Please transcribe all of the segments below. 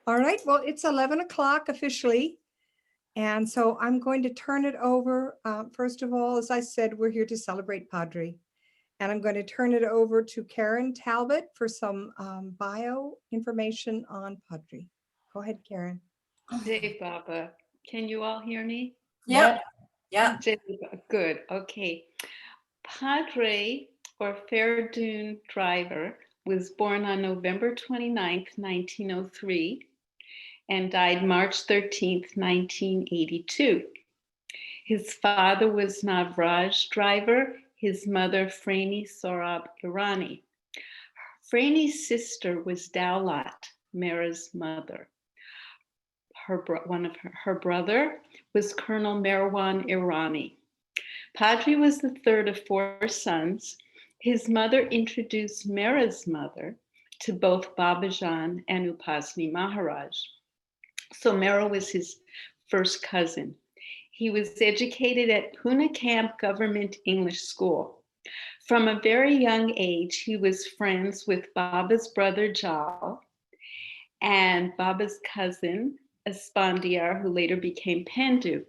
All right, well, it's 11 o'clock officially. And so I'm going to turn it over. First of all, as I said, we're here to celebrate Padre. And I'm going to turn it over to Karen Talbot for some bio information on Padre. Go ahead, Karen. Hey, Baba. Can you all hear me? Yep. Yeah. Good. Okay. Padre, or Fair Dune Driver, was born on November 29th, 1903, and died March 13th, 1982. His father was Navraj Driver, his mother, Frani Sorab Irani. Frani's sister was Daulat, Mera's mother. Her brother was Colonel Merwan Irani. Padri was the third of four sons. His mother introduced Mera's mother to both Babajan and Upasni Maharaj. So Mera was his first cousin. He was educated at Pune Camp Government English School. From a very young age, he was friends with Baba's brother Jal and Baba's cousin Espandiar, who later became Pendu.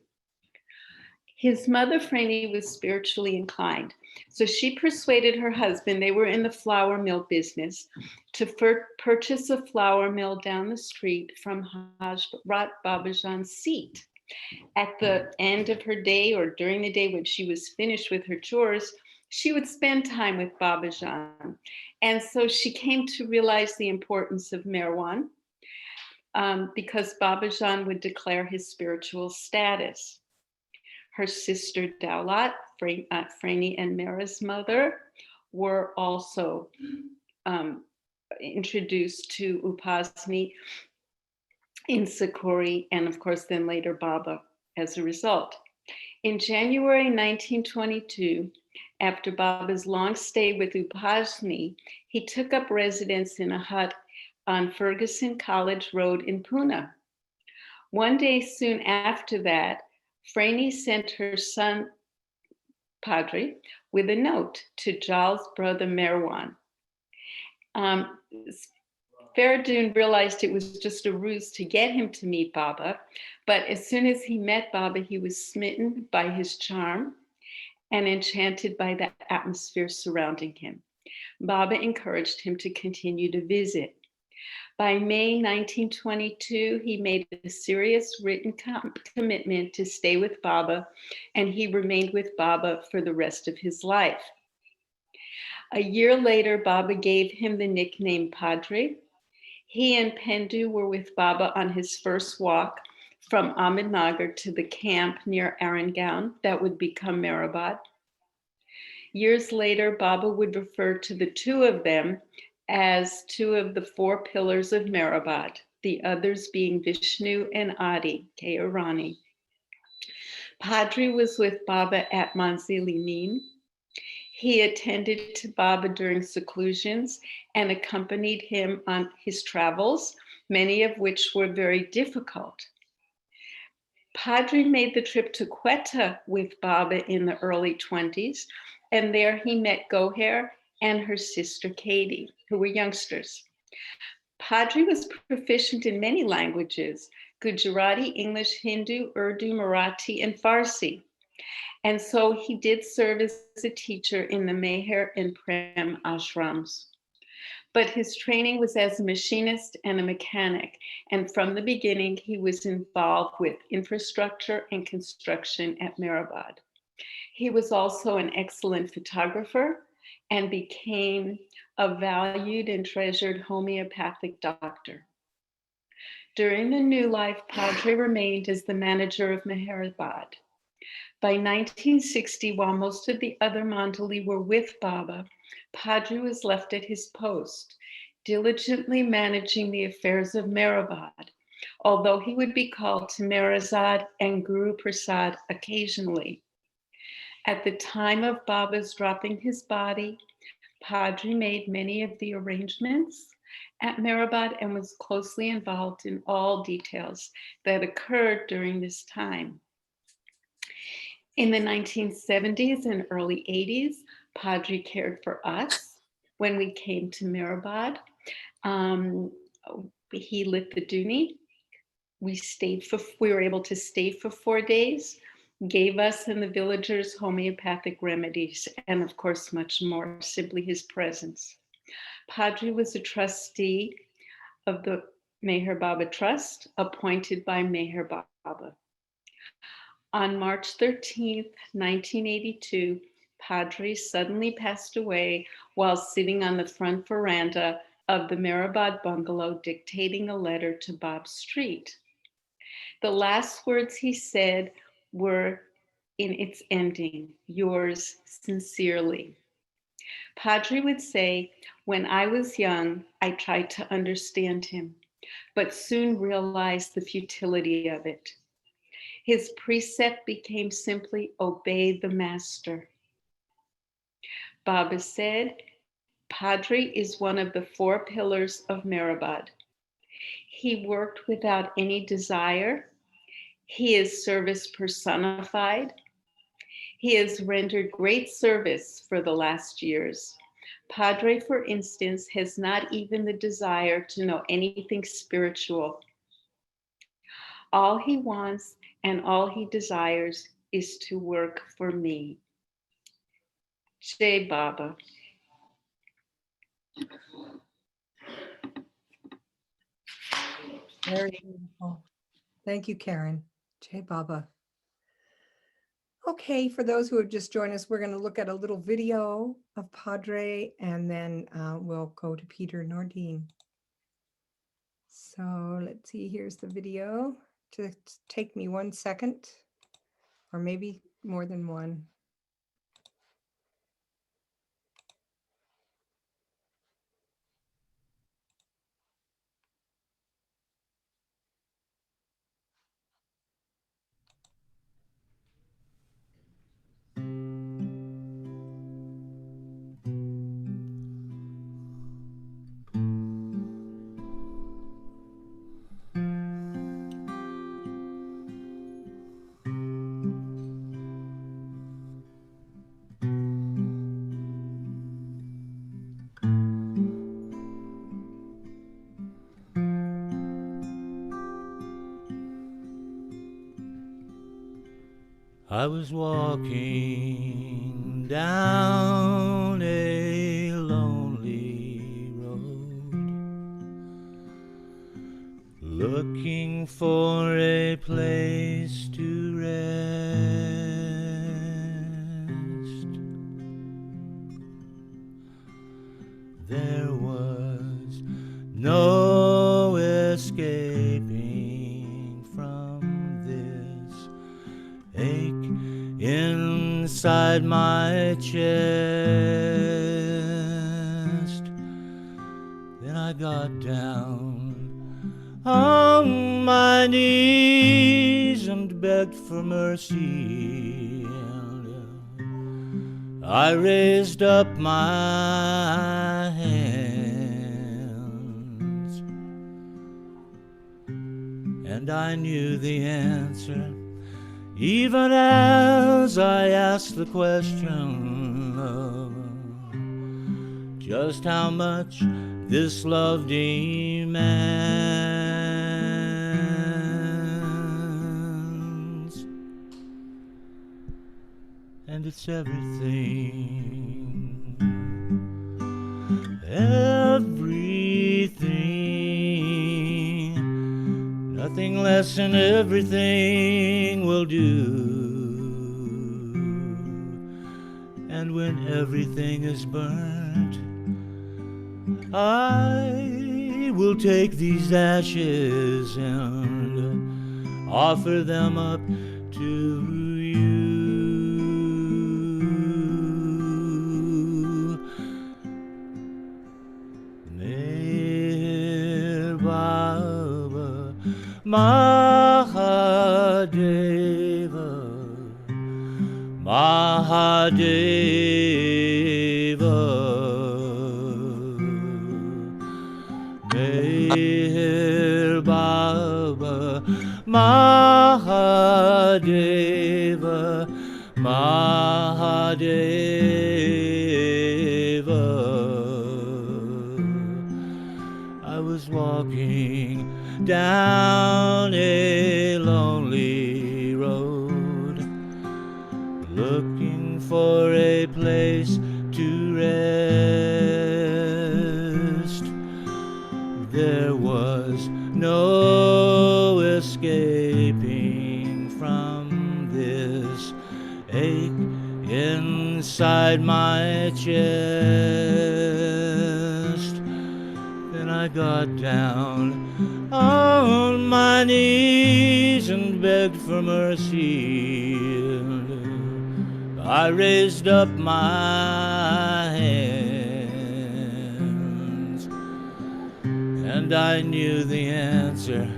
His mother, Frani, was spiritually inclined. So she persuaded her husband, they were in the flour mill business, to purchase a flour mill down the street from Hajrat Babajan's seat. At the end of her day or during the day when she was finished with her chores, she would spend time with Babajan. And so she came to realize the importance of Merwan because Babajan would declare his spiritual status. Her sister Daulat, Frani and Mera's mother, were also introduced to Upasni in Sakori, and of course then later Baba as a result. In January 1922, after Baba's long stay with Upasni, he took up residence in a hut on Ferguson College Road in Pune. One day soon after that, Frani sent her son, Padre, with a note to Jal's brother Merwan. Faradun realized it was just a ruse to get him to meet Baba, but as soon as he met Baba, he was smitten by his charm and enchanted by the atmosphere surrounding him. Baba encouraged him to continue to visit. By May 1922, he made a serious written commitment to stay with Baba, and he remained with Baba for the rest of his life. A year later, Baba gave him the nickname Padre. He and Pendu were with Baba on his first walk from Ahmednagar to the camp near Arangaon that would become Mehrabad. Years later, Baba would refer to the two of them as two of the four pillars of Mehrabad, the others being Vishnu and Adi, Keirani. Padri was with Baba at Manzili Neem. He attended to Baba during seclusions and accompanied him on his travels, many of which were very difficult. Padri made the trip to Quetta with Baba in the early 20s, and there he met Goher and her sister Katie, who were youngsters. Padri was proficient in many languages: Gujarati, English, Hindu, Urdu, Marathi, and Farsi. And so he did serve as a teacher in the Meher and Prem ashrams. But his training was as a machinist and a mechanic. And from the beginning, he was involved with infrastructure and construction at Mehrabad. He was also an excellent photographer and became a valued and treasured homeopathic doctor. During the new life, Padre remained as the manager of Mehrabad. By 1960, while most of the other Mandali were with Baba, Padri was left at his post, diligently managing the affairs of Mehrabad, although he would be called to Merazad and Guru Prasad occasionally. At the time of Baba's dropping his body, Padri made many of the arrangements at Mehrabad and was closely involved in all details that occurred during this time. In the 1970s and early 80s, Padri cared for us when we came to Mehrabad. He lit the dooney. We were able to stay for 4 days, gave us and the villagers homeopathic remedies, and of course, much more, simply his presence. Padri was a trustee of the Meher Baba Trust, appointed by Meher Baba. On March 13th, 1982, Padri suddenly passed away while sitting on the front veranda of the Mehrabad bungalow dictating a letter to Bob Street. The last words he said were in its ending, yours sincerely. Padre would say, when I was young, I tried to understand him, but soon realized the futility of it. His precept became simply obey the master. Baba said, Padre is one of the 4 pillars of Mehrabad. He worked without any desire. He is service personified. He has rendered great service for the last years. Padre, for instance, has not even the desire to know anything spiritual. All he wants and all he desires is to work for me. Jai Baba. Very beautiful. Thank you, Karen. Jai Baba. Okay, for those who have just joined us, we're going to look at a little video of Padre, and then we'll go to Peter Nordeen. So let's see, here's the video. Just take me 1 second, or maybe more than one. I was walking down a lonely road, looking for a place to rest. There was no escaping from this ache inside my chest. Then I got down on my knees and begged for mercy, and I raised up my hands, and I knew the answer even as I asked the question of just how much this love demands. And it's everything, everything, nothing less than everything will do. And when everything is burnt, I will take these ashes and offer them up to you. Meher Baba Mahadeva, Mahadeva, Meher Baba Mahadeva, Mahadeva. I was walking down a lonely road, looking for a place to rest. There was no escaping from this ache inside my chest. Then I got down on my knees and begged for mercy. I raised up my hands, and I knew the answer,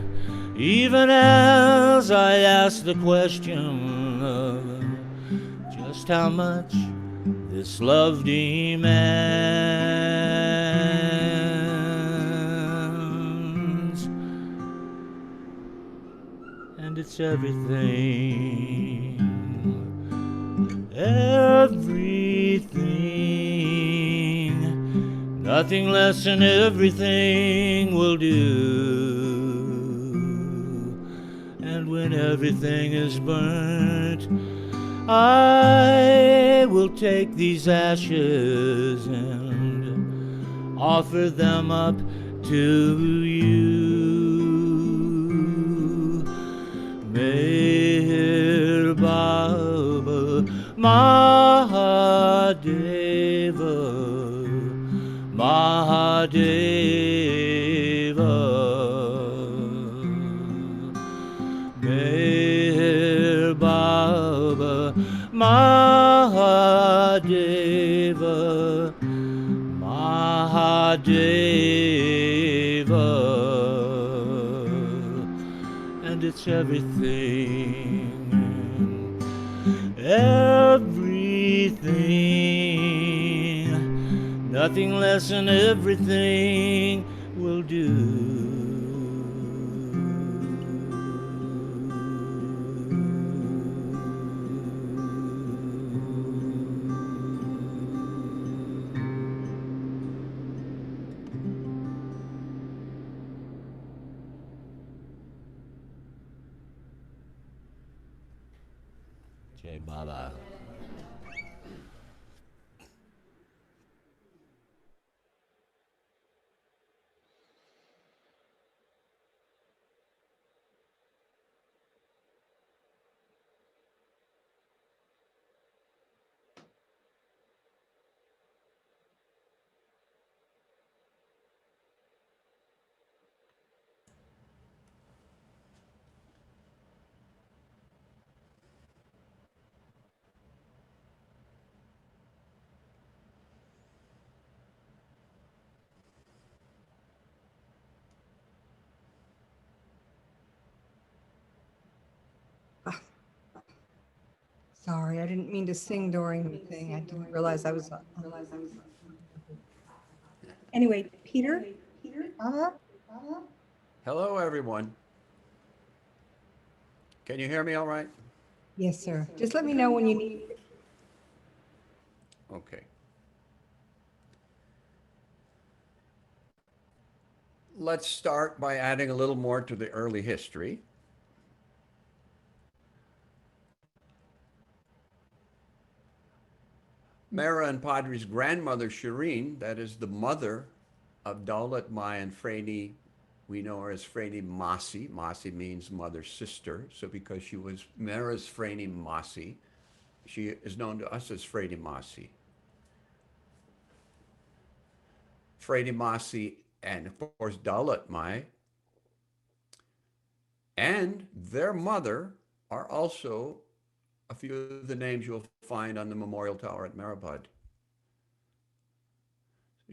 even as I asked the question of just how much this love demands. And it's everything, everything, nothing less than everything will do. And when everything is burnt, I will take these ashes and offer them up to you. Meher Baba Mahadeva, Mahadeva. Meher Baba Mahadeva, Mahadeva. And it's everything, everything, nothing less than everything will do. Jai Baba. Sorry, I didn't mean to sing during the thing. I didn't realize I was. Anyway, Peter? Hello, everyone. Can you hear me all right? Yes, sir. Just let me know when you need. Okay. Let's start by adding a little more to the early history. Mara and Padri's grandmother, Shireen, that is the mother of Daulat Mai and Freni, we know her as Freni Masi. Masi means mother sister. So because she was Mara's Freni Masi, she is known to us as Freni Masi. Freni Masi and of course Daulat Mai and their mother are also a few of the names you'll find on the memorial tower at Marabad.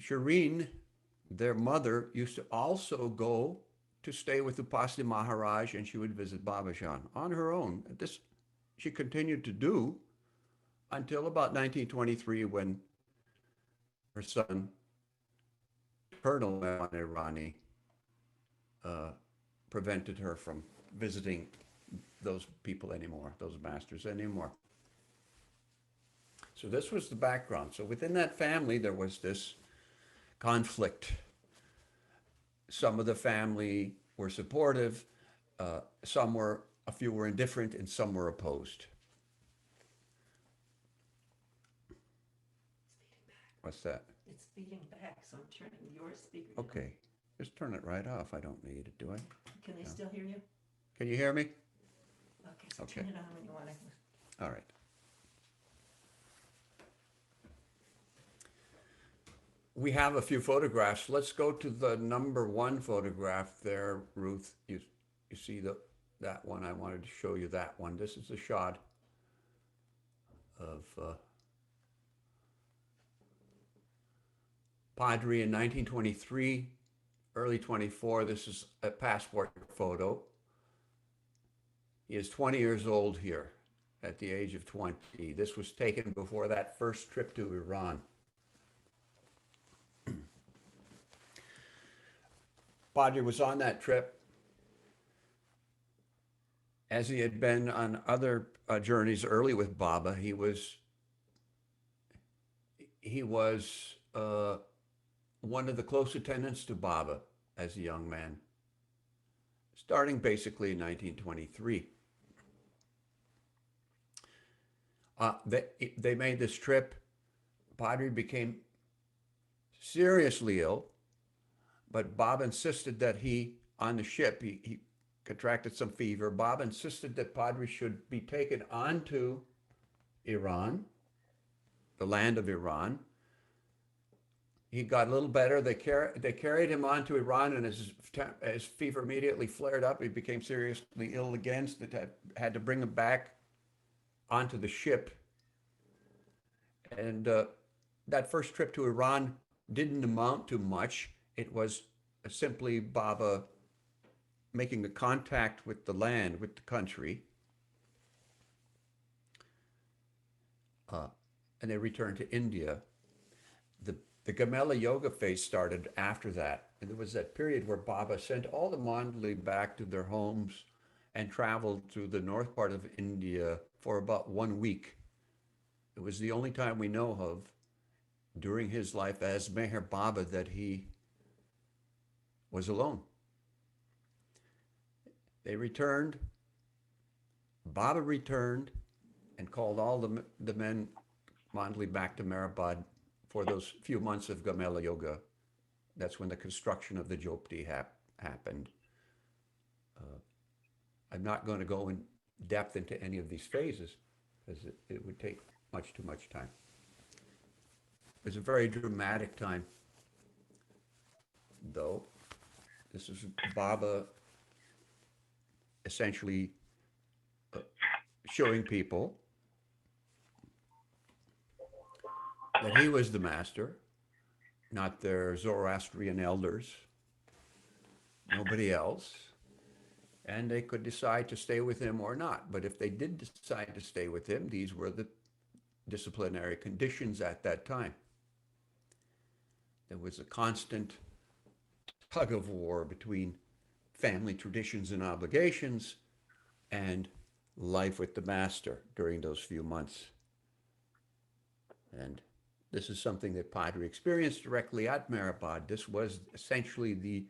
Shireen, their mother, used to also go to stay with the Upasli Maharaj, and she would visit Babajan on her own. This she continued to do until about 1923 when her son, Colonel Irani, prevented her from visiting those people anymore, those masters anymore. So this was the background. So within that family, there was this conflict. Some of the family were supportive, a few were indifferent, and some were opposed. What's that? It's feeding back, so I'm turning your speaker down. Okay, just turn it right off. I don't need it, do I? Can they still hear you? Can you hear me? Okay, so Okay. turn it on when you want to. All right. We have a few photographs. Let's go to the number 1 photograph there, Ruth. You see that one? I wanted to show you that one. This is a shot of Padri in 1923, early 24. This is a passport photo. He is 20 years old here at the age of 20. This was taken before that first trip to Iran. Padre was on that trip, as he had been on other journeys early with Baba. He was one of the close attendants to Baba as a young man, starting basically in 1923. They made this trip. Padre became seriously ill, but Bob insisted that on the ship, he contracted some fever. Bob insisted that Padre should be taken onto Iran, the land of Iran. He got a little better. They carried him onto Iran, and his fever immediately flared up. He became seriously ill again. So they had to bring him back onto the ship. And that first trip to Iran didn't amount to much. It was simply Baba making a contact with the land, with the country. And they returned to India. The Gamela Yoga phase started after that. And there was that period where Baba sent all the Mandali back to their homes and traveled to the north part of India for about 1 week. It was the only time we know of during his life as Meher Baba that he was alone. They returned. Baba returned and called all the men Mandali back to Mehrabad for those few months of Gamela Yoga. That's when the construction of the Jopti happened. I'm not going to go in depth into any of these phases because it would take too much time. It was a very dramatic time, though. This is Baba essentially showing people that he was the master, not their Zoroastrian elders, nobody else. And they could decide to stay with him or not. But if they did decide to stay with him, these were the disciplinary conditions at that time. There was a constant tug of war between family traditions and obligations and life with the master during those few months. And this is something that Padre experienced directly at Mehrabad. This was essentially the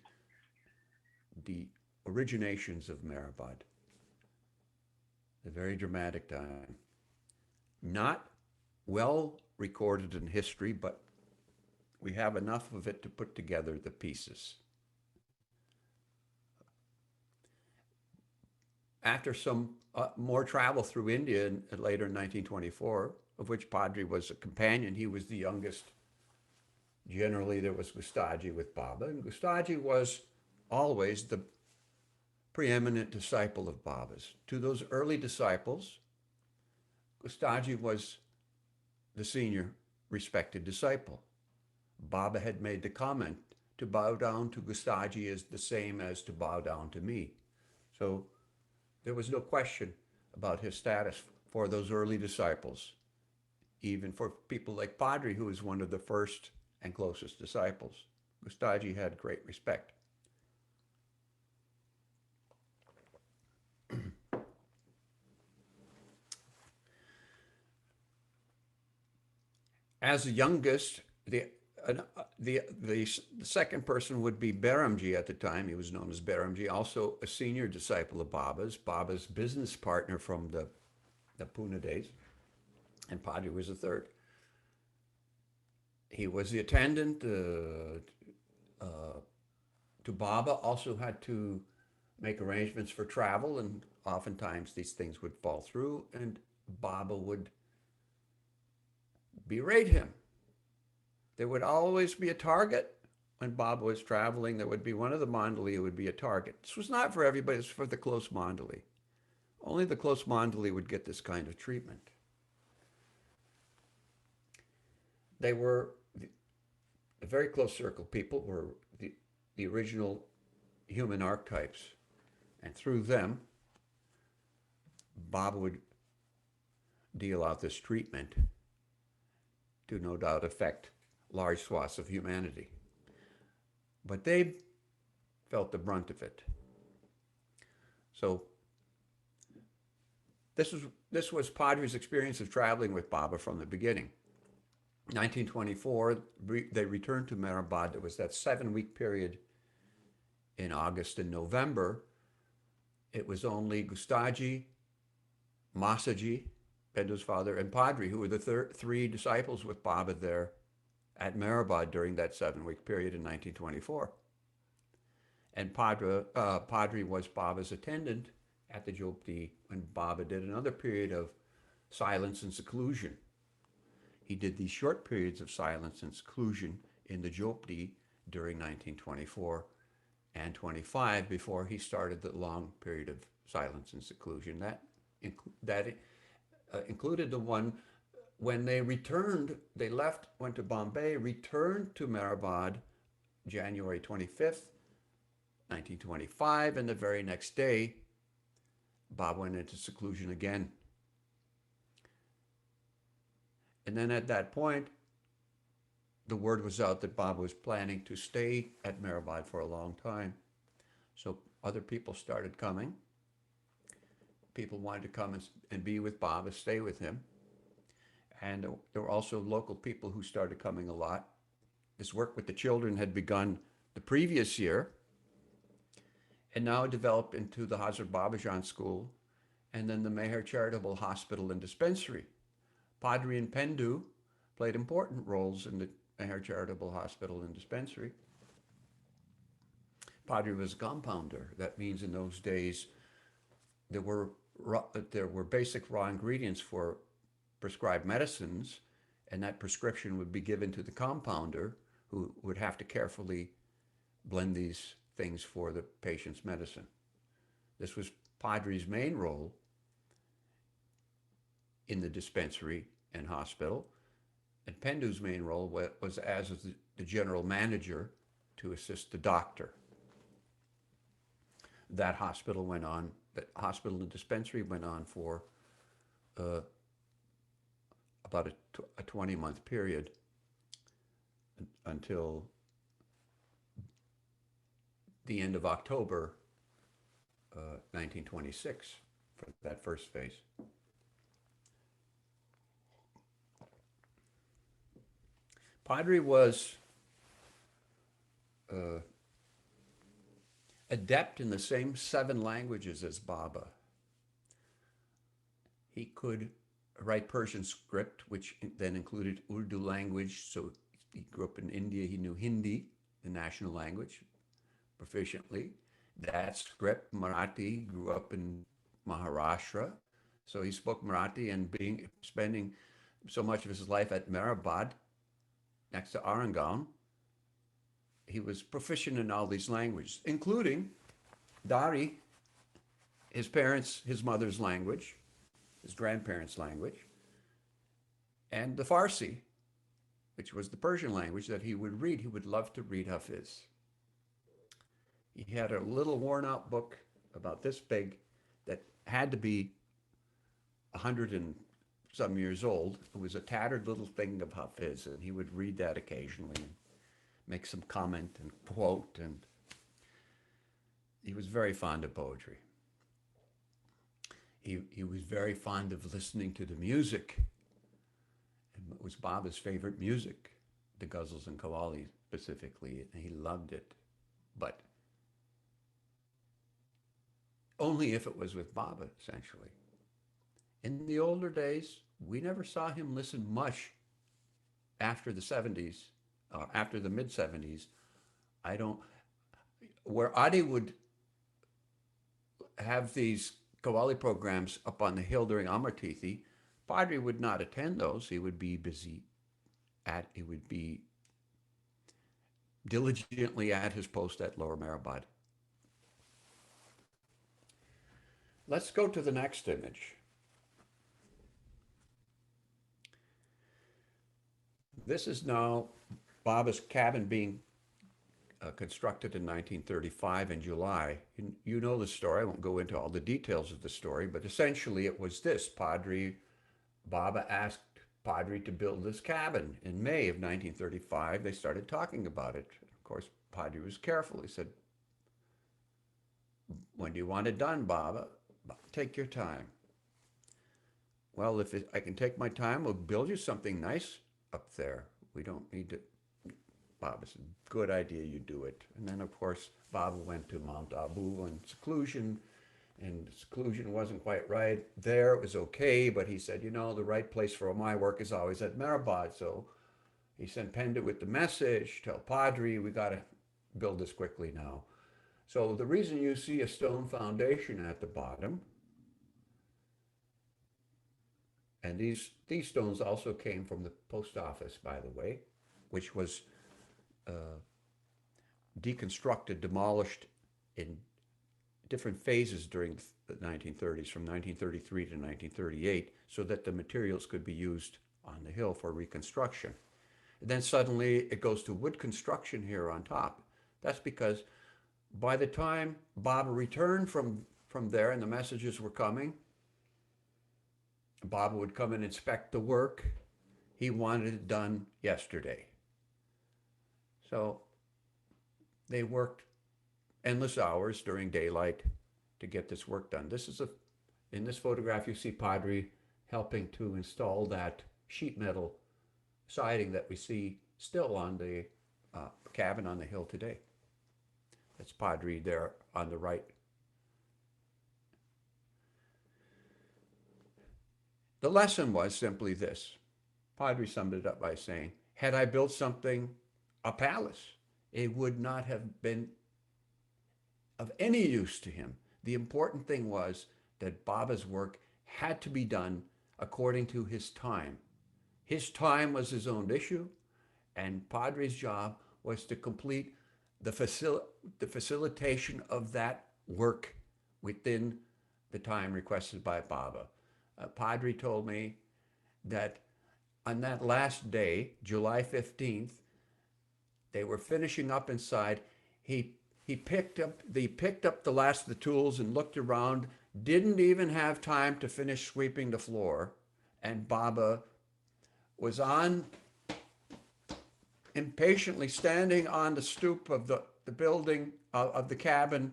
originations of Mehrabad. A very dramatic time. Not well recorded in history, but we have enough of it to put together the pieces. After some more travel through India later in 1924, of which Padre was a companion, he was the youngest. Generally, there was Gustaji with Baba, and Gustaji was always the preeminent disciple of Baba's. To those early disciples, Gustaji was the senior respected disciple. Baba had made the comment, to bow down to Gustaji is the same as to bow down to me. So there was no question about his status for those early disciples, even for people like Padre, who was one of the first and closest disciples. Gustaji had great respect. As the youngest, the second person would be Beramji at the time. He was known as Beramji, also a senior disciple of Baba's business partner from the Pune days. And Padri was the third. He was the attendant to Baba, also had to make arrangements for travel, and oftentimes these things would fall through, and Baba would berate him. There would always be a target when Baba was traveling. There would be one of the Mandali who would be a target. This was not for everybody, it was for the close Mandali. Only the close Mandali would get this kind of treatment. They were, a very close circle people were the original human archetypes. And through them, Baba would deal out this treatment to no doubt affect large swaths of humanity. But they felt the brunt of it. So this was Padri's experience of traveling with Baba from the beginning. 1924, they returned to Mehrabad. There was that 7-week period in August and November. It was only Gustaji, Masaji, Pendu's father, and Padri, who were the three disciples with Baba there at Mehrabad during that 7-week period in 1924. And Padri was Baba's attendant at the Jopti when Baba did another period of silence and seclusion. He did these short periods of silence and seclusion in the Jopti during 1924 and 25 before he started the long period of silence and seclusion. That included the one when they returned, they left, went to Bombay, returned to Mehrabad January 25th, 1925, and the very next day, Baba went into seclusion again. And then at that point, the word was out that Baba was planning to stay at Mehrabad for a long time. So other people started coming. People wanted to come and be with Baba, stay with him. And there were also local people who started coming a lot. This work with the children had begun the previous year, and now it developed into the Hazrat Babajan School, and then the Meher Charitable Hospital and Dispensary. Padri and Pendu played important roles in the Meher Charitable Hospital and Dispensary. Padri was a compounder. That means in those days there were basic raw ingredients for prescribed medicines, and that prescription would be given to the compounder, who would have to carefully blend these things for the patient's medicine. This was Padri's main role in the dispensary and hospital, and Pendu's main role was as the general manager to assist the doctor. That hospital and dispensary went on for about a 20-month period until the end of October 1926 for that first phase. Padri was adept in the same 7 languages as Baba. He could write Persian script, which then included Urdu language. So he grew up in India. He knew Hindi, the national language, proficiently. That script, Marathi, grew up in Maharashtra. So he spoke Marathi, and spending so much of his life at Mehrabad, next to Arangaon, he was proficient in all these languages, including Dari, his mother's language, his grandparents' language, and the Farsi, which was the Persian language that he would read. He would love to read Hafiz. He had a little worn-out book about this big that had to be 100 and some years old. It was a tattered little thing of Hafiz, and he would read that occasionally and make some comment and quote, and he was very fond of poetry. He was very fond of listening to the music, and it was Baba's favorite music, the ghazals and qawwali specifically, and he loved it, but only if it was with Baba, essentially. In the older days, we never saw him listen much after the 70s, after the mid 70s. Where Adi would have these qawwali programs up on the hill during Amar Tithi, Padri would not attend those. He would be busy he would be diligently at his post at Lower Mehrabad. Let's go to the next image. This is now Baba's cabin being constructed in 1935 in July. You know the story. I won't go into all the details of the story, but essentially it was this. Baba asked Padri to build this cabin in May of 1935. They started talking about it. Of course, Padri was careful. He said, "When do you want it done, Baba? Take your time." "Well, if I can take my time, we'll build you something nice up there. We don't need to." Baba said, "Good idea, you do it." And then, of course, Baba went to Mount Abu in seclusion, and seclusion wasn't quite right. There it was okay, but he said, the right place for my work is always at Mehrabad. So he sent Penda with the message, tell Padri, we got to build this quickly now. So the reason you see a stone foundation at the bottom, and these stones also came from the post office, by the way, which was deconstructed, demolished in different phases during the 1930s, from 1933 to 1938, so that the materials could be used on the hill for reconstruction. And then suddenly it goes to wood construction here on top. That's because by the time Baba returned from there and the messages were coming, Baba would come and inspect the work. He wanted it done yesterday. So they worked endless hours during daylight to get this work done. In this photograph, you see Padri helping to install that sheet metal siding that we see still on the cabin on the hill today. That's Padri there on the right. The lesson was simply this. Padri summed it up by saying, had I built something, a palace, it would not have been of any use to him. The important thing was that Baba's work had to be done according to his time. His time was his own issue, and Padri's job was to complete the facilitation of that work within the time requested by Baba. Padri told me that on that last day, July 15th, they were finishing up inside. He picked up the last of the tools and looked around, didn't even have time to finish sweeping the floor, and Baba was impatiently standing on the stoop of the building of the cabin,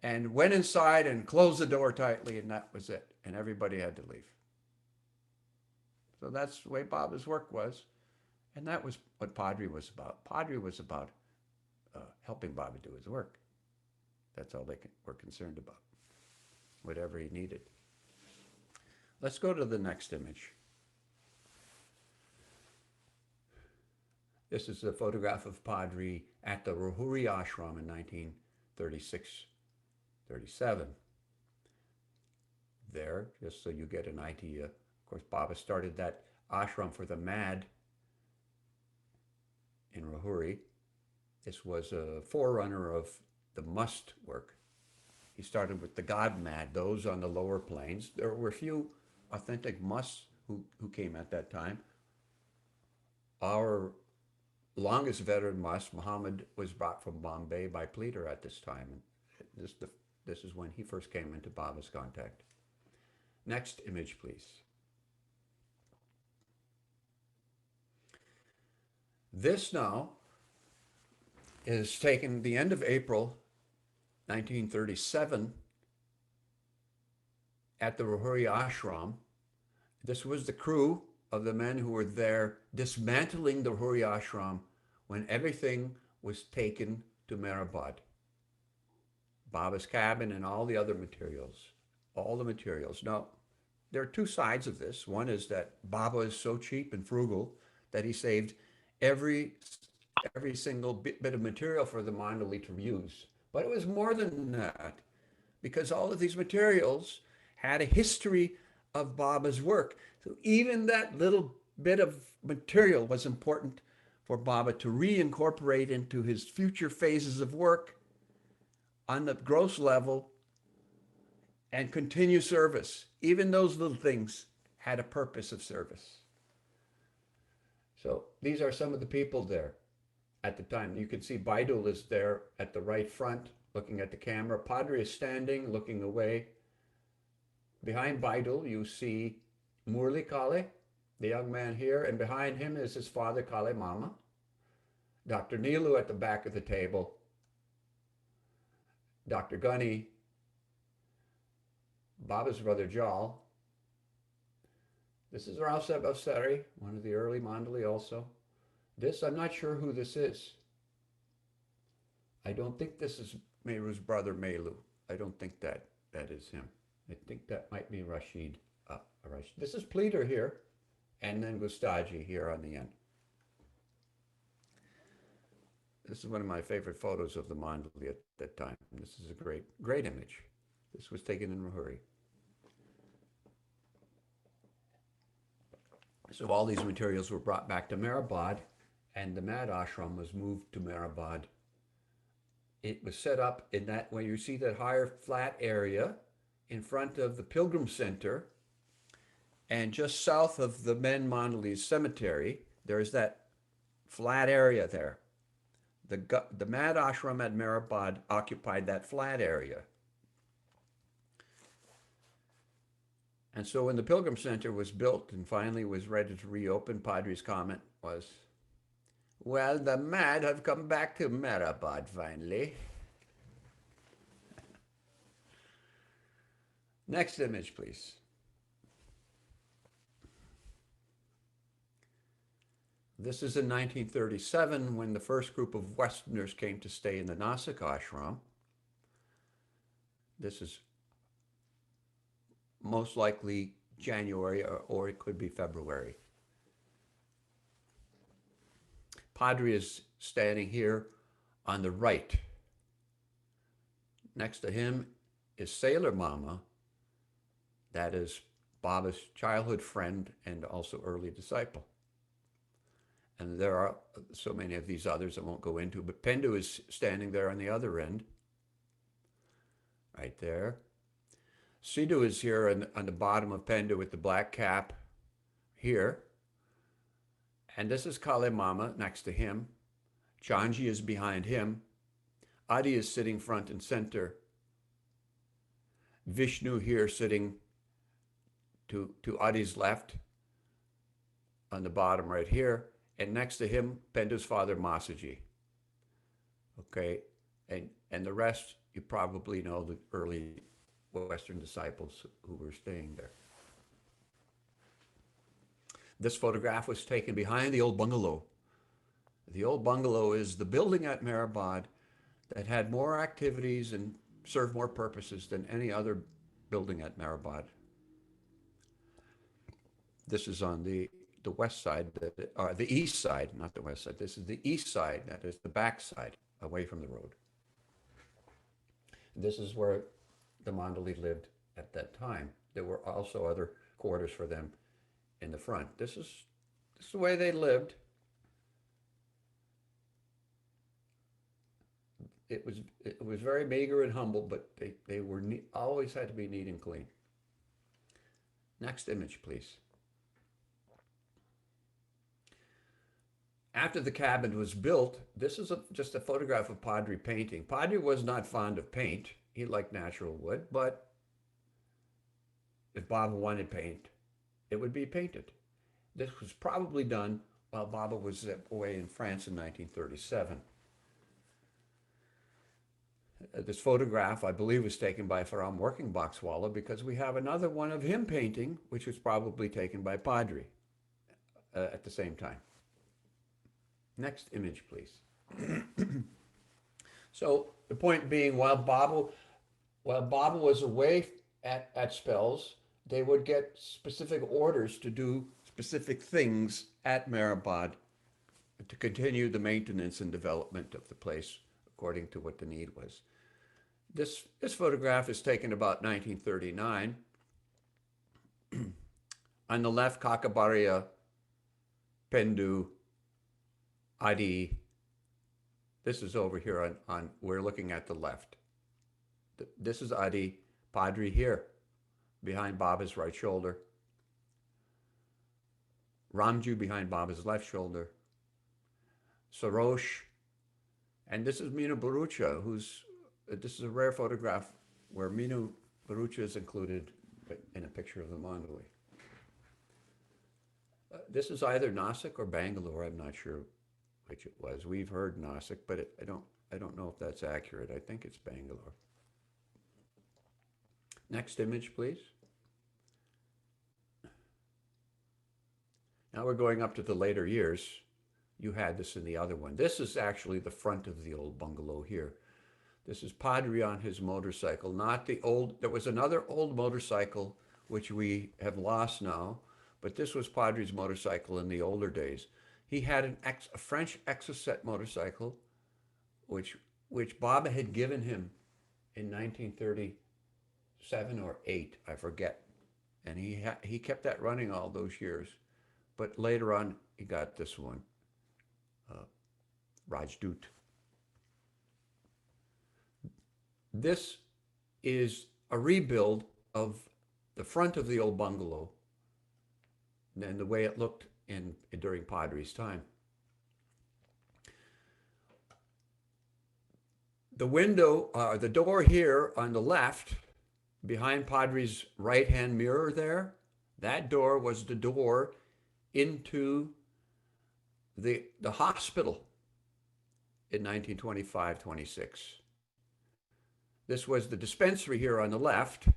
and went inside and closed the door tightly, and that was it. And everybody had to leave. So that's the way Baba's work was, and that was what Padri was about. Padri was about helping Baba do his work. That's all they were concerned about, whatever he needed. Let's go to the next image. This is a photograph of Padri at the Ruhuri ashram in 1936-37. There, just so you get an idea. Of course, Baba started that ashram for the mad in Ruhuri. This was a forerunner of the must work. He started with the God mad, those on the lower planes. There were a few authentic musts who came at that time. Our longest veteran must, Muhammad, was brought from Bombay by Peter at this time. And this is when he first came into Baba's contact. Next image, please. This now is taken the end of April 1937 at the Ruhuri ashram. This was the crew of the men who were there dismantling the Huri ashram when everything was taken to Mehrabad. Baba's cabin and all the other materials, all the materials. Now, there are two sides of this. One is that Baba is so cheap and frugal that he saved every single bit of material for the Mandali to use. But it was more than that, because all of these materials had a history of Baba's work. So even that little bit of material was important for Baba to reincorporate into his future phases of work on the gross level and continue service. Even those little things had a purpose of service. So these are some of the people there at the time. You can see Baidul is there at the right front, looking at the camera. Padri is standing, looking away. Behind Baidul, you see Murli Kale, the young man here, and behind him is his father, Kale Mama. Dr. Nilu at the back of the table. Dr. Gunny, Baba's brother Jal. This is Rauseb Avsari, one of the early Mandali also. This, I'm not sure who this is. I don't think this is Mehru's brother Mehlu. I don't think that is him. I think that might be Rashid. This is Pleater here, and then Gustaji here on the end. This is one of my favorite photos of the Mandali at that time. This is a great image. This was taken in Rahuri. So all these materials were brought back to Mehrabad, and the Mad Ashram was moved to Mehrabad. It was set up in that, when you see that higher flat area in front of the Pilgrim Center, and just south of the Men Mandali's cemetery, there's that flat area there. The Mad Ashram at Mehrabad occupied that flat area. And so when the Pilgrim Center was built and finally was ready to reopen, Padri's comment was, well, the Mad have come back to Mehrabad finally. Next image, please. This is in 1937 when the first group of Westerners came to stay in the Nasik ashram. This is most likely January or it could be February. Padri is standing here on the right. Next to him is Sailor Mama. That is Baba's childhood friend and also early disciple. And there are so many of these others I won't go into, but Pendu is standing there on the other end, right there. Sidhu is here on the bottom of Pendu with the black cap here. And this is Kale Mama next to him. Chanji is behind him. Adi is sitting front and center. Vishnu here sitting to Adi's left on the bottom right here. And next to him, Pendu's father, Masaji. Okay, and the rest, you probably know the early Western disciples who were staying there. This photograph was taken behind the old bungalow. The old bungalow is the building at Mehrabad that had more activities and served more purposes than any other building at Mehrabad. This is on the west side, the east side, not the west side. This is the east side, that is the back side, away from the road. This is where the Mandali lived at that time. There were also other quarters for them in the front. This is the way they lived. It was very meager and humble, but they were always had to be neat and clean. Next image, please. After the cabin was built, this is just a photograph of Padri painting. Padri was not fond of paint. He liked natural wood, but if Baba wanted paint, it would be painted. This was probably done while Baba was away in France in 1937. This photograph, I believe, was taken by Faram Working Boxwala because we have another one of him painting, which was probably taken by Padri. at the same time. Next image, please. So the point being, while Baba was away at spells, they would get specific orders to do specific things at Mehrabad to continue the maintenance and development of the place according to what the need was. This photograph is taken about 1939. On the left, Kakabaria, Pendu, Adi. This is over here on we're looking at the left. This is Adi, Padri here, behind Baba's right shoulder. Ramju behind Baba's left shoulder. Sarosh, and this is Minu Barucha, this is a rare photograph where Minu Barucha is included in a picture of the Mongoli. This is either Nasik or Bangalore. I'm not sure which it was. We've heard Nasik, but I don't know if that's accurate. I think it's Bangalore. Next image, please. Now we're going up to the later years. You had this in the other one. This is actually the front of the old bungalow here. This is Padri on his motorcycle, not the old, there was another old motorcycle which we have lost now, but this was Padri's motorcycle in the older days. He had a French Exocet motorcycle, which Baba had given him in 1937 or 8, I forget. And he kept that running all those years. But later on, he got this one, Rajdut. This is a rebuild of the front of the old bungalow and the way it looked during Padri's time. The window, the door here on the left, behind Padri's right-hand mirror there, that door was the door into the hospital in 1925-26. This was the dispensary here on the left,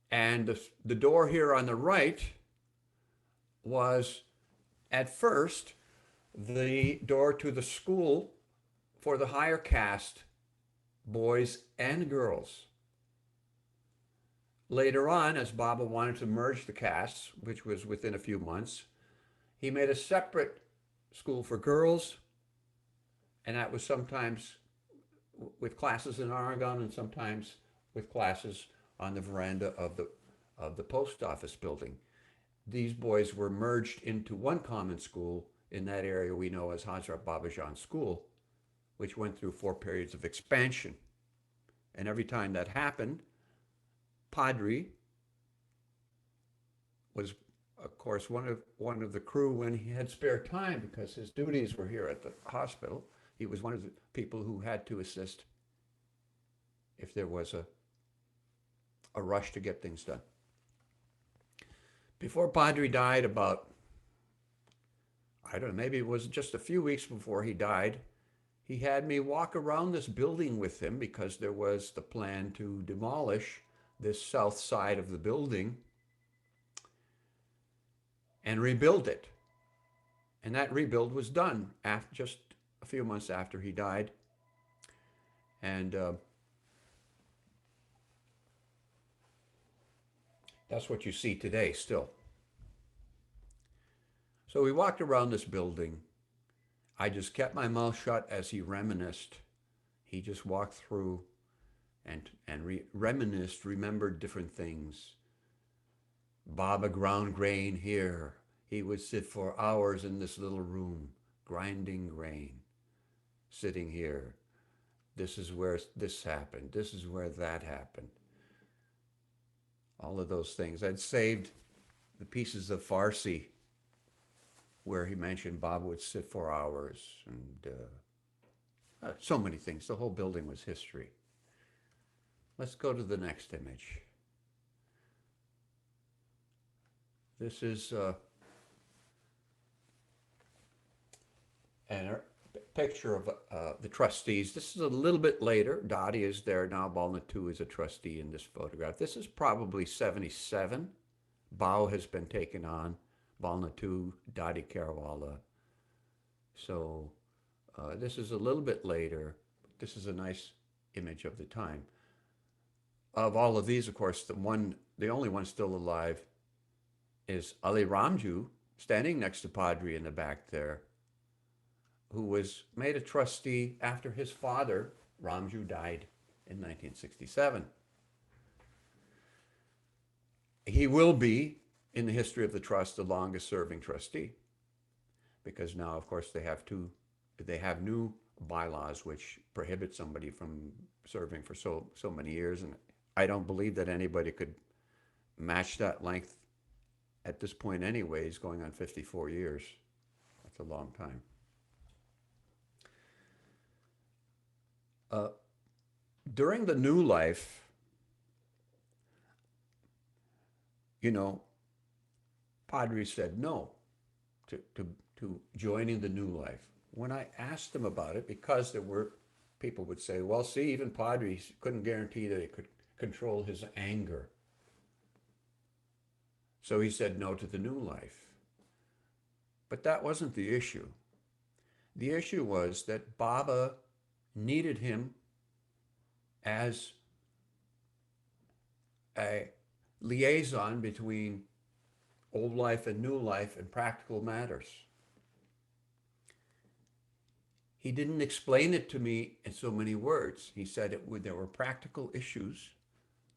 and the door here on the right was at first the door to the school for the higher caste boys and girls. Later on, as Baba wanted to merge the castes, which was within a few months, he made a separate school for girls, and that was sometimes with classes in Oregon and sometimes with classes on the veranda of the post office building. These boys were merged into one common school in that area we know as Hazrat Babajan School, which went through 4 periods of expansion. And every time that happened, Padri was, of course, one of the crew when he had spare time because his duties were here at the hospital. He was one of the people who had to assist if there was a rush to get things done. Before Padri died, about, I don't know, maybe it was just a few weeks before he died, he had me walk around this building with him because there was the plan to demolish this south side of the building and rebuild it. And that rebuild was done after, just a few months after he died. And that's what you see today still. So we walked around this building. I just kept my mouth shut as he reminisced. He just walked through and reminisced, remembered different things. Baba ground grain here. He would sit for hours in this little room, grinding grain, sitting here. This is where this happened. This is where that happened. All of those things. I'd saved the pieces of Farsi where he mentioned Baba would sit for hours and so many things. The whole building was history. Let's go to the next image. This is a picture of the trustees. This is a little bit later. Dottie is there now. Balnatu is a trustee in this photograph. This is probably 77. Bao has been taken on Valnatu Dadi Carawala. So this is a little bit later. This is a nice image of the time. Of all of these, of course, the only one still alive is Ali Ramju, standing next to Padri in the back there, who was made a trustee after his father, Ramju, died in 1967. He will be, in the history of the trust, the longest serving trustee, because now, of course, they have new bylaws which prohibit somebody from serving for so many years, and I don't believe that anybody could match that length at this point anyways, going on 54 years. That's a long time. During the new life, Padri said no to joining the new life. When I asked him about it, because there were people would say, well, see, even Padri couldn't guarantee that he could control his anger. So he said no to the new life. But that wasn't the issue. The issue was that Baba needed him as a liaison between old life and new life in practical matters. He didn't explain it to me in so many words. He said there were practical issues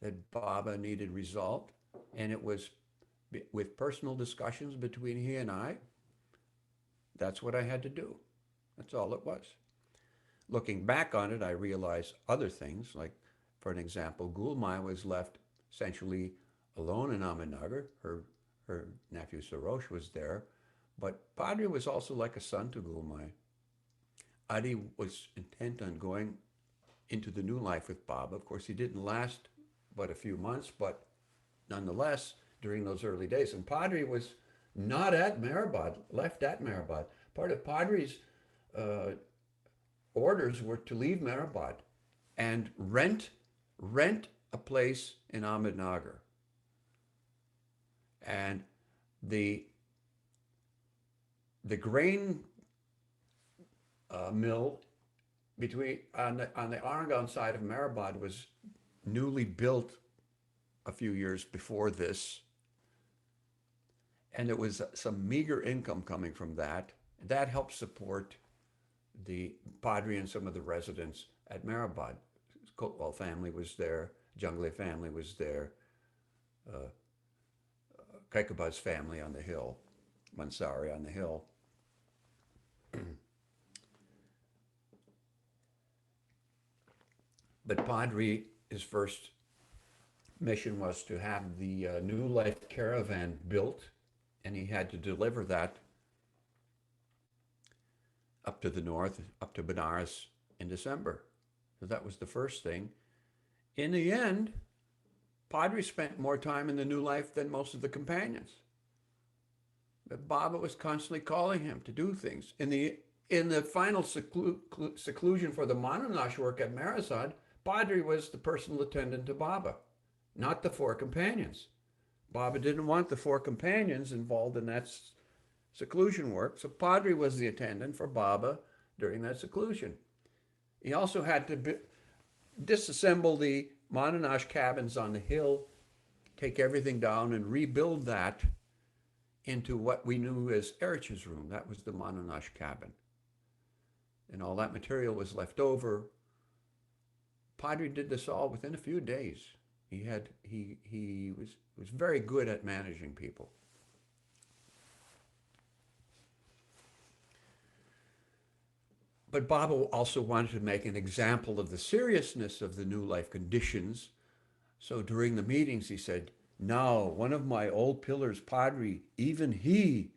that Baba needed resolved, and it was with personal discussions between he and I. That's what I had to do. That's all it was. Looking back on it, I realized other things, like, for an example, Gulmai was left essentially alone in Ahmednagar. Her nephew Sarosh was there, but Padri was also like a son to Gulmai. Adi was intent on going into the new life with Baba. Of course, he didn't last but a few months, but nonetheless, during those early days. And Padri was not at Mehrabad, left at Mehrabad. Part of Padri's orders were to leave Mehrabad and rent a place in Ahmednagar. And the grain mill on the Arangan side of Mehrabad was newly built a few years before this, and there was some meager income coming from that. That helped support the Padri and some of the residents at Mehrabad. Kotwal family was there, Jungle family was there, Kaikabad's family on the hill, Mansari on the hill. But Padri, his first mission was to have the new Life Caravan built, and he had to deliver that up to the north, up to Benares in December. So that was the first thing. In the end, Padri spent more time in the new life than most of the companions. But Baba was constantly calling him to do things. In the final seclusion for the Mananash work at Marisad, Padri was the personal attendant to Baba, not the four companions. Baba didn't want the four companions involved in that seclusion work, so Padri was the attendant for Baba during that seclusion. He also had to disassemble the Mananash cabins on the hill, take everything down and rebuild that into what we knew as Erich's room. That was the Mananash cabin. And all that material was left over. Padri did this all within a few days. He was very good at managing people. But Baba also wanted to make an example of the seriousness of the new life conditions. So during the meetings, he said, now, one of my old pillars, Padri, even he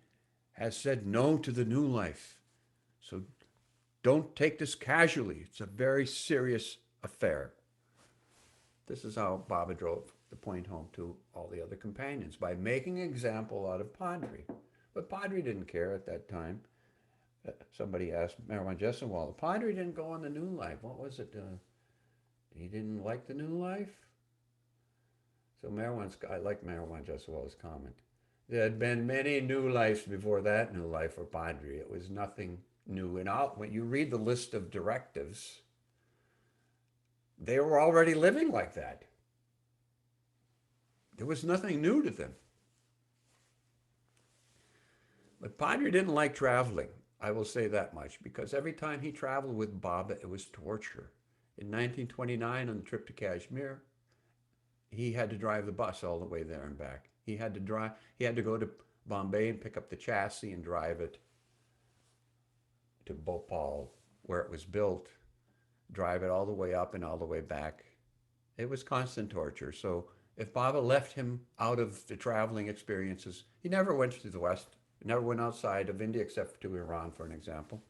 has said no to the new life. So don't take this casually. It's a very serious affair. This is how Baba drove the point home to all the other companions, by making an example out of Padri. But Padri didn't care at that time. Somebody asked Merwan Jesawal, Padri didn't go on the new life. What was it? He didn't like the new life? So I like Merwan Jesawal's comment. There had been many new lives before that new life for Padre. It was nothing new. And when you read the list of directives, they were already living like that. There was nothing new to them. But Padre didn't like traveling. I will say that much, because every time he traveled with Baba, it was torture. In 1929, on the trip to Kashmir, he had to drive the bus all the way there and back. He had to go to Bombay and pick up the chassis and drive it to Bhopal, where it was built, drive it all the way up and all the way back. It was constant torture. So if Baba left him out of the traveling experiences, he never went to the West, never went outside of India except to Iran, for an example,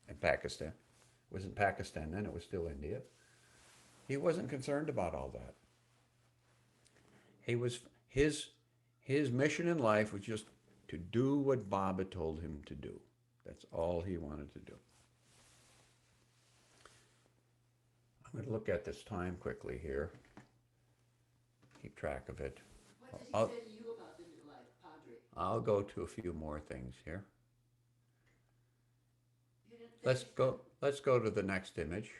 and Pakistan. It wasn't Pakistan then, it was still India. He wasn't concerned about all that. He was his mission in life was just to do what Baba told him to do. That's all he wanted to do. I'm going to look at this time quickly here. Keep track of it. What did he say to you about the new life, Padre? I'll go to a few more things here. You didn't think Let's go to the next image.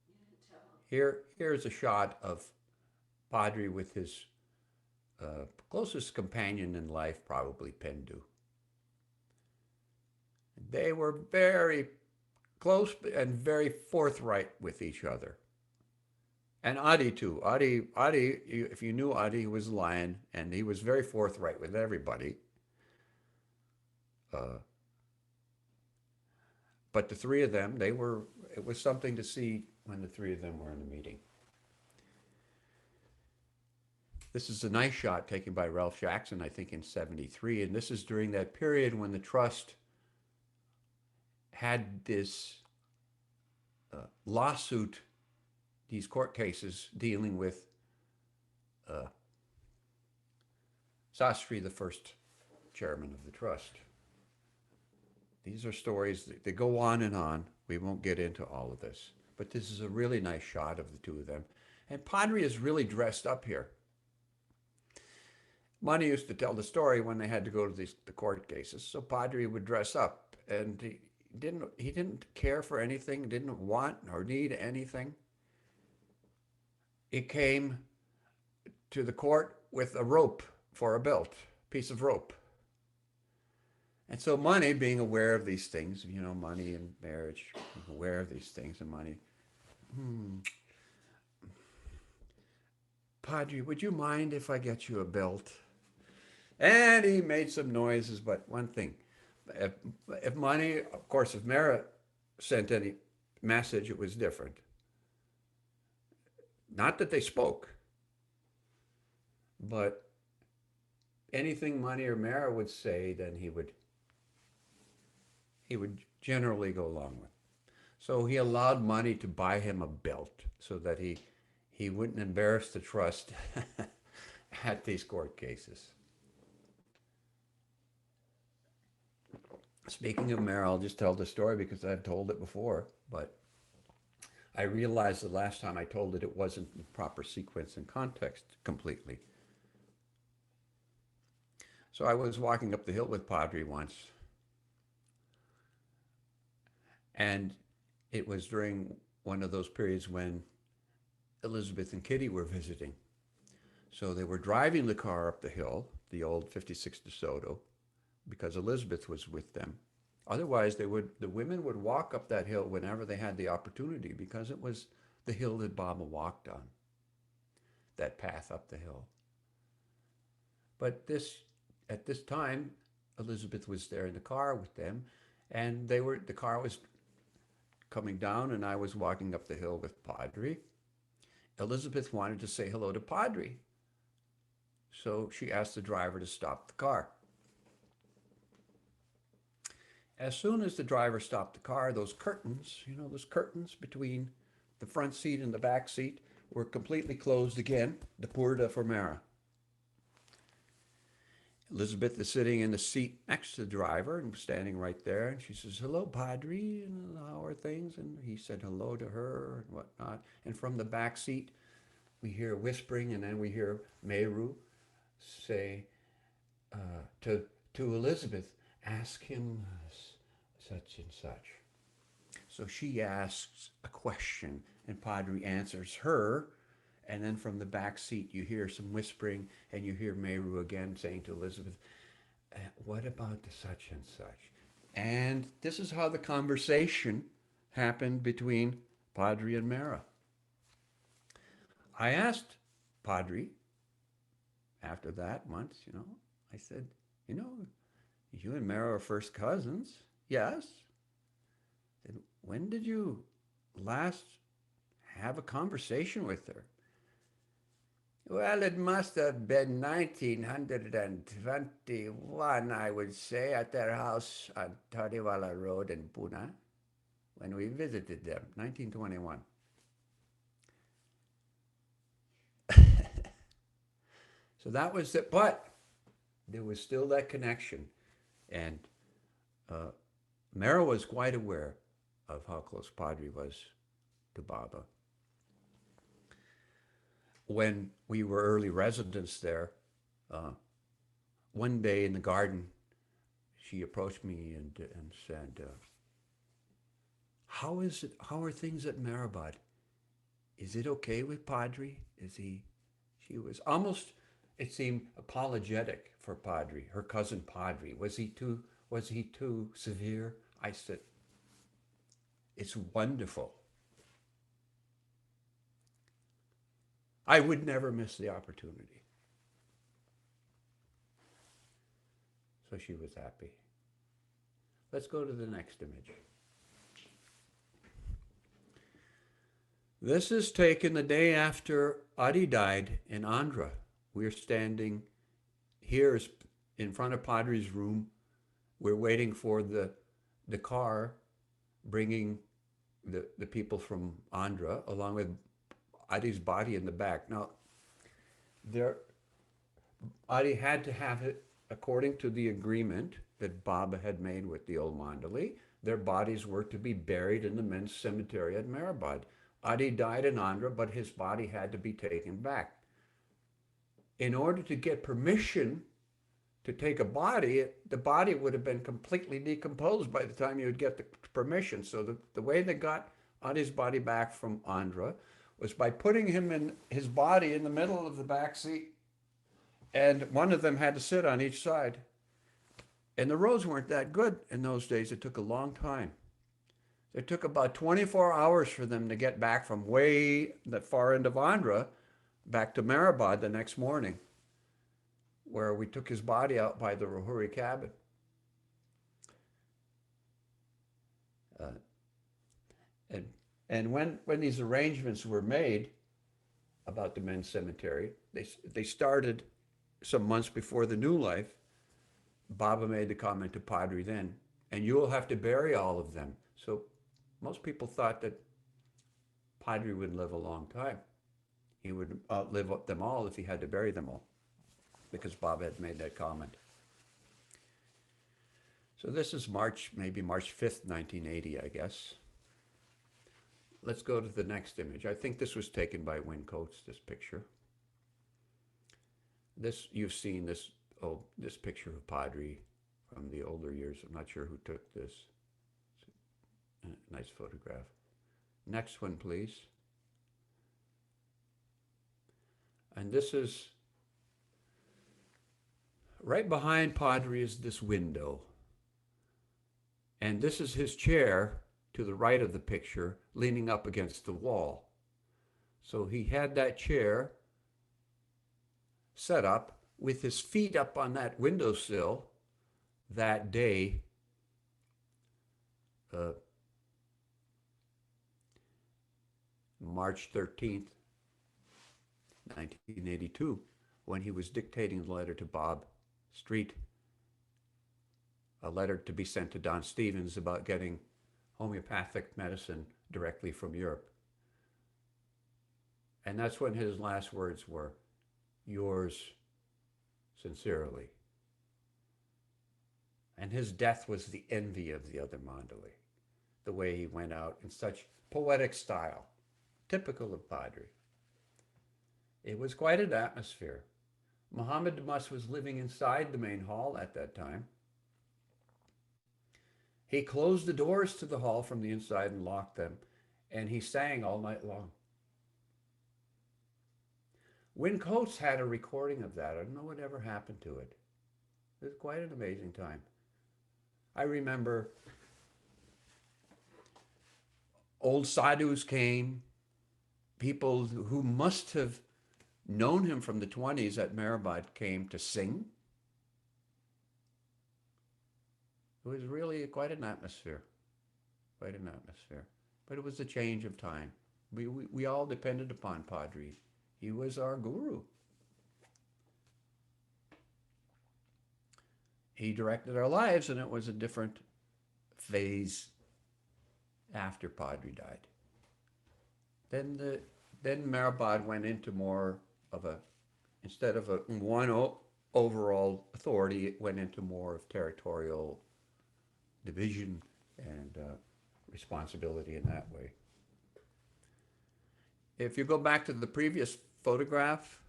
you didn't tell him. Here's a shot of Padre with his closest companion in life, probably Pendu. They were very close and very forthright with each other. And Adi too. Adi, if you knew Adi, he was a lion, and he was very forthright with everybody. But the three of them, it was something to see when the three of them were in a meeting. This is a nice shot taken by Ralph Jackson, I think in '73, and this is during that period when the trust had this lawsuit, these court cases dealing with Sastry, the first chairman of the trust. These are stories that go on and on. We won't get into all of this, but this is a really nice shot of the two of them. And Padre is really dressed up here. Money used to tell the story when they had to go to the court cases. So Padre would dress up, and he didn't care for anything, didn't want or need anything. He came to the court with a rope for a belt, piece of rope. And so Money, being aware of these things, money and marriage, aware of these things and money. Padre, would you mind if I get you a belt? And he made some noises, but one thing, if Money, of course, if Mara sent any message, it was different. Not that they spoke, but anything Money or Mara would say, then he would generally go along with. So he allowed Money to buy him a belt so that he wouldn't embarrass the trust at these court cases. Speaking of Mara, I'll just tell the story because I've told it before, but I realized the last time I told it, it wasn't in proper sequence and context completely. So I was walking up the hill with Padre once, and it was during one of those periods when Elizabeth and Kitty were visiting. So they were driving the car up the hill, the old 56 DeSoto, because Elizabeth was with them. Otherwise, the women would walk up that hill whenever they had the opportunity, because it was the hill that Baba walked on, that path up the hill. But at this time, Elizabeth was there in the car with them, and the car was coming down, and I was walking up the hill with Padre. Elizabeth wanted to say hello to Padre, so she asked the driver to stop the car. As soon as the driver stopped the car, those curtains between the front seat and the back seat were completely closed again, the purda for Mara. Elizabeth is sitting in the seat next to the driver and standing right there, and she says, "Hello, Padre, and how are things?" And he said hello to her and whatnot. And from the back seat, we hear whispering, and then we hear Meru say to Elizabeth, ask him such and such. So she asks a question, and Padre answers her. And then from the back seat, you hear some whispering, and you hear Meru again saying to Elizabeth, what about the such and such? And this is how the conversation happened between Padre and Mara. I asked Padre after that once, I said, you and Mara are first cousins. Yes. And when did you last have a conversation with her? Well, it must have been 1921, I would say, at their house on Tariwala Road in Pune, when we visited them, 1921. So that was it, but there was still that connection. And Mara was quite aware of how close Padre was to Baba. When we were early residents there, one day in the garden, she approached me and said, how are things at Marabad? Is it okay with Padre? She was almost, it seemed, apologetic for Padre, her cousin Padre. Was he too severe? I said, it's wonderful. I would never miss the opportunity. So she was happy. Let's go to the next image. This is taken the day after Adi died in Andhra. We're standing here in front of Padre's room. We're waiting for the car bringing the people from Andhra, along with Adi's body in the back. Now, Adi had to have it according to the agreement that Baba had made with the old Mandali. Their bodies were to be buried in the men's cemetery at Marabad. Adi died in Andhra, but his body had to be taken back. In order to get permission to take a body, the body would have been completely decomposed by the time you would get the permission. So the way they got Adi's body back from Andhra was by putting his body in the middle of the back seat, and one of them had to sit on each side. And the roads weren't that good in those days. It took a long time. It took about 24 hours for them to get back from way the far end of Andhra back to Marabad the next morning, where we took his body out by the Rahuri cabin. And when these arrangements were made about the men's cemetery, they started some months before the new life. Baba made the comment to Padre then, and you will have to bury all of them. So most people thought that Padre would live a long time. He would outlive them all if he had to bury them all, because Baba had made that comment. So this is maybe March 5th, 1980, I guess. Let's go to the next image. I think this was taken by Wynne Coates, this picture. You've seen this picture of Padre from the older years. I'm not sure who took this. Nice photograph. Next one, please. And this is, right behind Padre is this window. And this is his chair to the right of the picture, leaning up against the wall. So he had that chair set up with his feet up on that windowsill that day, March 13th, 1982, when he was dictating the letter to Bob Street, a letter to be sent to Don Stevens about getting homeopathic medicine directly from Europe. And that's when his last words were, yours sincerely. And his death was the envy of the other Mandali, the way he went out in such poetic style, typical of Padre. It was quite an atmosphere. Muhammad Damas was living inside the main hall at that time. He closed the doors to the hall from the inside and locked them, and he sang all night long. Win Coates had a recording of that. I don't know what ever happened to it. It was quite an amazing time. I remember old sadhus came, people who must have known him from the 20s at Mehrabad came to sing. It was really quite an atmosphere, quite an atmosphere. But it was a change of time. We all depended upon Padri. He was our guru. He directed our lives, and it was a different phase after Padri died. Then Mehrabad went into more of a, instead of a overall authority, it went into more of territorial division and responsibility in that way. If you go back to the previous photograph,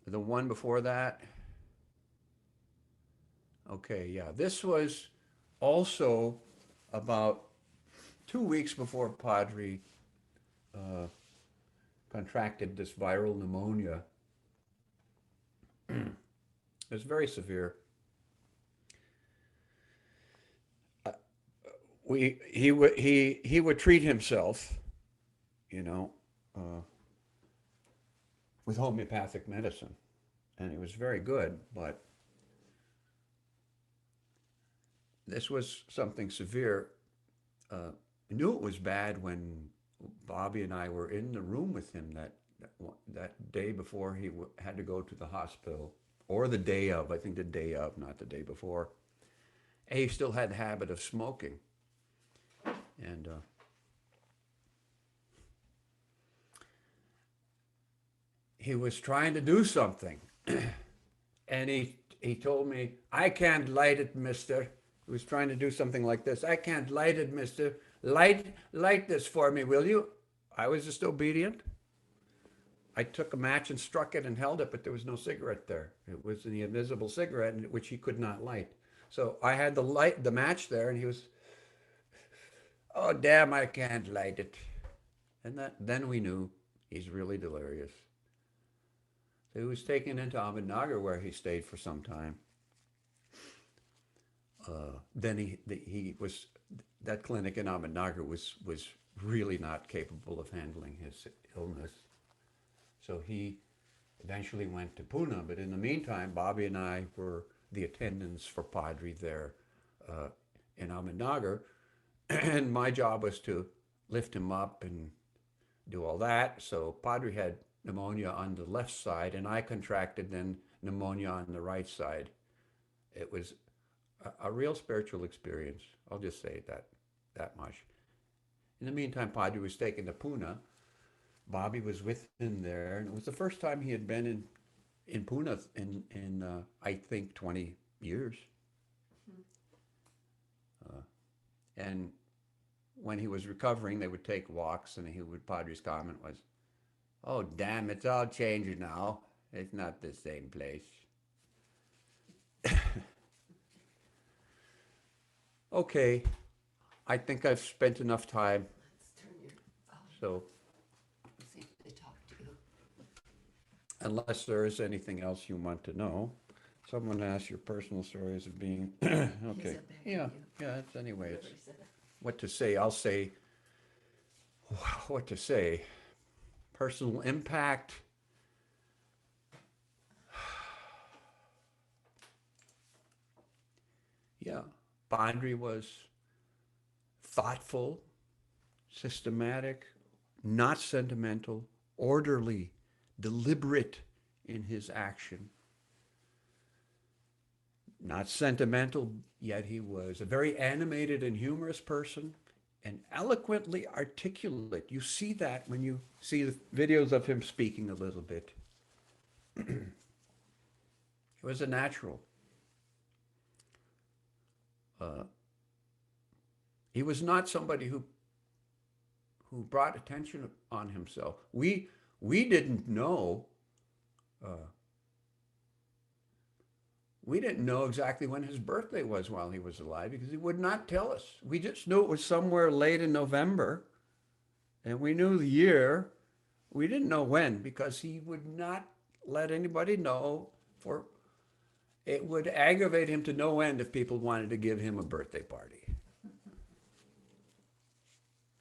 the one before that, okay, yeah, this was also about 2 weeks before Padri contracted this viral pneumonia. It was very severe. He would treat himself, you know, with homeopathic medicine, and it was very good, but this was something severe. I knew it was bad when Bobby and I were in the room with him that day before he had to go to the hospital, or the day of, I think the day of, not the day before. And he still had the habit of smoking. And he was trying to do something. And he told me, "I can't light it, mister." He was trying to do something like this. "I can't light it, mister. Light this for me, will you?" I was just obedient. I took a match and struck it and held it, but there was no cigarette there. It was the invisible cigarette, which he could not light. So I had the match there, and he was, "Oh, damn, I can't light it." And then we knew he's really delirious. So he was taken into Ahmednagar, where he stayed for some time. Then he was, that clinic in Ahmednagar was really not capable of handling his illness. So he eventually went to Pune. But in the meantime, Bobby and I were the attendants for Padri there in Ahmednagar. And my job was to lift him up and do all that. So Padri had pneumonia on the left side, and I contracted then pneumonia on the right side. It was a real spiritual experience. I'll just say that much. In the meantime, Padri was taken to Pune. Bobby was with him there, and it was the first time he had been in Pune in I think 20 years. And when he was recovering, they would take walks, and Padri's comment was, "Oh, damn, it's all changed now. It's not the same place." Okay, I think I've spent enough time. Let's turn your phone. So See if they talk to you. unless there is anything else you want to know, someone asked your personal stories of being, okay. said back to Yeah, you. it's anyway, it's Whoever said it. what to say. I'll say what to say. Personal impact. Yeah, Padri was thoughtful, systematic, not sentimental, orderly, deliberate in his action. Not sentimental, yet he was a very animated and humorous person, and eloquently articulate. You see that when you see the videos of him speaking a little bit. He was a natural. He was not somebody who brought attention on himself. We we didn't know. We didn't know exactly when his birthday was while he was alive because he would not tell us. We just knew it was somewhere late in November, and we knew the year. We didn't know when because he would not let anybody know. For it would aggravate him to no end if people wanted to give him a birthday party.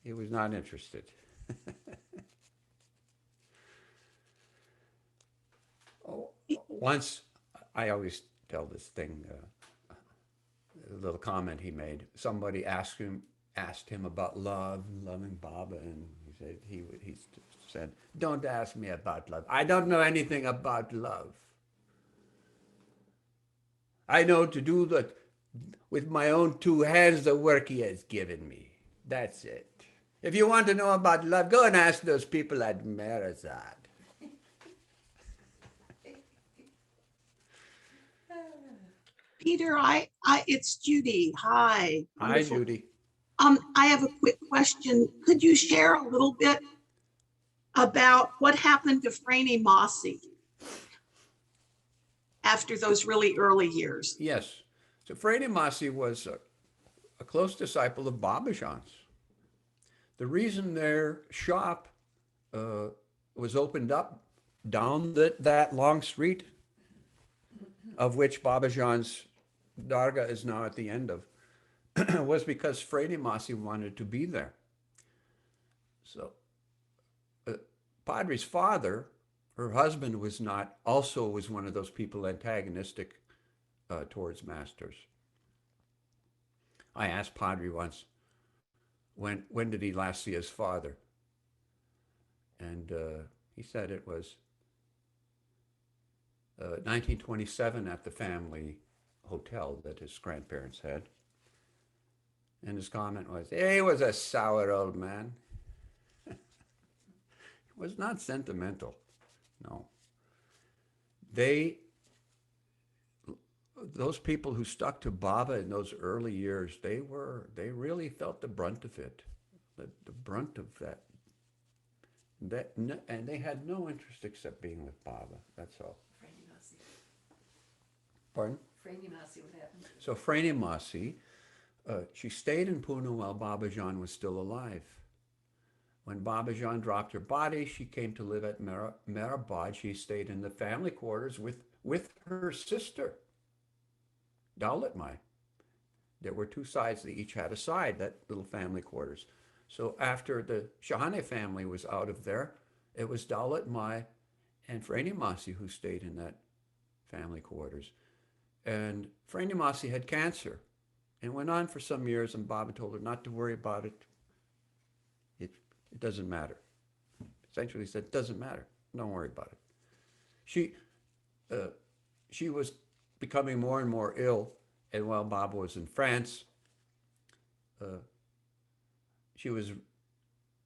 He was not interested. Once, I always tell this thing, a little comment he made. Somebody asked him about love, loving Baba, and he said, "Don't ask me about love. I don't know anything about love. I know to do with my own two hands the work he has given me. That's it. If you want to know about love, go and ask those people at Marazad." Peter, it's Judy. Hi. Hi, Wonderful. Judy. I have a quick question. Could you share a little bit about what happened to Franny Mossy after those really early years? Yes. So Fredi Masi was a close disciple of Baba Jan's. The reason their shop was opened up down that long street, of which Baba Jan's Dargah is now at the end of, was because Fredi Masi wanted to be there. So Padri's father, her husband, was one of those people antagonistic towards masters. I asked Padri once, when did he last see his father? And he said it was 1927 at the family hotel that his grandparents had. And his comment was, he was a sour old man. He was not sentimental, no. Those people who stuck to Baba in those early years, they really felt the brunt of it, the brunt of that, and they had no interest except being with Baba. That's all. Franny Masi. Pardon? Franny Masi, what happened? So Fredi Masi, she stayed in Pune while Baba Jan was still alive. When Baba Jan dropped her body, she came to live at Mehrabad. She stayed in the family quarters with her sister, Daulat Mai. There were two sides. They each had a side, that little family quarters. So after the Shahane family was out of there, it was Daulat Mai and Fredi Masi who stayed in that family quarters. And Fredi Masi had cancer. And it went on for some years, and Baba told her not to worry about it. It doesn't matter. Essentially said, it doesn't matter. Don't worry about it. She was becoming more and more ill, and while Baba was in France, she was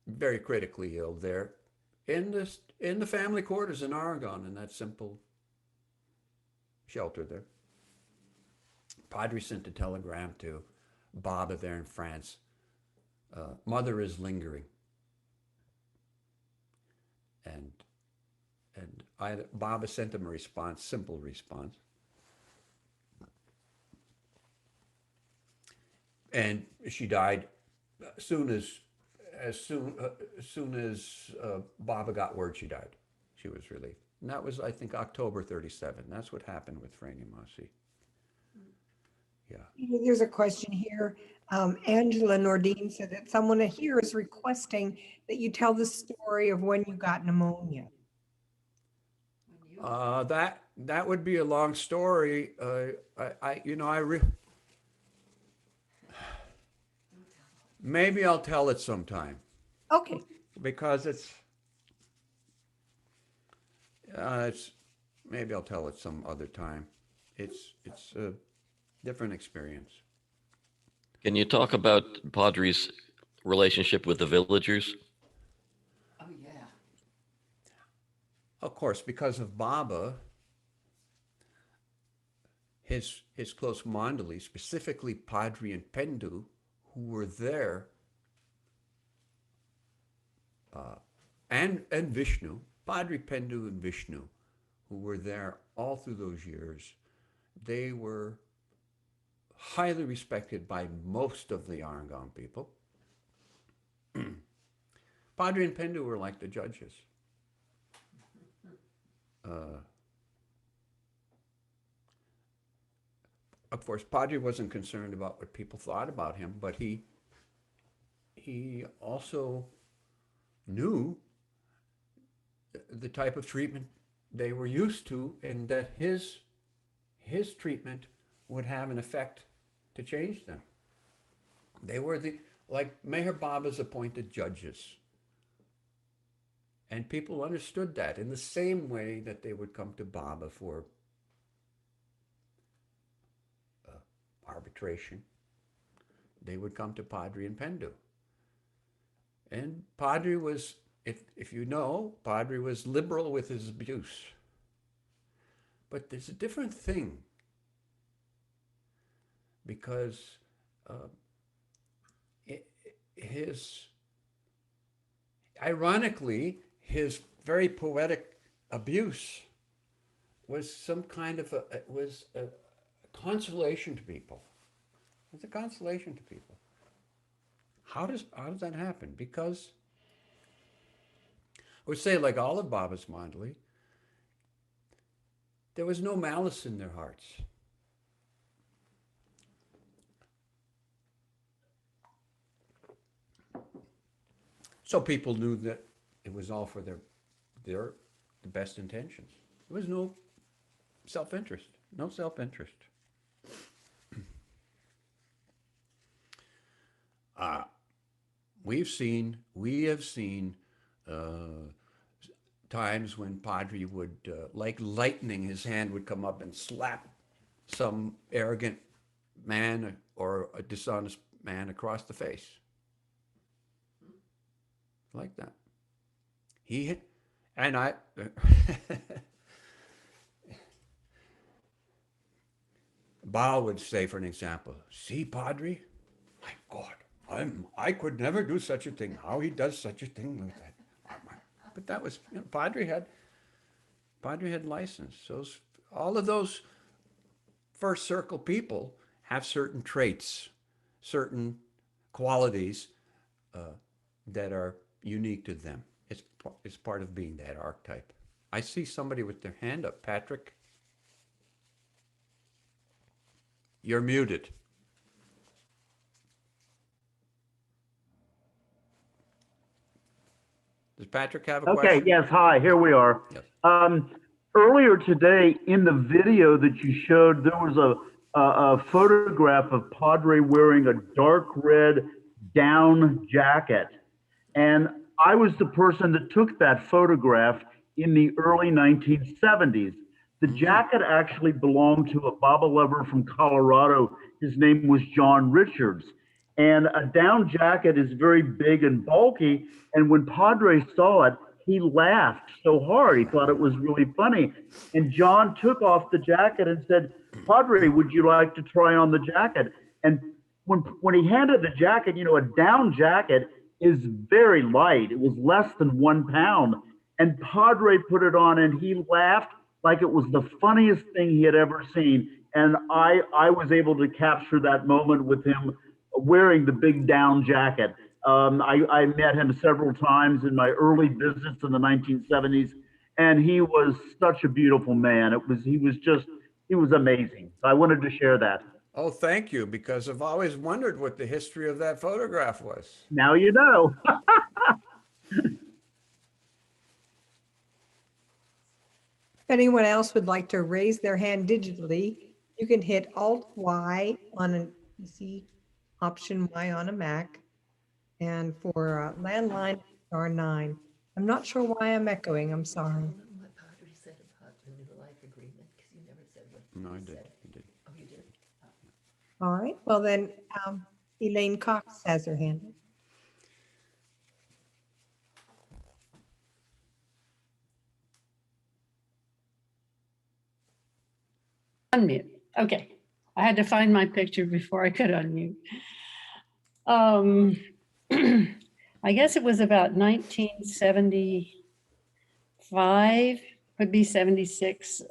very critically ill there in the family quarters in Aragon, in that simple shelter there. Padre sent a telegram to Baba there in France. Mother is lingering. And Baba sent him a response, simple response. And she died as soon as Baba got word she died. She was relieved. And that was, I think, October 37. That's what happened with Fredi Masi. Yeah. There's a question here. Angela Nordeen said that someone here is requesting that you tell the story of when you got pneumonia. That would be a long story. Maybe I'll tell it sometime, Okay. because maybe I'll tell it some other time. It's a different experience. Can you talk about Padri's relationship with the villagers? Oh, yeah. Of course, because of Baba, his close mandali, specifically Padri and Pendu, who were there, and Vishnu. Padre Pendu and Vishnu, who were there all through those years, they were highly respected by most of the Arangon people. Padre and Pendu were like the judges. Of course, Padre wasn't concerned about what people thought about him, but he also knew the type of treatment they were used to, and that his treatment would have an effect to change them. They were like Meher Baba's appointed judges. And people understood that in the same way that they would come to Baba for arbitration. They would come to Padre and Pendu. And Padre was, if you know, Padre was liberal with his abuse. But there's a different thing, because ironically, his very poetic abuse was some kind of a consolation to people. It was a consolation to people. How does that happen? Because I would say, like all of Baba's Mandali, there was no malice in their hearts. So people knew that it was all for the best intentions. There was no self-interest. No self-interest. We have seen times when Padre would, like lightning, his hand would come up and slap some arrogant man or a dishonest man across the face. Like that. Baal would say, for an example, "See, Padre, my God, I could never do such a thing. How he does such a thing like that." But that was, Padre had license. So all of those first circle people have certain traits, certain qualities that are unique to them. It's part of being that archetype. I see somebody with their hand up. Patrick, you're muted. Does Patrick have a question? Okay, yes, hi, here we are. Yes. Earlier today, in the video that you showed, there was a photograph of Padre wearing a dark red down jacket. And I was the person that took that photograph in the early 1970s. The jacket actually belonged to a Baba lover from Colorado. His name was John Richards. And a down jacket is very big and bulky. And when Padre saw it, he laughed so hard. He thought it was really funny. And John took off the jacket and said, "Padre, would you like to try on the jacket?" And when he handed the jacket, a down jacket is very light. It was less than 1 pound. And Padre put it on and he laughed like it was the funniest thing he had ever seen. And I was able to capture that moment with him wearing the big down jacket. I met him several times in my early visits in the 1970s, and he was such a beautiful man. He was amazing. So I wanted to share that. Oh, thank you, because I've always wondered what the history of that photograph was. Now you know. If anyone else would like to raise their hand digitally, you can hit Alt-Y on an PC, Option Y on a Mac. And for landline, *9. I'm not sure why I'm echoing. I'm sorry. I don't know what Padre said about the new life agreement, because you never said what No, I he did. said. I did. Oh, you did? All right. Well, then Elaine Cox has her hand. Unmute. Okay. I had to find my picture before I could unmute. I guess it was about 1974 75, could be 76.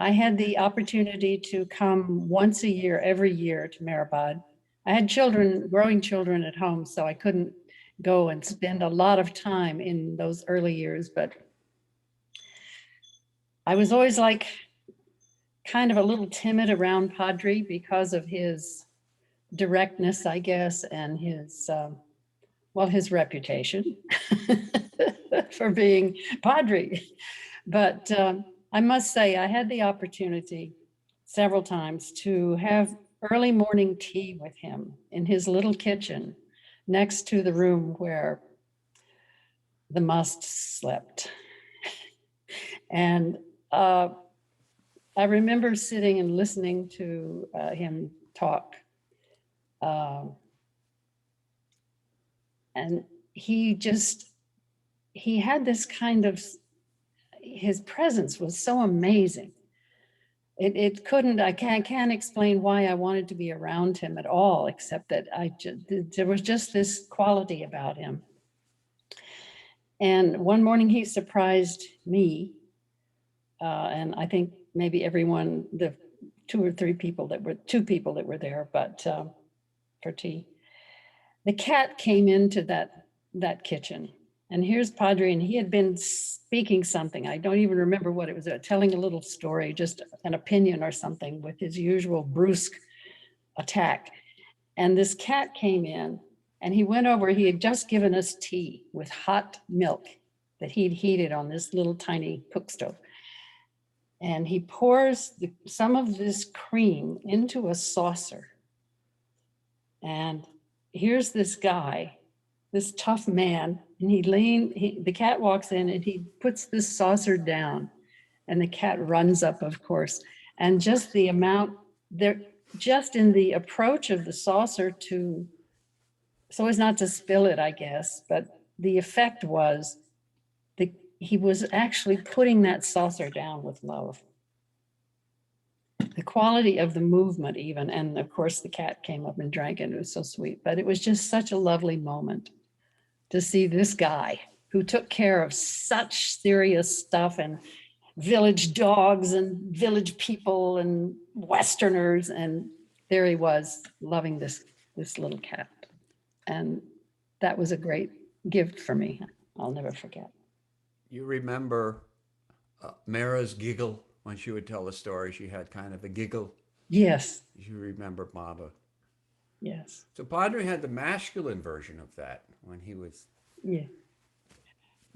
I had the opportunity to come once a year, every year to Mehrabad. I had children, growing children at home, so I couldn't go and spend a lot of time in those early years, but I was always like kind of a little timid around Padre because of his directness, I guess, and his, well, his reputation for being Padre. But I must say, I had the opportunity several times to have early morning tea with him in his little kitchen next to the room where the must slept. And I remember sitting and listening to him talk. And he had this kind of, his presence was so amazing. It couldn't, I can't explain why I wanted to be around him at all, except that there was just this quality about him. And one morning he surprised me, and I think maybe everyone, the two people that were there, but for tea. The cat came into that kitchen. And here's Padre, and he had been speaking something. I don't even remember what it was, telling a little story, just an opinion or something with his usual brusque attack. And this cat came in and he went over, he had just given us tea with hot milk that he'd heated on this little tiny cook stove. And he pours some of this cream into a saucer. And here's this guy, this tough man, and the cat walks in and he puts this saucer down and the cat runs up, of course. And just the amount there, just in the approach of the saucer so as not to spill it, I guess, but the effect was he was actually putting that saucer down with love. The quality of the movement even, and of course the cat came up and drank and it was so sweet, but it was just such a lovely moment to see this guy who took care of such serious stuff and village dogs and village people and Westerners. And there he was loving this little cat. And that was a great gift for me. I'll never forget. You remember Mara's giggle when she would tell a story? She had kind of a giggle. Yes. You remember Baba. Yes. So Padre had the masculine version of that when he was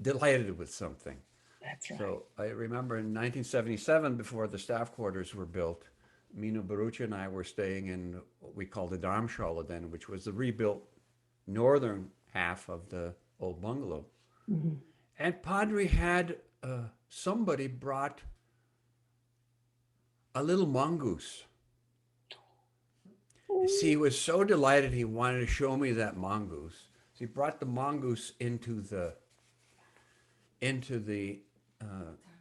delighted with something. That's right. So I remember in 1977, before the staff quarters were built, Mino Barucha and I were staying in what we called the Dharmshala then, which was the rebuilt northern half of the old bungalow. Mm-hmm. And Padre had, somebody brought a little mongoose. See, he was so delighted he wanted to show me that mongoose. So he brought the mongoose into the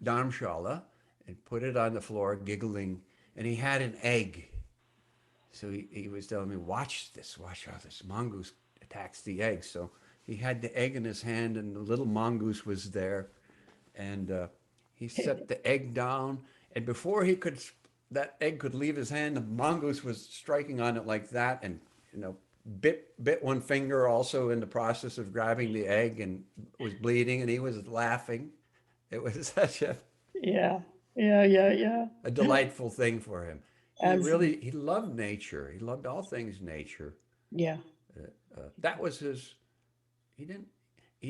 Dharmshala and put it on the floor, giggling, and he had an egg. So he was telling me, watch how this mongoose attacks the egg. So he had the egg in his hand and the little mongoose was there. And he set the egg down, and before that egg could leave his hand, the mongoose was striking on it like that, and bit one finger also in the process of grabbing the egg, and was bleeding, and he was laughing. It was such a delightful thing for him. He loved nature. He loved all things nature. Yeah. That was his. He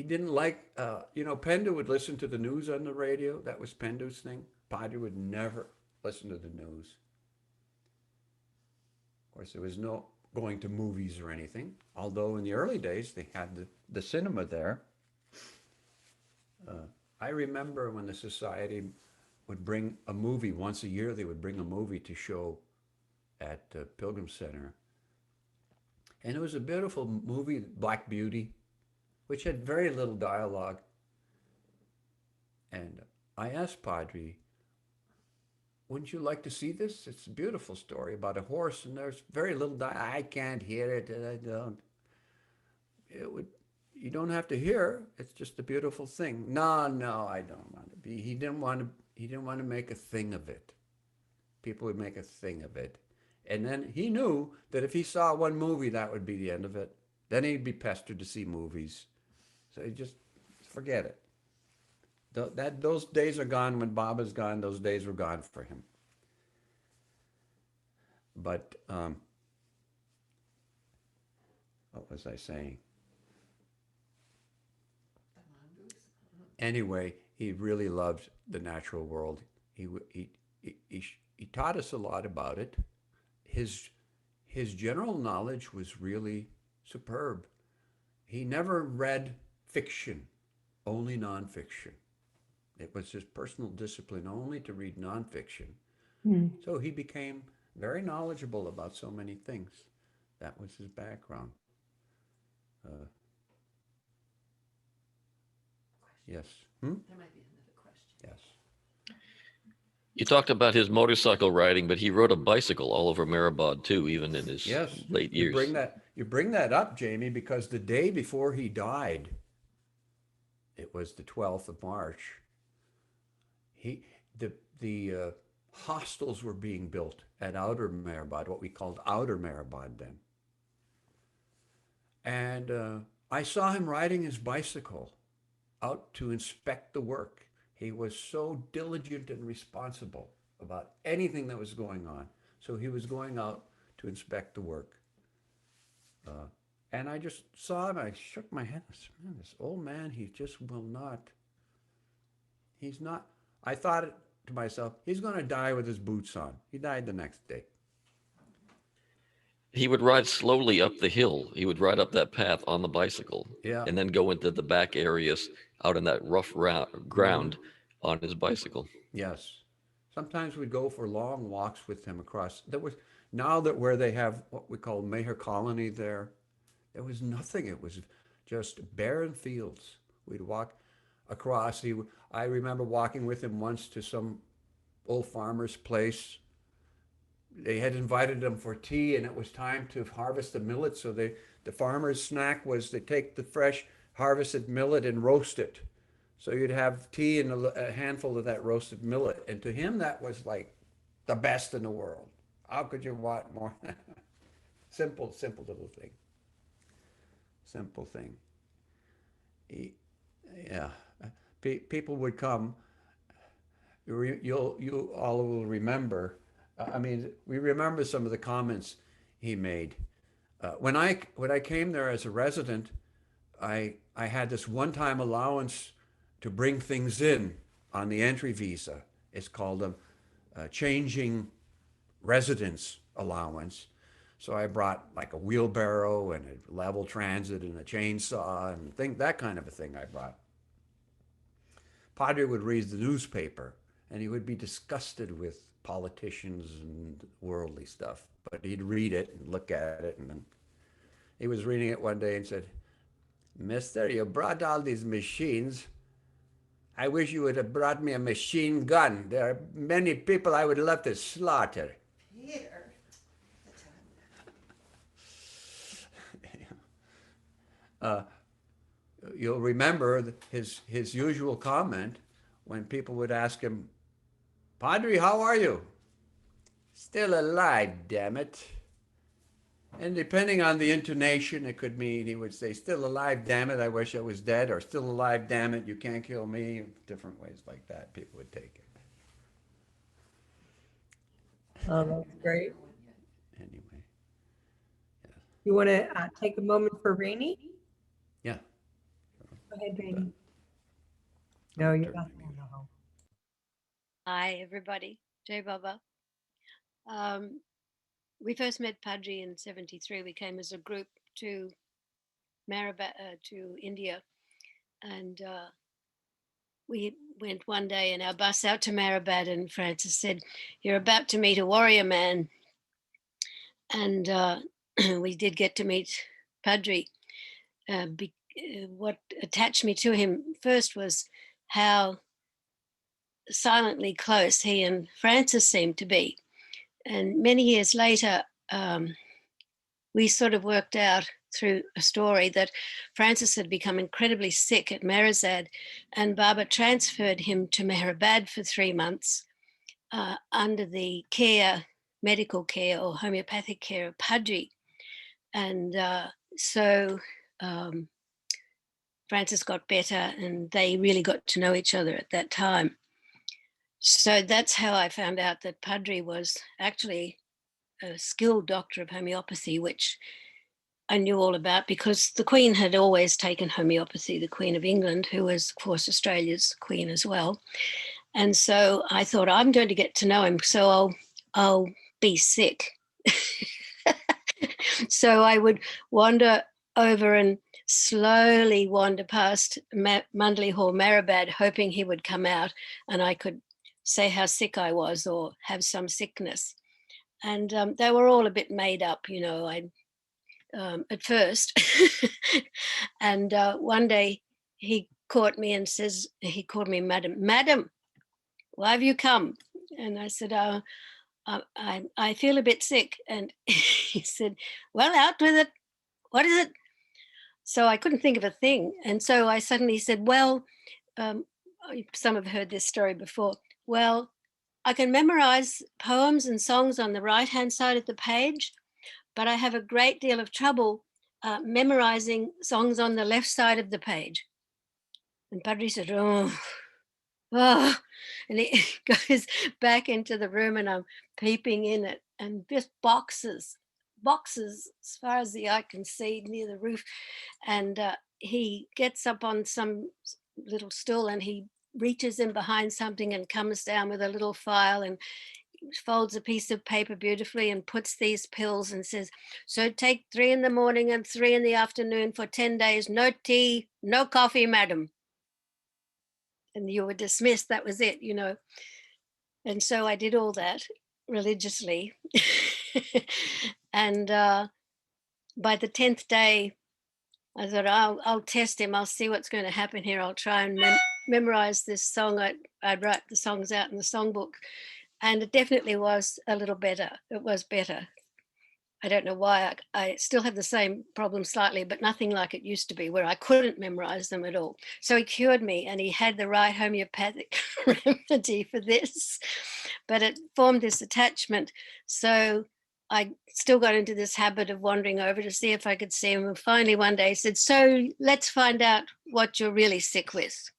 didn't like. Pendu would listen to the news on the radio. That was Pendu's thing. Padre would never listen to the news. Of course, there was no going to movies or anything, although in the early days they had the cinema there. I remember when the society would bring a movie once a year. They would bring a movie to show at Pilgrim Center, and it was a beautiful movie, Black Beauty, which had very little dialogue. And I asked Padre, wouldn't you like to see this? It's a beautiful story about a horse, and there's very little I can't hear it, and I don't. don't have to hear. It's just a beautiful thing. No, no, I don't want to be. He didn't want to make a thing of it. People would make a thing of it. And then he knew that if he saw one movie, that would be the end of it. Then he'd be pestered to see movies. So he just forget it. Those days are gone. When Bob is gone, those days were gone for him. But what was I saying? Anyway, he really loved the natural world. He taught us a lot about it. His general knowledge was really superb. He never read fiction, only nonfiction. It was his personal discipline only to read nonfiction. So he became very knowledgeable about so many things. That was his background. Yes. There might be another question. Yes. You talked about his motorcycle riding, but he rode a bicycle all over Maribod too, even in his Yes. late years. You bring that up, Jamie, because the day before he died, it was the 12th of March. The hostels were being built at Outer Maribod, what we called Outer Maribod then. And I saw him riding his bicycle out to inspect the work. He was so diligent and responsible about anything that was going on. So he was going out to inspect the work. And I just saw him, I shook my head. I said, man, this old man, he just will not, he's not, I thought to myself, he's going to die with his boots on. He died the next day. He would ride slowly up the hill. He would ride up that path on the bicycle, Yeah. and then go into the back areas out in that rough ground on his bicycle. Yes. Sometimes we'd go for long walks with him across. Now that where they have what we call Maher Colony there was nothing. It was just barren fields. We'd walk across. I remember walking with him once to some old farmer's place. They had invited them for tea, and it was time to harvest the millet. So the farmer's snack was they take the fresh harvested millet and roast it. So you'd have tea and a handful of that roasted millet. And to him, that was like the best in the world. How could you want more? Simple little thing. Simple thing. Yeah. People would come. You all will remember. We remember some of the comments he made. When I came there as a resident, I had this one-time allowance to bring things in on the entry visa. It's called a changing residence allowance. So I brought like a wheelbarrow and a level transit and a chainsaw and that kind of a thing I brought. Padre would read the newspaper and he would be disgusted with politicians and worldly stuff, but he'd read it and look at it, and then he was reading it one day and said, "Mister, you brought all these machines. I wish you would have brought me a machine gun. There are many people I would love to slaughter." Peter. You'll remember his usual comment when people would ask him, "Padre, how are you?" "Still alive, damn it." And depending on the intonation, it could mean he would say, "Still alive, damn it, I wish I was dead," or "Still alive, damn it, you can't kill me." Different ways like that, people would take it. Oh, that's great. Anyway. You want to take a moment for Rainey? Yeah. Go ahead, Rainey. No, you're not. No. Hi, everybody. Jai Baba. We first met Padri in '73. We came as a group to to India, and we went one day in our bus out to Maribad, and Francis said, "You're about to meet a warrior man." And we did get to meet Padri. What attached me to him first was how silently close he and Francis seemed to be. And many years later, we sort of worked out through a story that Francis had become incredibly sick at Meherazad, and Baba transferred him to Meherabad for 3 months under the medical care or homeopathic care of Padri. And so Francis got better, and they really got to know each other at that time. So that's how I found out that Padri was actually a skilled doctor of homeopathy, which I knew all about because the Queen had always taken homeopathy, the Queen of England, who was, of course, Australia's Queen as well. And so I thought, I'm going to get to know him, so I'll be sick. So I would wander over and slowly wander past Mundley Hall, Meherabad, hoping he would come out and I could say how sick I was or have some sickness. And they were all a bit made up, you know, at first. And one day he caught me and says, he called me Madam, why have you come? And I said, I feel a bit sick. And he said, well, out with it. What is it? So I couldn't think of a thing. And so I suddenly said, well, some have heard this story before. Well, I can memorize poems and songs on the right-hand side of the page, but I have a great deal of trouble memorizing songs on the left side of the page. And Padri said, oh, and he goes back into the room and I'm peeping in it and just boxes as far as the eye can see near the roof. And he gets up on some little stool and he reaches in behind something and comes down with a little file and folds a piece of paper beautifully and puts these pills and says, so take 3 in the morning and 3 in the afternoon for 10 days, no tea, no coffee, madam. And you were dismissed, that was it, you know. And so I did all that religiously. And by the 10th day, I thought, I'll test him. I'll see what's going to happen here. I'll try and memorize this song. I'd write the songs out in the songbook. And it definitely was a little better. It was better. I don't know why. I still have the same problem slightly, but nothing like it used to be where I couldn't memorize them at all. So he cured me and he had the right homeopathic remedy for this, but it formed this attachment. So I still got into this habit of wandering over to see if I could see him. And finally one day he said, so let's find out what you're really sick with.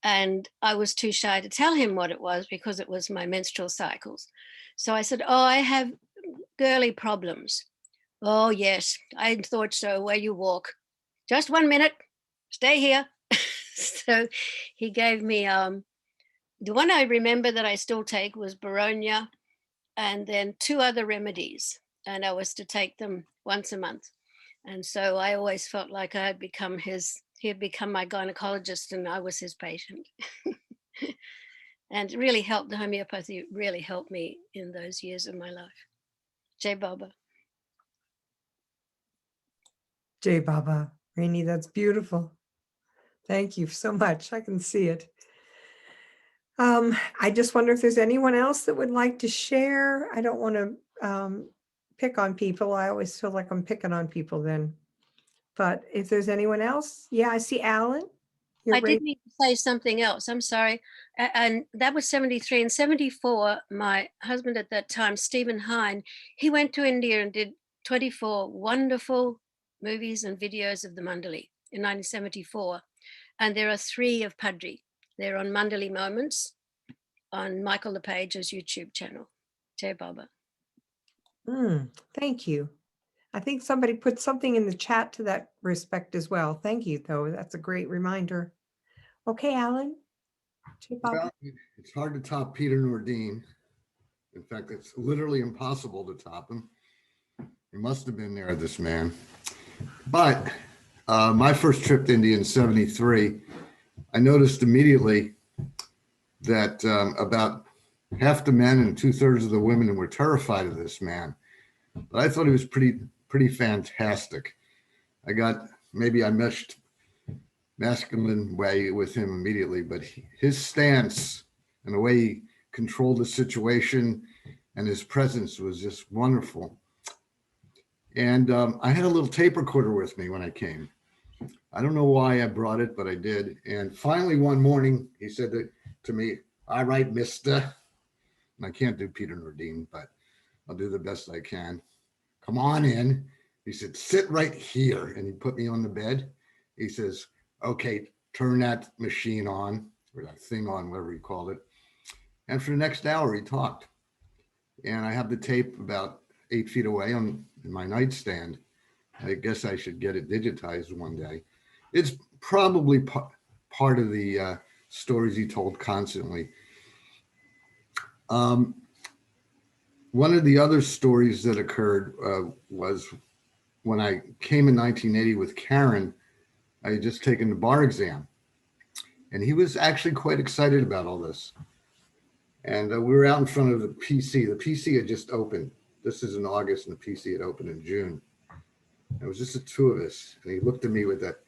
And I was too shy to tell him what it was because it was my menstrual cycles. So I said, oh, I have girly problems. Oh, yes, I thought so, where you walk. Just 1 minute, stay here. So he gave me, the one I remember that I still take was Baronia and then 2 other remedies. And I was to take them once a month. And so I always felt like I had become he had become my gynecologist and I was his patient. And it really helped, the homeopathy really helped me in those years of my life. Jai Baba. Jai Baba, Rainey, that's beautiful. Thank you so much. I can see it. I just wonder if there's anyone else that would like to share. I don't want to pick on people. I always feel like I'm picking on people then. But if there's anyone else, yeah, I see Alan. I did need to say something else. I'm sorry. And that was 73. And 74, my husband at that time, Stephen Hine, he went to India and did 24 wonderful movies and videos of the Mandali in 1974. And there are 3 of Padri. They're on Mandali Moments on Michael LePage's YouTube channel. Jai Baba. Thank you. I think somebody put something in the chat to that respect as well. Thank you, though. That's a great reminder. Okay, Alan. Well, it's hard to top Peter Nordeen. In fact, it's literally impossible to top him. He must have been there, this man. But my first trip to India in 73, I noticed immediately that about half the men and 2/3 of the women were terrified of this man. But I thought he was pretty fantastic. I meshed masculine way with him immediately, but his stance and the way he controlled the situation and his presence was just wonderful. And I had a little tape recorder with me when I came. I don't know why I brought it, but I did. And finally, one morning, he said to me, "All right, mister." And I can't do Peter Nordeen, but I'll do the best I can. "Come on in." He said, "Sit right here." And he put me on the bed. He says, "Okay, turn that machine on," or that thing on, whatever he called it. And for the next hour, he talked. And I have the tape about 8 feet away in my nightstand. I guess I should get it digitized one day. It's probably part of the stories he told constantly. One of the other stories that occurred was when I came in 1980 with Karen. I had just taken the bar exam, and he was actually quite excited about all this. And we were out in front of the PC. The PC had just opened. This is in August, and the PC had opened in June. It was just the two of us, and he looked at me with that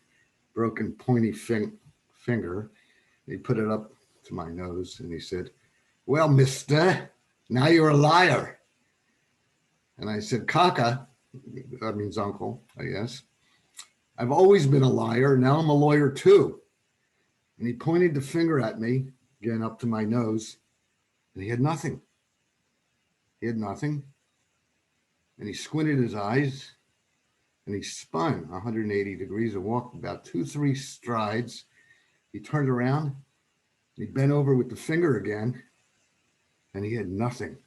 broken pointy finger. And he put it up to my nose, and he said, "Well, mister, now you're a liar." And I said, "Kaka," that means uncle, I guess. "I've always been a liar. Now I'm a lawyer too." And he pointed the finger at me, again up to my nose, and he had nothing. He had nothing. And he squinted his eyes, and he spun 180 degrees and walked about 2-3 strides. He turned around, he bent over with the finger again, and he had nothing.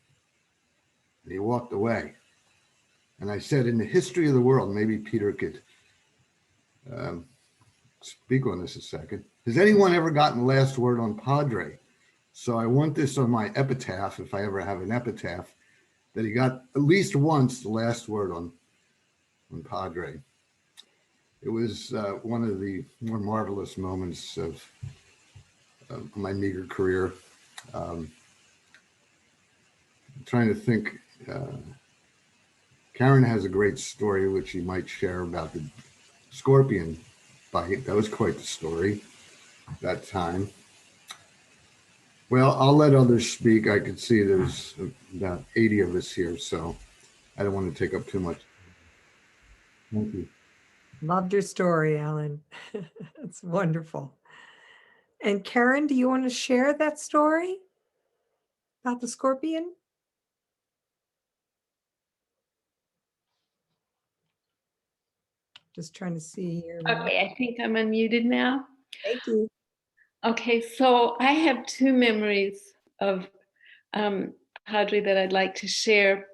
And he walked away. And I said, in the history of the world, maybe Peter could speak on this a second. Has anyone ever gotten the last word on Padre? So I want this on my epitaph, if I ever have an epitaph, that he got at least once the last word on Padre. It was one of the more marvelous moments of my meager career. I'm trying to think. Karen has a great story which she might share about the scorpion bite. That was quite the story that time. Well, I'll let others speak. I could see there's about 80 of us here, so I don't want to take up too much. Thank you. Loved your story, Alan. It's wonderful. And Karen, do you want to share that story about the scorpion? Just trying to see here. Okay, I think I'm unmuted now. Thank you. Okay, so I have two memories of Padre that I'd like to share.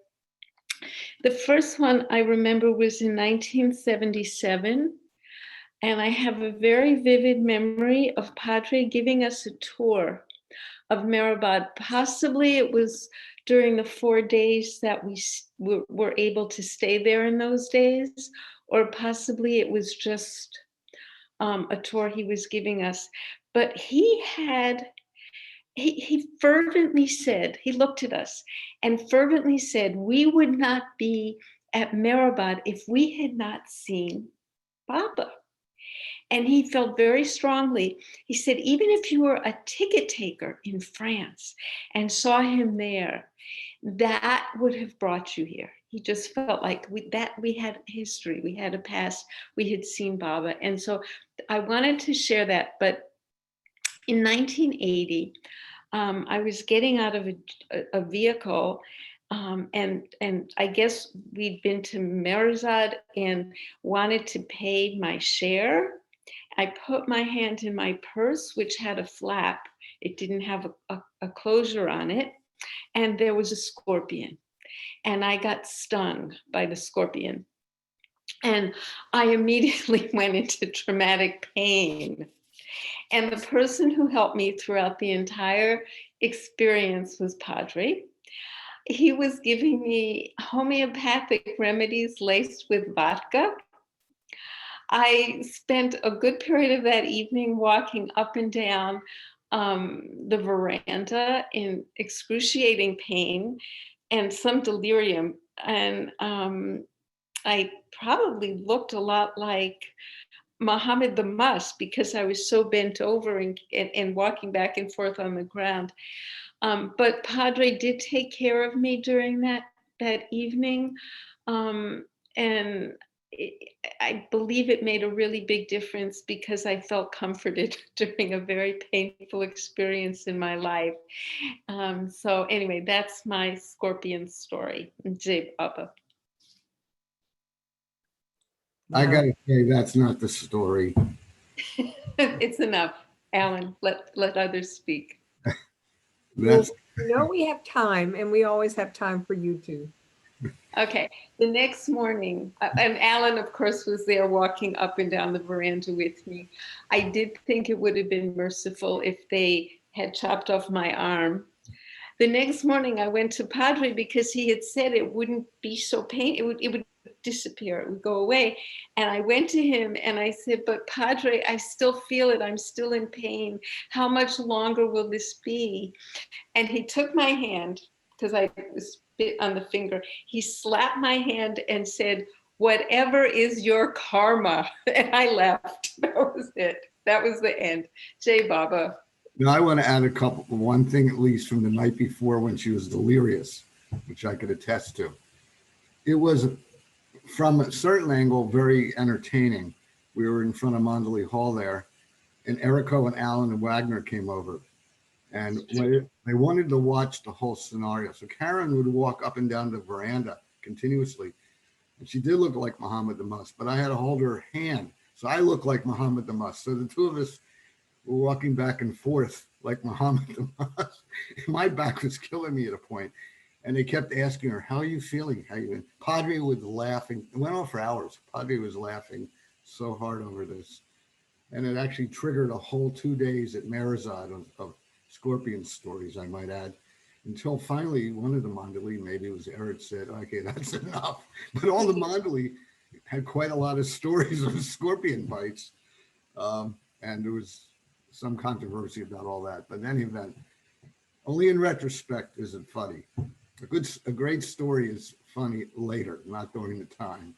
The first one I remember was in 1977, and I have a very vivid memory of Padre giving us a tour of Mehrabad. Possibly it was during the 4 days that we were able to stay there in those days, or possibly it was just a tour he was giving us. But he fervently said, he looked at us and fervently said, we would not be at Mehrabad if we had not seen Baba. And he felt very strongly. He said, even if you were a ticket taker in France and saw him there, that would have brought you here. He just felt like we had history, we had a past, we had seen Baba. And so I wanted to share that. But in 1980, I was getting out of a vehicle, and I guess we'd been to Merzad and wanted to pay my share. I put my hand in my purse, which had a flap. It didn't have a closure on it. And there was a scorpion. And I got stung by the scorpion. And I immediately went into traumatic pain. And the person who helped me throughout the entire experience was Padre. He was giving me homeopathic remedies laced with vodka. I spent a good period of that evening walking up and down the veranda in excruciating pain and some delirium. And I probably looked a lot like Muhammad the Mus because I was so bent over and walking back and forth on the ground. But Padre did take care of me during that evening. and I believe it made a really big difference because I felt comforted during a very painful experience in my life. So anyway, that's my scorpion story. Jay Baba. I gotta say, that's not the story. It's enough. Alan, let others speak. That's No, we have time, and we always have time for you two. Okay, the next morning, and Alan, of course, was there walking up and down the veranda with me. I did think it would have been merciful if they had chopped off my arm. The next morning, I went to Padre because he had said it wouldn't be so painful. It would disappear, it would go away. And I went to him and I said, but Padre, I still feel it. I'm still in pain. How much longer will this be? And he took my hand because I was bit on the finger. He slapped my hand and said, whatever is your karma. And I left. That was it. That was the end. Jay Baba. Now, I want to add one thing at least from the night before when she was delirious, which I could attest to. It was, from a certain angle, very entertaining. We were in front of Mondley Hall there, and Erico and Alan and Wagner came over. And they wanted to watch the whole scenario. So Karen would walk up and down the veranda continuously. And she did look like Muhammad the Mus, but I had to hold her hand. So I looked like Muhammad the Mus. So the two of us were walking back and forth like Muhammad the Mus. My back was killing me at a point. And they kept asking her, how are you feeling? How you doing? Padre was laughing. It went on for hours. Padre was laughing so hard over this. And it actually triggered a whole 2 days at Marizad of scorpion stories, I might add, until finally one of the Mondali, maybe it was Eric, said, okay, that's enough. But all the Mondali had quite a lot of stories of scorpion bites. And there was some controversy about all that. But in any event, only in retrospect is it funny. A great story is funny later, not during the time.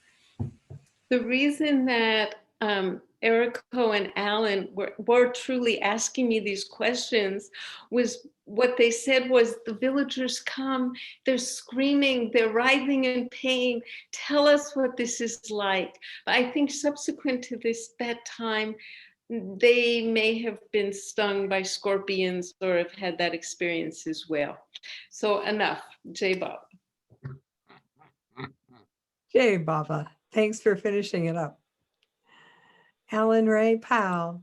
The reason that Erico and Alan were truly asking me these questions was what they said was the villagers come, they're screaming, they're writhing in pain. Tell us what this is like. But I think subsequent to that time, they may have been stung by scorpions or have had that experience as well. So enough, Jay Bob. Jay Baba, thanks for finishing it up. Alan Ray Powell.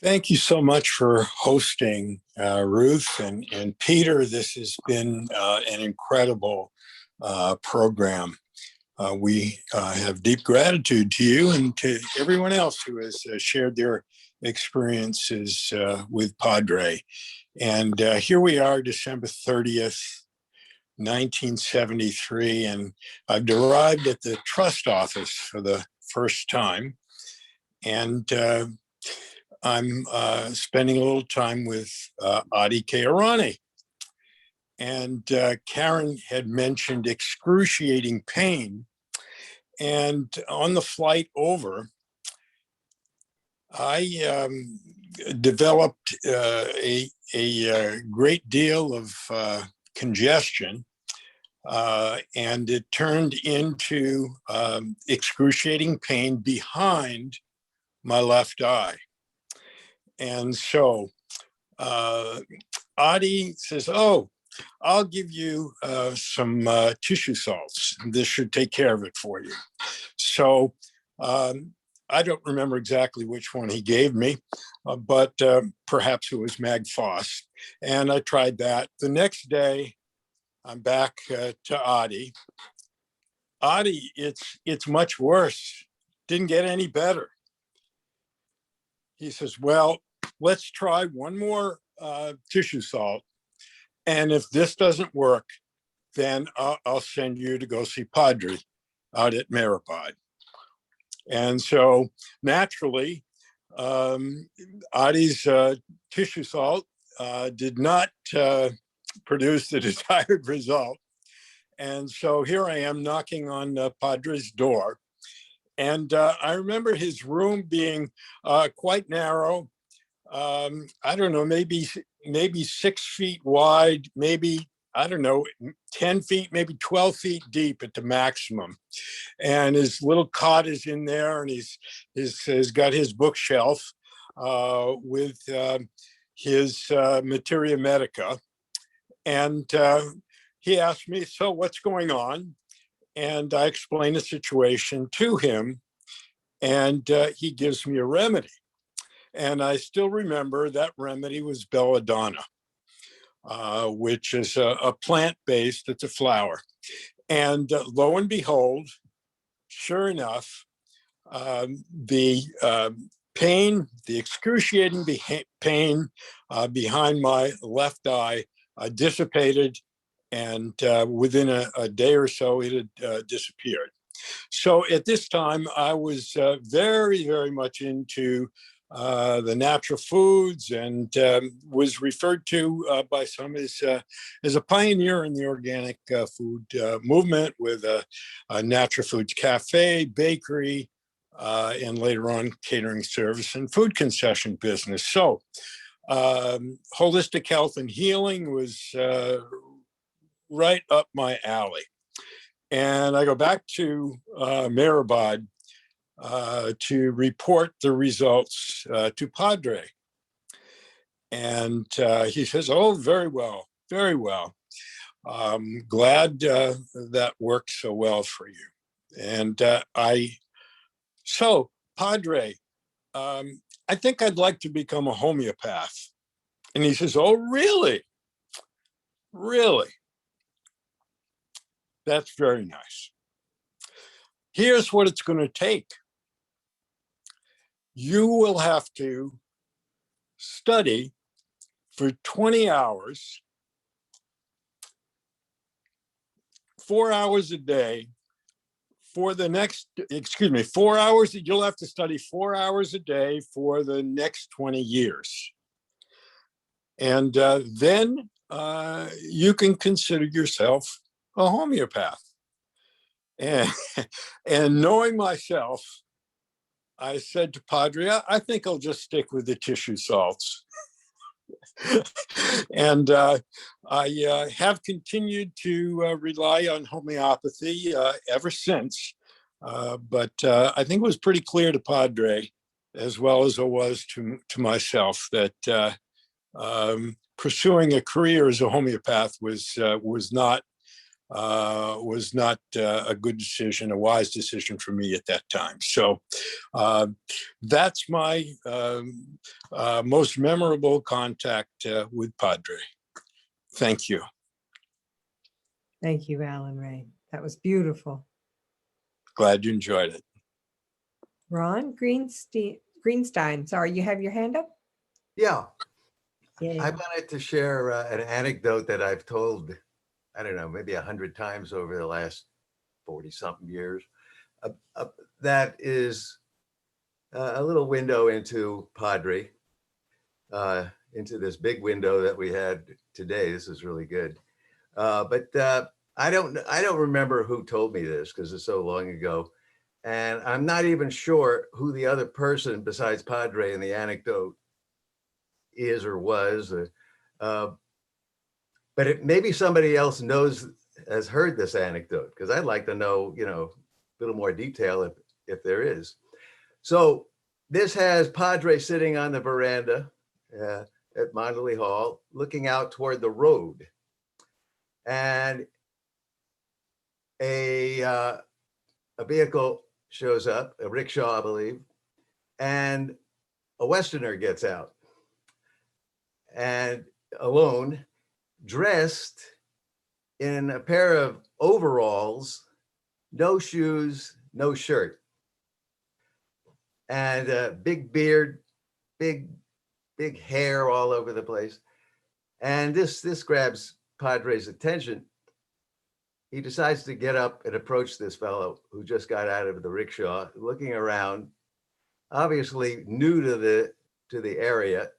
Thank you so much for hosting, Ruth and Peter. This has been an incredible program. We have deep gratitude to you and to everyone else who has shared their experiences with Padre. And here we are, December 30th, 1973, and I've arrived at the trust office for the first time. And I'm spending a little time with Adi Kearani. And Karen had mentioned excruciating pain. And on the flight over, I developed a great deal of congestion, and it turned into excruciating pain behind my left eye. And so Adi says, oh, I'll give you some tissue salts. This should take care of it for you. So I don't remember exactly which one he gave me, but perhaps it was Mag Foss. And I tried that. The next day, I'm back to Adi. Adi, it's much worse. Didn't get any better. He says, well, let's try one more tissue salt. And if this doesn't work, then I'll send you to go see Padre out at Maribod. And so naturally, Adi's tissue salt did not produce the desired result. And so here I am knocking on Padre's door. And I remember his room being quite narrow. I don't know, maybe 6 feet wide, maybe I don't know, 10 feet, maybe 12 feet deep at the maximum. And his little cot is in there, and he's got his bookshelf with his materia medica. And he asked me, so what's going on? And I explained the situation to him, and he gives me a remedy. And I still remember that remedy was belladonna, which is a plant-based, it's a flower. And lo and behold, sure enough, the pain, the excruciating pain behind my left eye dissipated, and within a day or so, it had disappeared. So at this time, I was very, very much into the natural foods, and was referred to by some as a pioneer in the organic food movement, with a natural foods cafe, bakery, and later on catering service and food concession business. So holistic health and healing was right up my alley. And I go back to Mehrabad to report the results to Padre. And he says, oh, very well, very well. Glad that worked so well for you. And so Padre, I think I'd like to become a homeopath. And he says, oh, really? Really? That's very nice. Here's what it's going to take. You will have to study for 20 hours, 4 hours a day for the next, 4 hours, you'll have to study 4 hours a day for the next 20 years. And then you can consider yourself a homeopath. And knowing myself, I said to Padre, I think I'll just stick with the tissue salts. And I have continued to rely on homeopathy ever since. But I think it was pretty clear to Padre, as well as it was to myself, that pursuing a career as a homeopath was not a good decision, a wise decision for me at that time. So that's my most memorable contact with Padre. Thank you. Thank you, Alan Ray. That was beautiful. Glad you enjoyed it. Ron Greenstein, sorry, you have your hand up? Yeah. Yeah. I wanted to share an anecdote that I've told, I don't know, maybe 100 times over the last 40 something years. That is a little window into Padre, into this big window that we had today. This is really good. But I don't remember who told me this because it's so long ago. And I'm not even sure who the other person besides Padre in the anecdote is or was. But maybe somebody else has heard this anecdote, because I'd like to know, a little more detail if there is. So this has Padre sitting on the veranda at Mondeley Hall, looking out toward the road. And a vehicle shows up, a rickshaw, I believe, and a Westerner gets out, and alone, dressed in a pair of overalls, no shoes, no shirt, and a big beard, big hair all over the place. And this grabs Padre's attention. He decides to get up and approach this fellow who just got out of the rickshaw, looking around, obviously new to the area,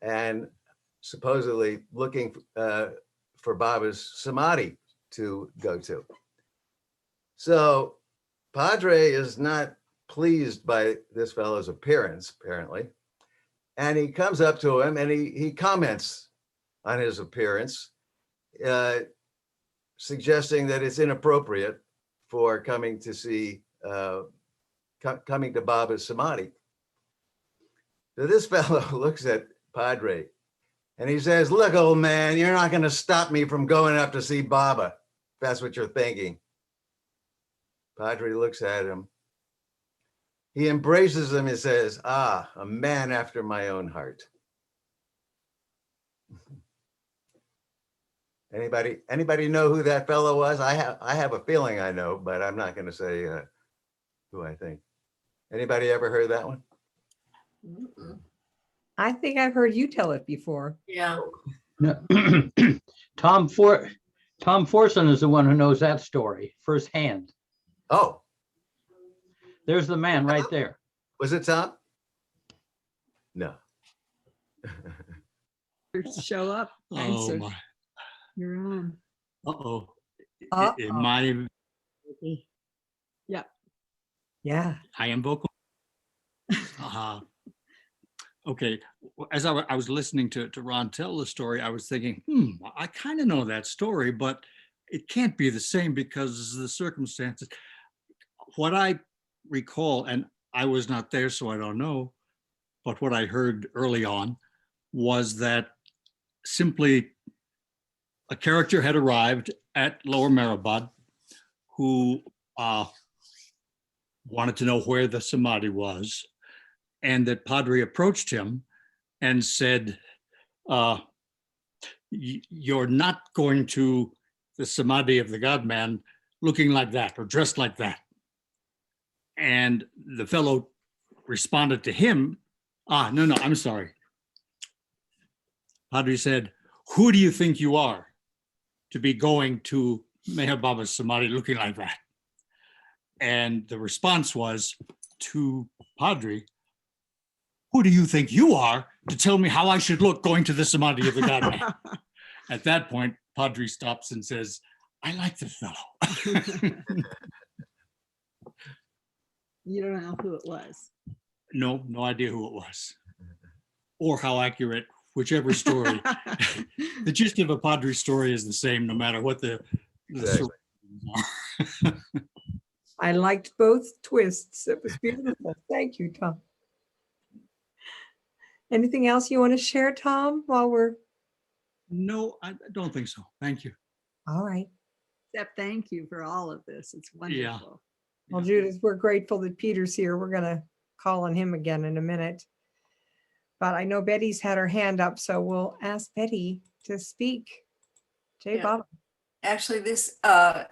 and supposedly looking for Baba's samadhi to go to. So Padre is not pleased by this fellow's appearance, apparently. And he comes up to him and he comments on his appearance suggesting that it's inappropriate for coming to see, coming to Baba's Samadhi. So this fellow looks at Padre and he says, look, old man, you're not going to stop me from going up to see Baba, if that's what you're thinking. Padre looks at him. He embraces him and says, ah, a man after my own heart. Anybody know who that fellow was? I have a feeling I know, but I'm not going to say who I think. Anybody ever heard that one? I think I've heard you tell it before. Yeah. No. Tom Forson is the one who knows that story firsthand. Oh, There's the man right there. was it Tom? No. Show up. Oh Answer. my. You're on. Uh-oh. Uh-oh. Am I vocal? Yeah. Yeah. I am vocal. Okay. As I was listening to Ron tell the story, I was thinking, I kind of know that story, but it can't be the same because of the circumstances. What I recall, and I was not there, so I don't know, but what I heard early on was that simply a character had arrived at Lower Mehrabad who wanted to know where the Samadhi was, and that Padre approached him and said, you're not going to the Samadhi of the God-man looking like that or dressed like that. And the fellow responded to him, no, I'm sorry. Padre said, who do you think you are to be going to Meher Baba's Samadhi looking like that? And the response was to Padre, who do you think you are to tell me how I should look going to the Samadhi of the God-man? At that point, Padre stops and says, I like the fellow. You don't know who it was. No idea who it was or how accurate, whichever story. The gist of a Padre story is the same, no matter what the Exactly. are. I liked both twists. It was beautiful. Thank you, Tom. Anything else you want to share, Tom, while we're... No, I don't think so. Thank you. All right. Except thank you for all of this. It's wonderful. Well, Judith, we're grateful that Peter's here. We're going to call on him again in a minute. But I know Betty's had her hand up, so we'll ask Betty to speak. Jay Yeah. Bob. Actually, this, I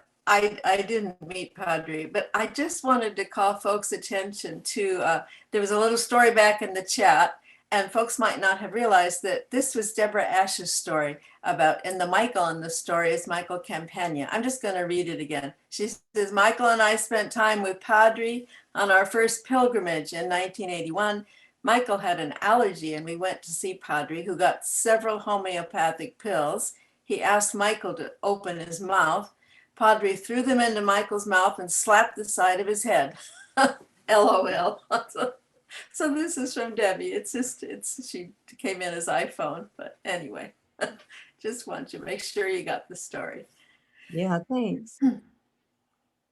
didn't meet Padre, but I just wanted to call folks' attention to, there was a little story back in the chat, and folks might not have realized that this was Deborah Ash's story about, and the Michael in the story is Michael Campagna. I'm just going to read it again. She says, Michael and I spent time with Padre on our first pilgrimage in 1981. Michael had an allergy and we went to see Padre, who got several homeopathic pills. He asked Michael to open his mouth. Padre threw them into Michael's mouth and slapped the side of his head. LOL. So this is from Debbie. She came in as iPhone, but anyway, just want to make sure you got the story. Yeah, thanks.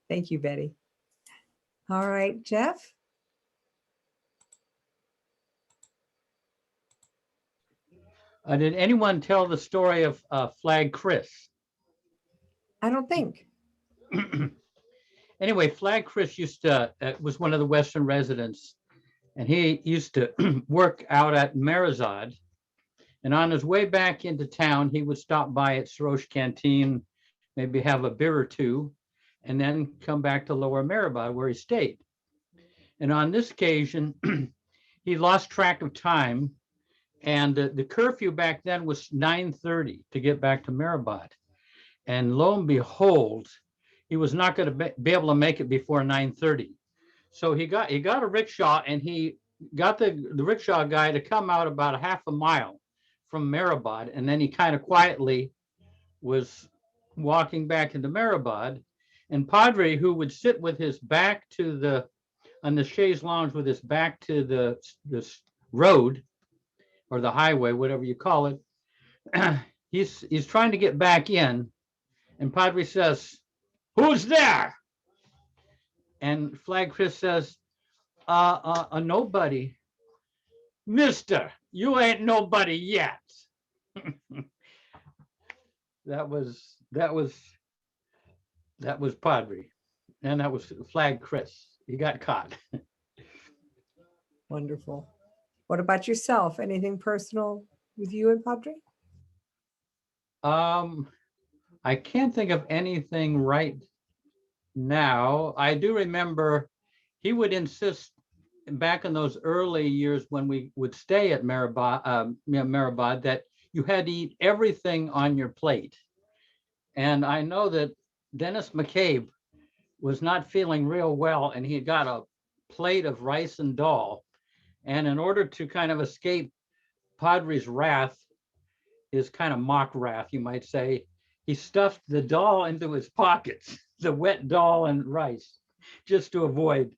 Thank you, Betty. All right, Jeff. Did anyone tell the story of Flag Chris? I don't think. Anyway, Flag Chris was one of the Western residents, and he used to work out at Marizad. And on his way back into town, he would stop by at Sarosh Canteen, maybe have a beer or two, and then come back to Lower Mehrabad where he stayed. And on this occasion, he lost track of time, and the curfew back then was 9:30 to get back to Mehrabad. And lo and behold, he was not going to be able to make it before 9:30. So he got a rickshaw, and he got the rickshaw guy to come out about a half a mile from Mehrabad, and then he kind of quietly was walking back into Mehrabad. And Padre, who would sit with his back to on the chaise lounge with his back to this road or the highway, whatever you call it, he's trying to get back in, and Padre says, "Who's there?" And Flag Chris says, a nobody. Mister, you ain't nobody yet. that was Padre, and that was Flag Chris. He got caught. Wonderful. What about yourself? Anything personal with you and Padre? I can't think of anything right now. I do remember he would insist back in those early years when we would stay at Maribad, that you had to eat everything on your plate. And I know that Dennis McCabe was not feeling real well, and he got a plate of rice and dal. And in order to kind of escape Padre's wrath, his kind of mock wrath, you might say, he stuffed the dal into his pockets, the wet dal and rice, just to avoid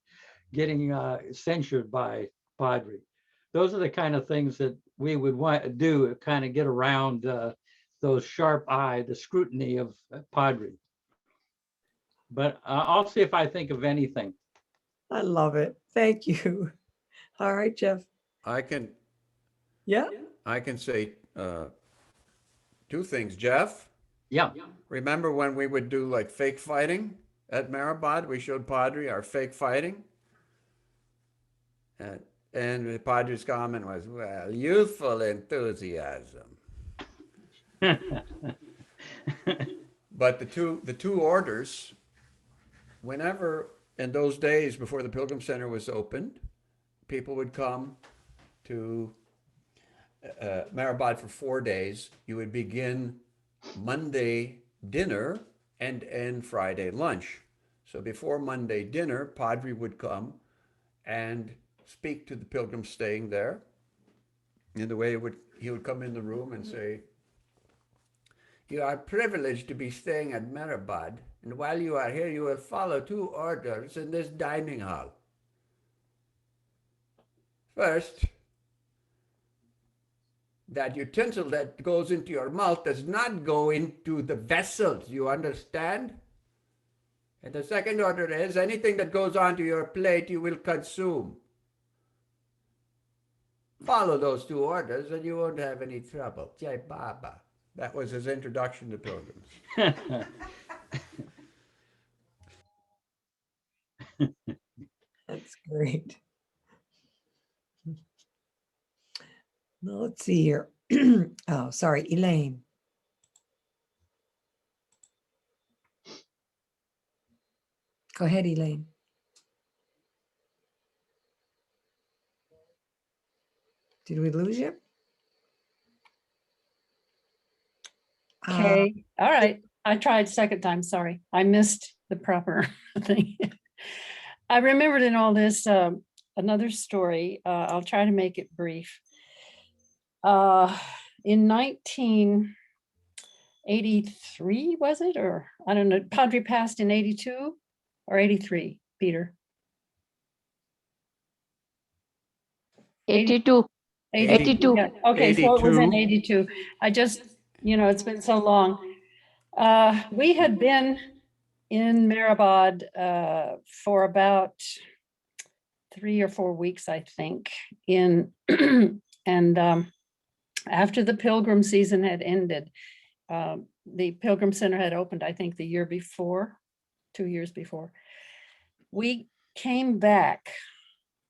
getting censured by Padre. Those are the kind of things that we would want to do to kind of get around those sharp eye, the scrutiny of Padre. But I'll see if I think of anything. I love it. Thank you. All right, Jeff. I can say two things. Jeff? Yeah. Remember when we would do like fake fighting at Maribad? We showed Padre our fake fighting. And the Padre's comment was, well, youthful enthusiasm. But the two orders, whenever in those days before the Pilgrim Center was opened, people would come to Maribad for 4 days. You would begin Monday dinner and end Friday lunch. So before Monday dinner, Padre would come and speak to the pilgrims staying there. In the way he would come in the room and say, "You are privileged to be staying at Maribad, and while you are here, you will follow 2 orders in this dining hall. First, that utensil that goes into your mouth does not go into the vessels, you understand? And the second order is anything that goes onto your plate, you will consume. Follow those 2 orders and you won't have any trouble. Jai Baba." That was his introduction to pilgrims. That's great. Now, let's see here. Oh, sorry, Elaine. Go ahead, Elaine. Did we lose you? Okay, all right. I tried second time, sorry. I missed the proper thing. I remembered in all this another story. I'll try to make it brief. In 1983, was it? Or I don't know, Padre passed in 82 or 83, Peter? 82. 82. Yeah. Okay, so it was in 82. I just, it's been so long. We had been in Maribad for about 3 or 4 weeks, I think, and after the pilgrim season had ended, the Pilgrim Center had opened, I think, the year before, 2 years before. We came back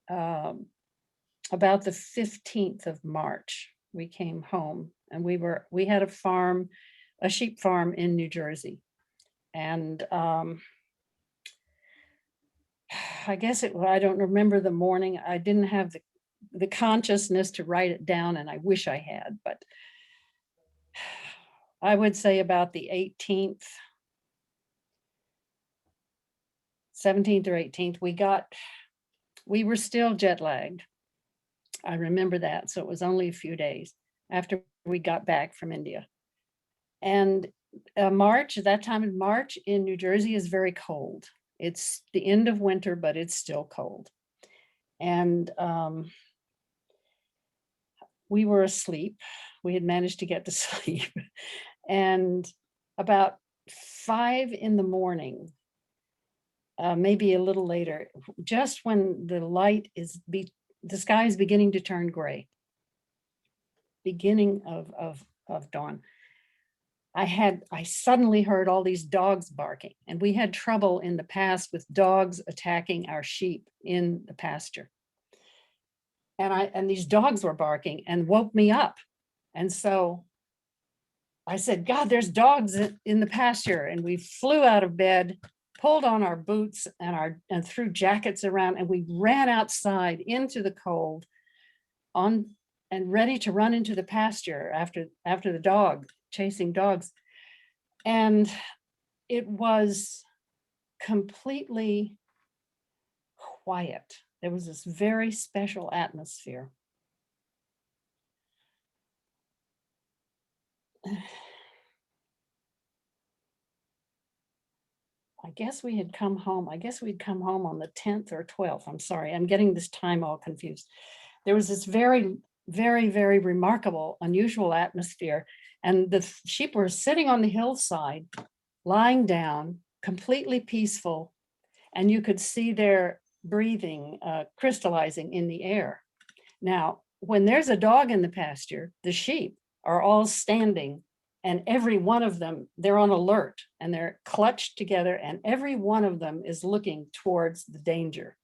about the 15th of March. We came home, and we had a farm, a sheep farm in New Jersey. And I guess I don't remember the morning. I didn't have the consciousness to write it down, and I wish I had, but I would say about the 18th, 17th or 18th, we were still jet lagged. I remember that. So it was only a few days after we got back from India. And March, that time in March in New Jersey is very cold. It's the end of winter, but it's still cold. And we were asleep. we had managed to get to sleep. And about 5 in the morning, maybe a little later, just when the light is, the sky is beginning to turn gray, beginning of dawn, I suddenly heard all these dogs barking, and we had trouble in the past with dogs attacking our sheep in the pasture. And these dogs were barking and woke me up. And so I said, God, there's dogs in the pasture. And we flew out of bed, pulled on our boots and threw jackets around, and we ran outside into the cold and ready to run into the pasture after the chasing dogs. And it was completely quiet. There was this very special atmosphere. I guess we had come home. I guess we'd come home on the 10th or 12th. I'm sorry, I'm getting this time all confused. There was this very, very, very remarkable, unusual atmosphere. And the sheep were sitting on the hillside, lying down, completely peaceful. And you could see their breathing crystallizing in the air. Now, when there's a dog in the pasture, the sheep are all standing, and every one of them, they're on alert and they're clutched together, and every one of them is looking towards the danger.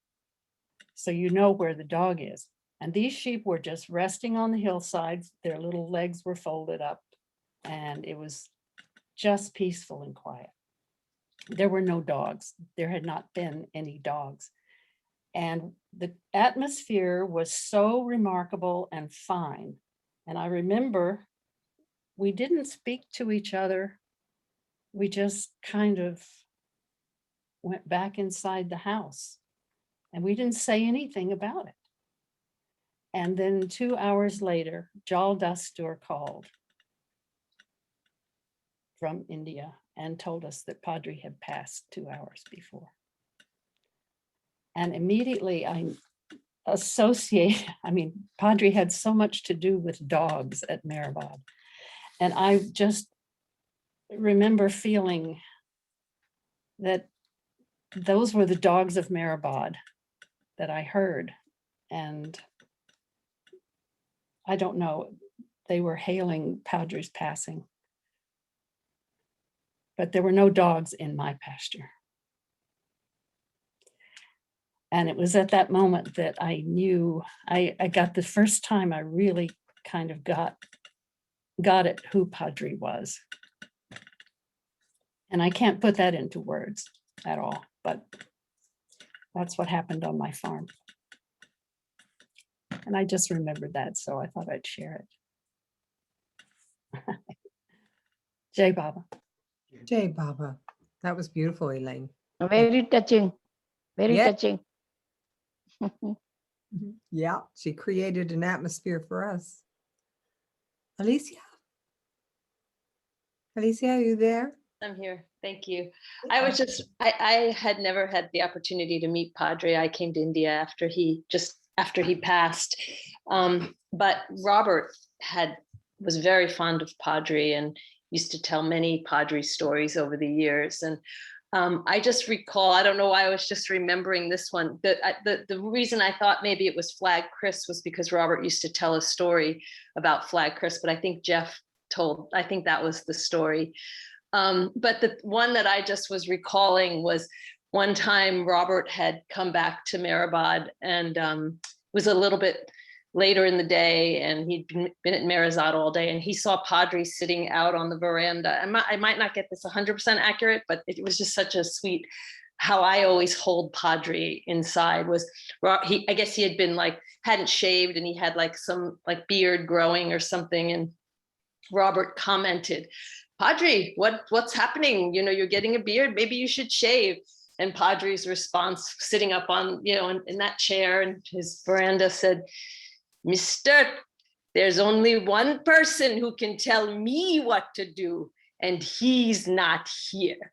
So you know where the dog is. And these sheep were just resting on the hillsides. Their little legs were folded up, and it was just peaceful and quiet. There were no dogs. There had not been any dogs. And the atmosphere was so remarkable and fine. And I remember we didn't speak to each other. We just kind of went back inside the house, and we didn't say anything about it. And then 2 hours later, Jal Dastur called from India and told us that Padri had passed 2 hours before. And immediately I Padri had so much to do with dogs at Mehrabad. And I just remember feeling that those were the dogs of Mehrabad that I heard. And I don't know, they were hailing Padri's passing. But there were no dogs in my pasture. And it was at that moment that I knew, I got the first time I really kind of got it who Padri was. And I can't put that into words at all, but that's what happened on my farm. And I just remembered that, so I thought I'd share it. Jai Baba. Jai Baba. That was beautiful, Elaine. Very touching. Very Yeah. touching. Yeah, she created an atmosphere for us. Alicia? Alicia, are you there? I'm here. Thank you. I had never had the opportunity to meet Padre. I came to India after he passed. But Robert was very fond of Padre and used to tell many Padre stories over the years. And I just recall, I don't know why I was just remembering this one. The reason I thought maybe it was Flag Chris was because Robert used to tell a story about Flag Chris, but I think I think that was the story. But the one that I just was recalling was one time Robert had come back to Mehrabad, and was a little bit later in the day, and he'd been at Mehrabad all day, and he saw Padri sitting out on the veranda. I might not get this 100% accurate, but it was just such a sweet, how I always hold Padri inside was, I guess he had been hadn't shaved, and he had some beard growing or something. And Robert commented, Padri, what's happening? You're getting a beard, maybe you should shave. And Padri's response, sitting up on, in that chair in his veranda, said, Mister, there's only one person who can tell me what to do, and he's not here.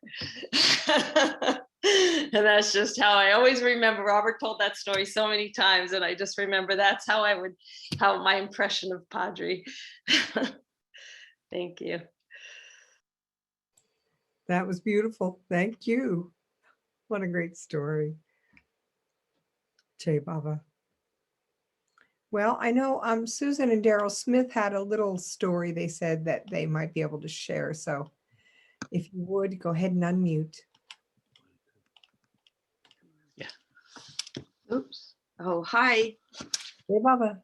And that's just how I always remember. Robert told that story so many times, and I just remember that's how how my impression of Padre. Thank you. That was beautiful. Thank you. What a great story. Jai Baba. Well, I know Susan and Daryl Smith had a little story they said that they might be able to share. So if you would, go ahead and unmute. Oops. Oh, hi. Hey, Baba.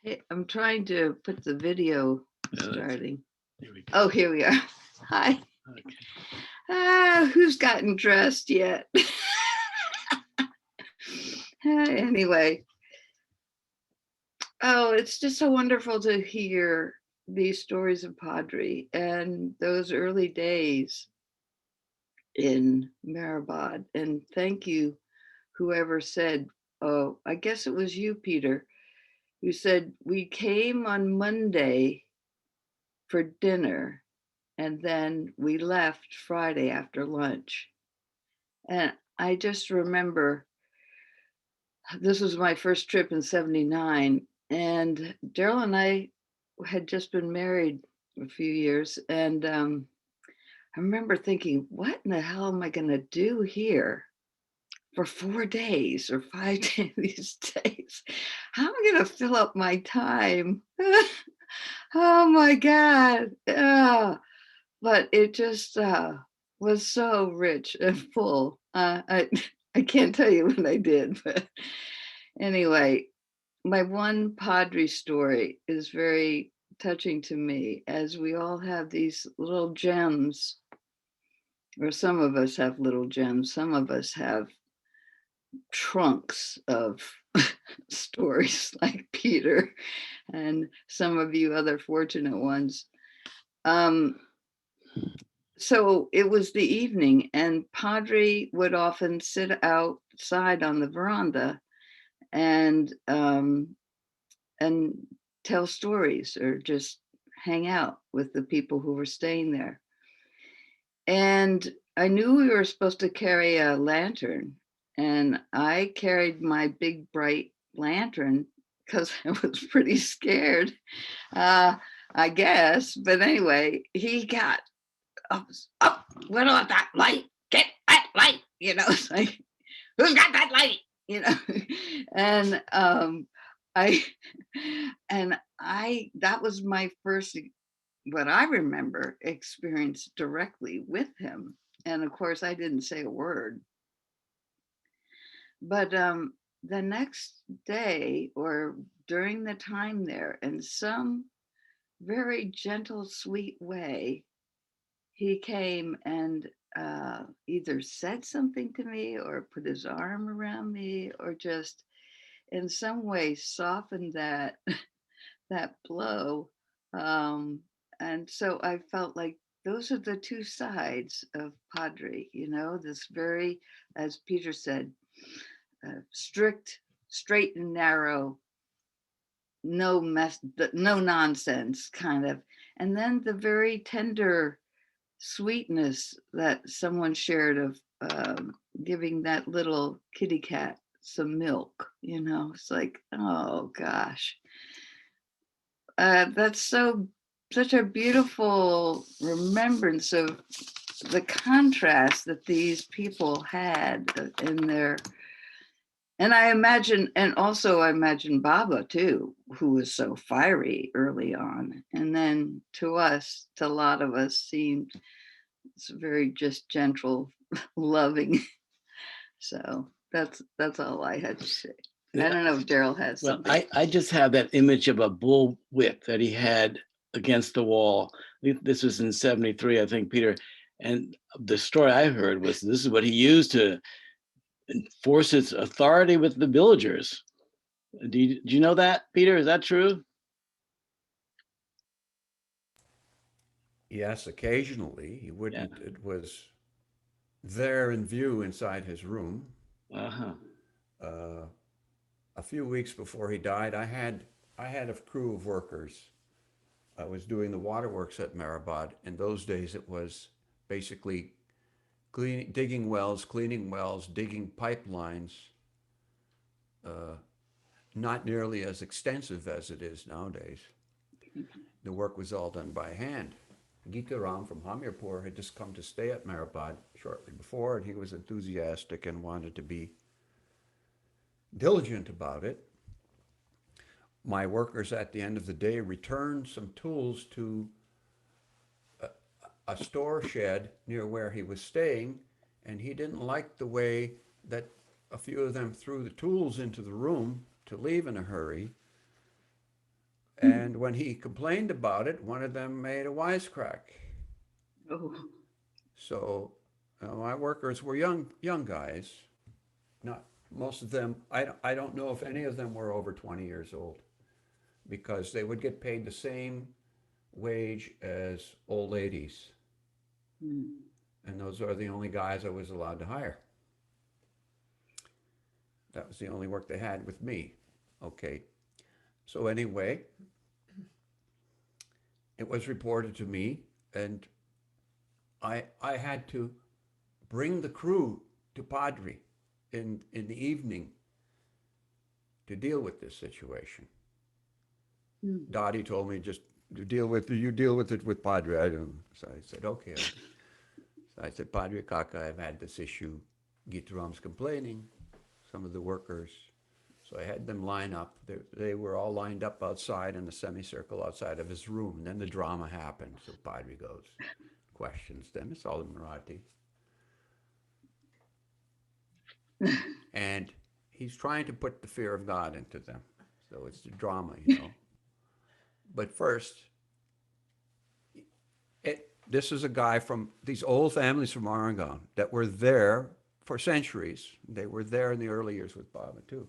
Hey, I'm trying to put the video starting. Oh, here we are. Hi. Who's gotten dressed yet? Anyway. Oh, it's just so wonderful to hear these stories of Padre and those early days in Maribod. And thank you, whoever said, oh, I guess it was you, Peter, who said, we came on Monday for dinner and then we left Friday after lunch. And I just remember this was my first trip in '79, and Daryl and I had just been married a few years, and I remember thinking, what in the hell am I going to do here for 4 days or 5 days these days? How am I going to fill up my time? Oh my God. But it just was so rich and full. I can't tell you what I did, but anyway, my one Padre story is very touching to me, as we all have these little gems, or some of us have little gems, some of us have trunks of stories like Peter and some of you other fortunate ones. So it was the evening, and Padre would often sit outside on the veranda and tell stories or just hang out with the people who were staying there. And I knew we were supposed to carry a lantern, and I carried my big bright lantern because I was pretty scared, I guess. But anyway, he got up, went on that light, get that light, it's like, who's got that light, and that was my first, what I remember, experience directly with him. And of course I didn't say a word, but the next day or during the time there, in some very gentle, sweet way, he came and either said something to me or put his arm around me or just in some way softened that blow. And so I felt like those are the two sides of Padre, this very, as Peter said, strict, straight and narrow, no nonsense kind of. And then the very tender sweetness that someone shared of giving that little kitty cat some milk, it's like, oh gosh, that's such a beautiful remembrance of the contrast that these people had in their, and I imagine Baba too, who was so fiery early on, and then to a lot of us seemed it's very just gentle, loving. So that's all I had to say. I don't know if Daryl has something. I just have that image of a bull whip that he had against the wall. This was in '73, I think, Peter. And the story I heard was this is what he used to enforce his authority with the villagers. Do you know that, Peter? Is that true? Yes, occasionally he wouldn't. Yeah. It was there in view inside his room. A few weeks before he died, I had a crew of workers. I was doing the waterworks at Maribod. In those days, it was basically digging wells, cleaning wells, digging pipelines. Not nearly as extensive as it is nowadays. The work was all done by hand. Gita Ram from Hamirpur had just come to stay at Mehrabad shortly before, and he was enthusiastic and wanted to be diligent about it. My workers at the end of the day returned some tools to a store shed near where he was staying, and he didn't like the way that a few of them threw the tools into the room to leave in a hurry. And when he complained about it, one of them made a wisecrack. Oh. So my workers were young guys. Not most of them. I don't know if any of them were over 20 years old, because they would get paid the same wage as old ladies. And those are the only guys I was allowed to hire. That was the only work they had with me. Okay. So anyway, it was reported to me, and I had to bring the crew to Padri in the evening to deal with this situation. Dottie told me, just you deal with it with Padre. I don't. So I said, okay. So I said, Padre Kaka, I've had this issue. Gitaram's complaining, some of the workers. So I had them line up. They were all lined up outside in a semicircle outside of his room. And then the drama happened. So Padre goes, questions them. It's all in Marathi. And he's trying to put the fear of God into them. So it's the drama, you know. But first, this is a guy from these old families from Oregon that were there for centuries. They were there in the early years with Baba too.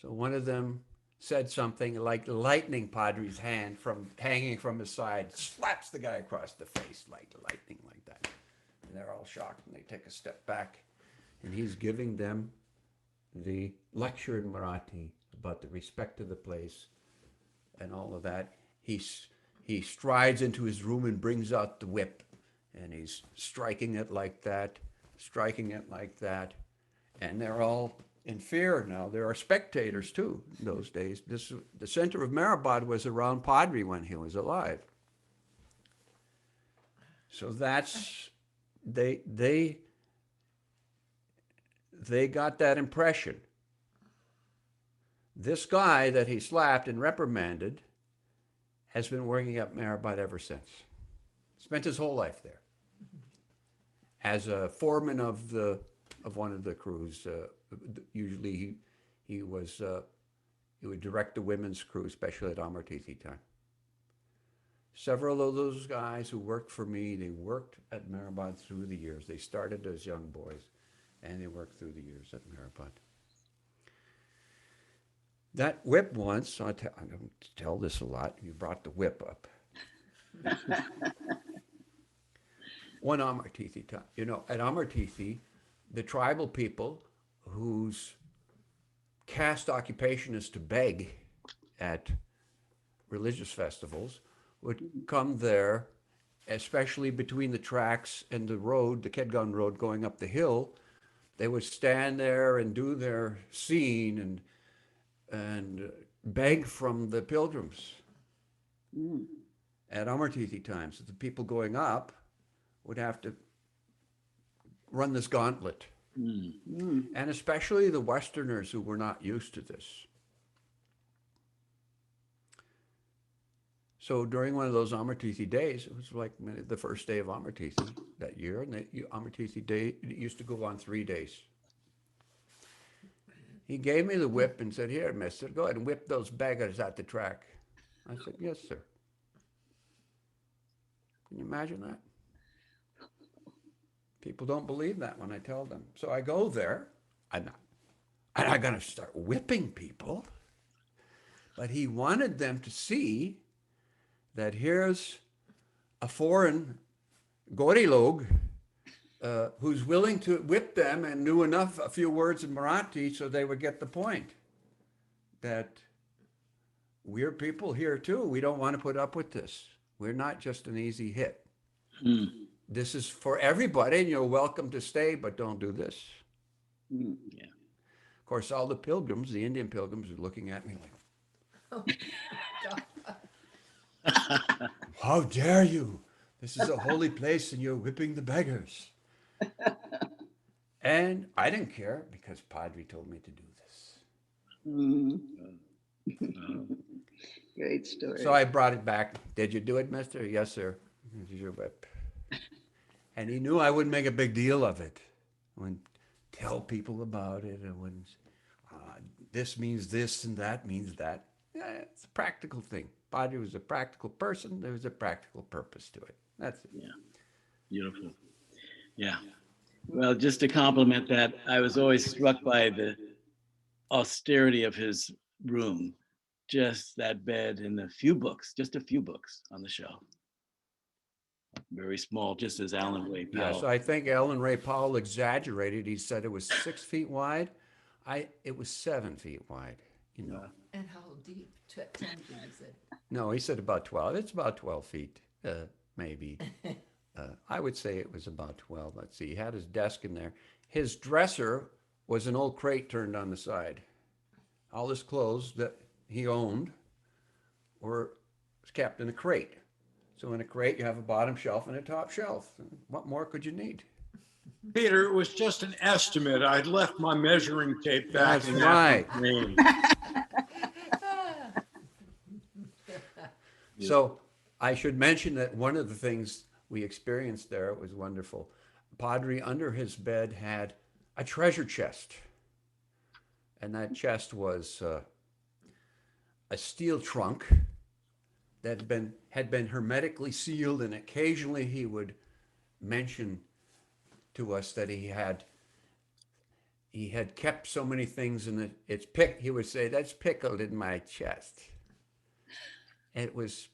So one of them said something like lightning. Padre's hand from hanging from his side slaps the guy across the face like lightning, like that. And they're all shocked, and they take a step back, and he's giving them the lecture in Marathi about the respect of the place and all of that. He strides into his room and brings out the whip, and he's striking it like that, and they're all in fear now. There are spectators too in those days. The center of Mehrabad was around Padri when he was alive. So that's, they got that impression. This guy that he slapped and reprimanded has been working at Mehrabad ever since. Spent his whole life there as a foreman of one of the crews. Usually he would direct the women's crew, especially at Amartithi time. Several of those guys who worked for me, they worked at Mehrabad through the years. They started as young boys, and they worked through the years at Mehrabad. That whip once, I don't tell this a lot, you brought the whip up. One Amartithi time, you know, at Amartithi, the tribal people whose caste occupation is to beg at religious festivals would come there, especially between the tracks and the road, the Kedgan road going up the hill. They would stand there and do their scene and beg from the pilgrims. At Amartithi times, the people going up would have to run this gauntlet. And especially the Westerners who were not used to this. So during one of those Amartithi days, it was like the first day of Amartithi that year, and the Amartithi day, it used to go on 3 days. He gave me the whip and said, here, mister, go ahead and whip those beggars at the track. I said, yes, sir. Can you imagine that? People don't believe that when I tell them. So I go there. I'm not going to start whipping people. But he wanted them to see that here's a foreign Gorilog who's willing to whip them and knew enough, a few words in Marathi, so they would get the point that we're people here too. We don't want to put up with this. We're not just an easy hit. this is for everybody and you're welcome to stay, but don't do this. Yeah. Of course, all the pilgrims, the Indian pilgrims, are looking at me like, Oh, God. how dare you? This is a holy place and you're whipping the beggars. And I didn't care because Padre told me to do this. Great story. So I brought it back. Did you do it, mister? Yes, sir. Here's your whip. And he knew I wouldn't make a big deal of it. I wouldn't tell people about it. I wouldn't, this means this and that means that. Yeah, it's a practical thing. Padre was a practical person. There was a practical purpose to it. That's it. Yeah. Beautiful. Yeah. Well, just to compliment that, I was always struck by the austerity of his room. Just that bed and a few books, just a few books on the shelf. Very small, just as Alan Ray Powell. Yeah, so I think Ellen Ray Powell exaggerated. He said it was 6 feet wide. It was 7 feet wide, you know. And how deep? 10 feet, you said. No, he said about 12. It's about 12 feet, maybe. I would say it was about 12. Let's see. He had his desk in there. His dresser was an old crate turned on the side. All his clothes that he owned were kept in a crate. So in a crate, you have a bottom shelf and a top shelf. What more could you need? Peter, it was just an estimate. I'd left my measuring tape back. That's in right. that room. So I should mention that one of the things we experienced there was wonderful. Padre, under his bed, had a treasure chest. And that chest was a steel trunk that had been hermetically sealed, and occasionally he would mention to us that he had kept so many things in it. He would say, that's pickled in my chest. It was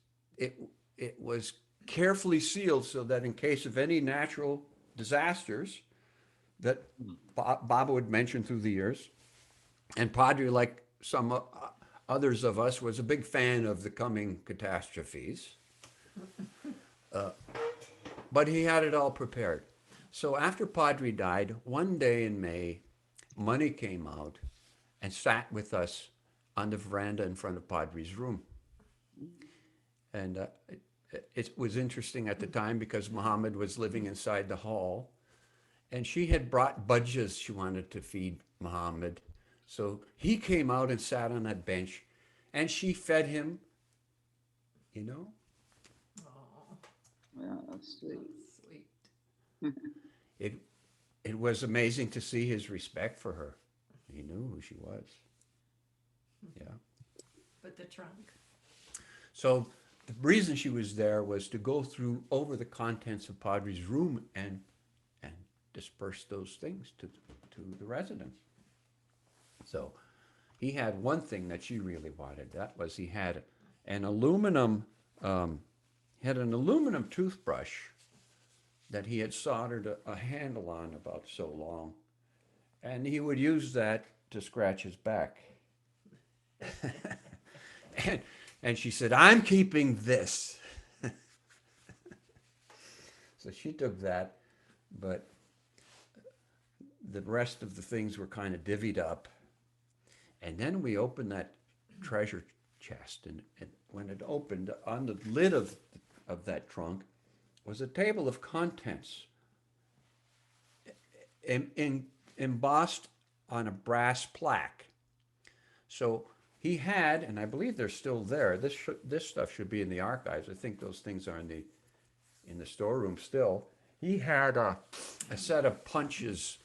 carefully sealed so that in case of any natural disasters that Baba would mention through the years, and Padre, like some others of us, was a big fan of the coming catastrophes. But he had it all prepared. So after Padre died, one day in May, Money came out and sat with us on the veranda in front of Padre's room. And it was interesting at the time because Muhammad was living inside the hall, and she had brought budges she wanted to feed Muhammad. So he came out and sat on that bench, and she fed him, you know. Well, that's sweet. It was amazing to see his respect for her. He knew who she was. Yeah. But the trunk. So the reason she was there was to go over the contents of Padre's room and disperse those things to the residents. So he had one thing that she really wanted. That was he had an aluminum toothbrush that he had soldered a handle on about so long, and he would use that to scratch his back. And she said, I'm keeping this. So she took that, but the rest of the things were kind of divvied up. And then we opened that treasure chest, and when it opened, on the lid of that trunk was a table of contents embossed on a brass plaque. So he had, and I believe they're still there. This stuff should be in the archives. I think those things are in the storeroom still. He had a set of punches,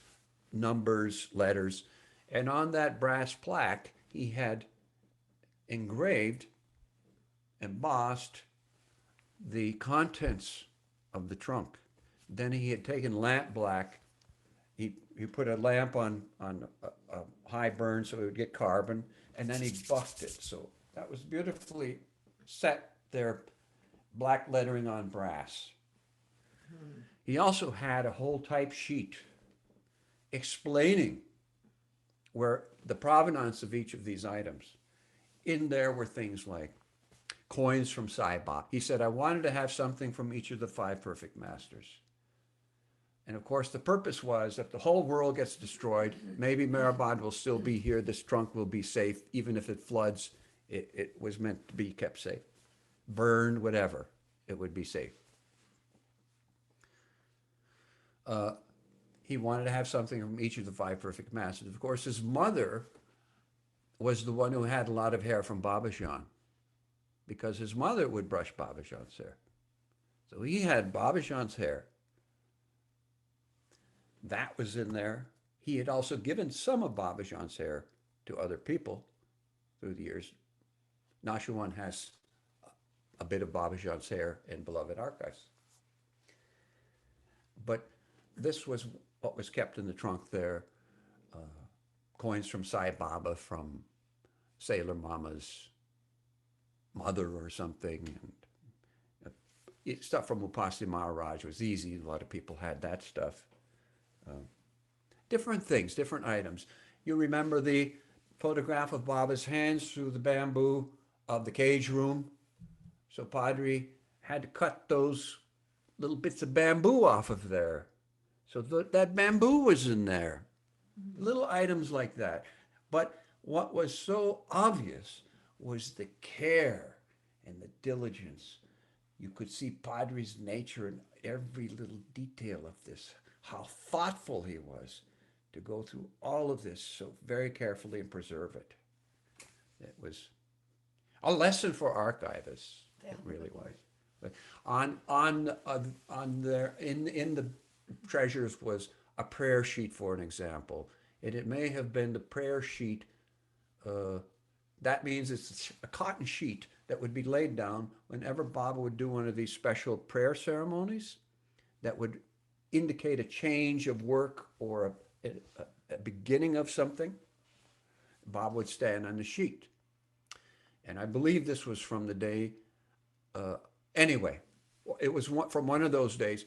numbers, letters, and on that brass plaque, he had engraved, embossed the contents of the trunk. Then he had taken lamp black. He put a lamp on a high burn so it would get carbon, and then he buffed it. So that was beautifully set there, black lettering on brass. He also had a whole type sheet explaining where the provenance of each of these items. In there were things like coins from Sai Ba. He said, I wanted to have something from each of the 5 perfect masters. And of course, the purpose was if the whole world gets destroyed, maybe Mehrabad will still be here. This trunk will be safe. Even if it floods, it was meant to be kept safe. Burned, whatever, it would be safe. He wanted to have something from each of the 5 perfect masters. Of course, his mother was the one who had a lot of hair from Babajan, because his mother would brush Babajan's hair. So he had Babajan's hair. That was in there. He had also given some of Babajan's hair to other people through the years. Nashuan has a bit of Babajan's hair in Beloved Archives. But this was what was kept in the trunk there. Coins from Sai Baba, from Sailor Mama's mother or something. And stuff from Upasi Maharaj was easy. A lot of people had that stuff. Different things, different items. You remember the photograph of Baba's hands through the bamboo of the cage room? So Padri had to cut those little bits of bamboo off of there. So that bamboo was in there. Little items like that. But what was so obvious was the care and the diligence. You could see Padri's nature in every little detail of this, how thoughtful he was to go through all of this so very carefully and preserve it. It was a lesson for archivists. Yeah. It really was. But in the treasures was a prayer sheet, for an example. It may have been the prayer sheet. That means it's a cotton sheet that would be laid down whenever Baba would do one of these special prayer ceremonies that would indicate a change of work or a beginning of something. Baba would stand on the sheet. And I believe this was from the day, anyway, it was from one of those days.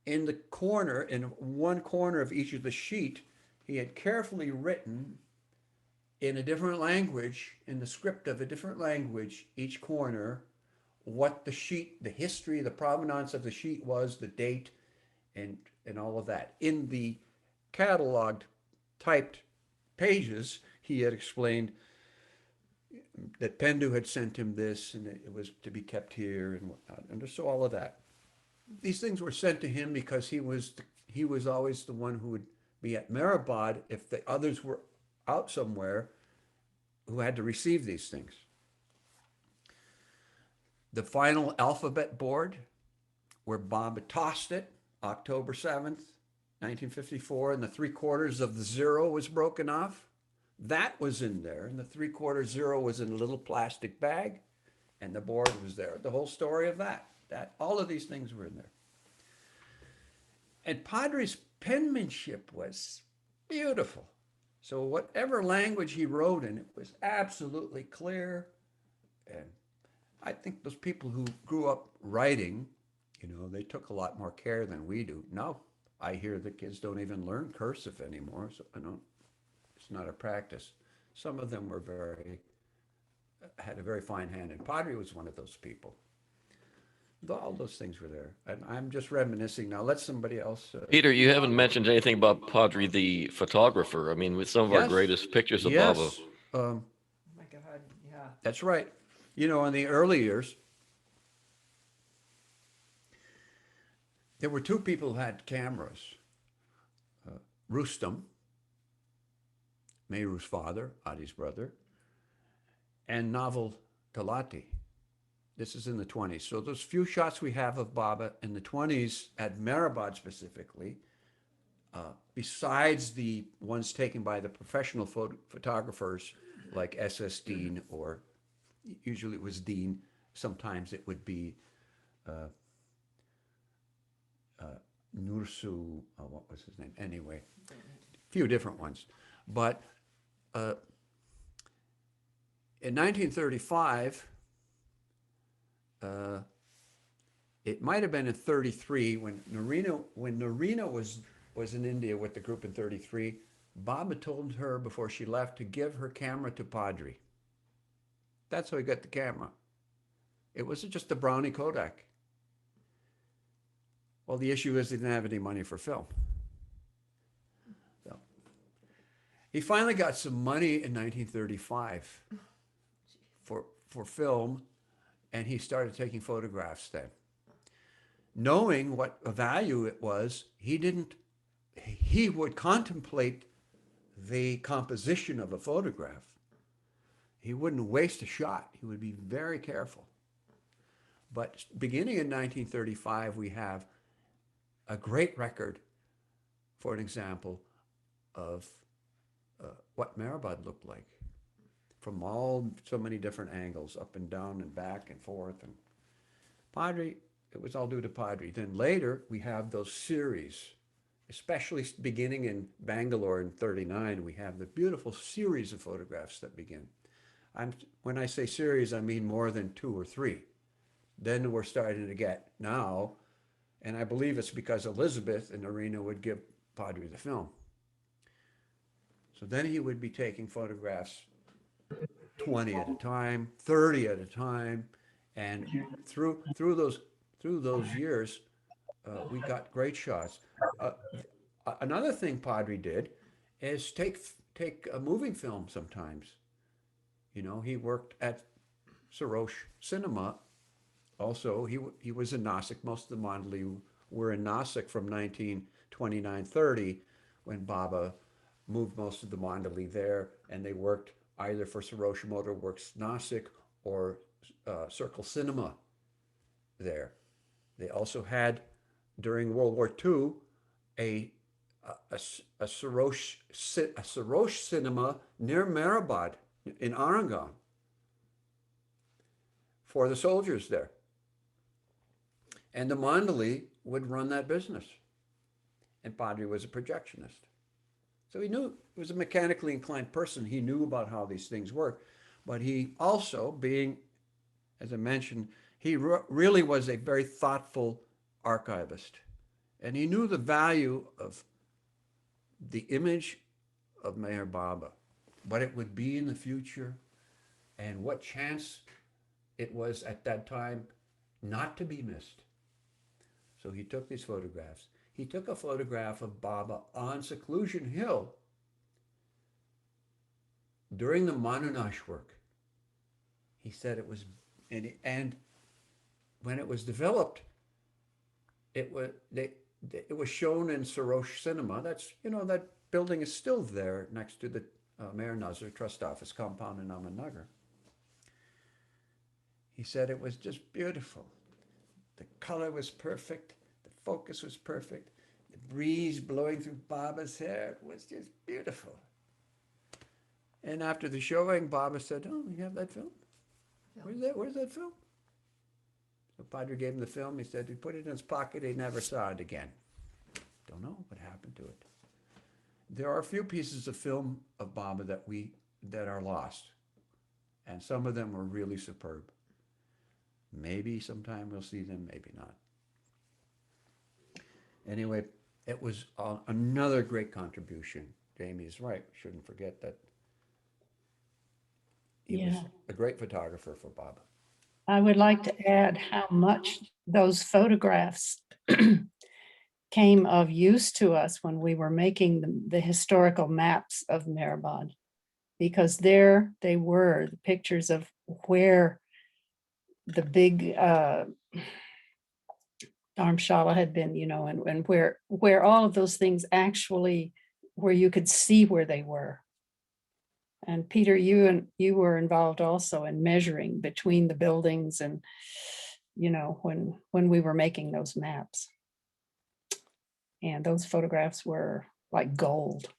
In the corner, in one corner of each of the sheet, he had carefully written in a different language, in the script of a different language, each corner, what the sheet, the history, the provenance of the sheet was, the date, and all of that. In the cataloged, typed pages, he had explained that Pendu had sent him this, and it was to be kept here and whatnot, and so all of that. These things were sent to him because he was always the one who would be at Mehrabad if the others were out somewhere who had to receive these things. The final alphabet board, where Baba tossed it, October 7th, 1954, and the 3/4 of the zero was broken off. That was in there, and the 3/4 zero was in a little plastic bag, and the board was there. The whole story of that all of these things were in there. And Padre's penmanship was beautiful. So whatever language he wrote in, it was absolutely clear. And I think those people who grew up writing, they took a lot more care than we do. Now I hear the kids don't even learn cursive anymore, so it's not a practice. Some of them had a very fine hand, and Padre was one of those people. All those things were there. And I'm just reminiscing now. Let somebody else. Peter, you haven't mentioned anything about Padre the photographer. I mean, with some of our greatest pictures of Baba. Oh my God, yeah. That's right. In the early years, there were 2 people who had cameras. Rustam, Mehru's father, Adi's brother, and Naval Talati. This is in the 20s. So those few shots we have of Baba in the 20s at Mehrabad specifically, besides the ones taken by the professional photographers like S.S. Dean, or usually it was Dean, sometimes it would be Nursu, what was his name? Anyway, a few different ones. But in 1935, it might have been in 33 when Norina was in India with the group in 33. Baba told her before she left to give her camera to Padri. That's how he got the camera. It wasn't just a Brownie Kodak. Well, the issue is they didn't have any money for film. So he finally got some money in 1935 for film, and he started taking photographs then. Knowing what a value it was, he would contemplate the composition of a photograph. He wouldn't waste a shot. He would be very careful. But beginning in 1935, we have a great record, for an example, of what Mehrabad looked like from so many different angles, up and down and back and forth. And Padri, it was all due to Padri. Then later, we have those series, especially beginning in Bangalore in 39, we have the beautiful series of photographs that begin. When I say series, I mean more than 2 or 3. Then we're starting to get now, and I believe it's because Elizabeth and Arena would give Padri the film. So then he would be taking photographs 20 at a time, 30 at a time, and through those years, we got great shots. Another thing Padri did is take a moving film sometimes. You know, he worked at Sarosh Cinema. Also, he was in Nasik. Most of the Mandali were in Nasik from 1929-30, when Baba moved most of the Mandali there, and they worked either for Sarosh Motor Works Nasik or Circle Cinema there. They also had, during World War II, a Sarosh Cinema near Mehrabad in Arangan for the soldiers there. And the Mandali would run that business. And Padri was a projectionist. So he knew, he was a mechanically inclined person. He knew about how these things work. But he also, being, as I mentioned, he really was a very thoughtful archivist. And he knew the value of the image of Meher Baba, what it would be in the future, and what chance it was at that time not to be missed. So he took these photographs. He took a photograph of Baba on Seclusion Hill during the Manunash work. He said it was, and when it was developed, it was shown in Sarosh Cinema. That's, you know, that building is still there next to the Mayor Nazar Trust Office compound in Ahmednagar. He said it was just beautiful. The color was perfect. The focus was perfect. The breeze blowing through Baba's hair was just beautiful. And after the showing, Baba said, "Oh, you have that film? Where's that film?" So Padre gave him the film. He said he put it in his pocket. He never saw it again. Don't know what happened to it. There are a few pieces of film of Baba that are lost, and some of them were really superb. Maybe sometime we'll see them, maybe not. Anyway, it was another great contribution. Jamie is right. We shouldn't forget that he was a great photographer for Baba. I would like to add how much those photographs came of use to us when we were making the historical maps of Mehrabad, because there they were, the pictures of where the big Dharmshala had been, you know, and where all of those things actually, where you could see where they were. And Peter, you were involved also in measuring between the buildings, and, you know, when we were making those maps. And those photographs were like gold.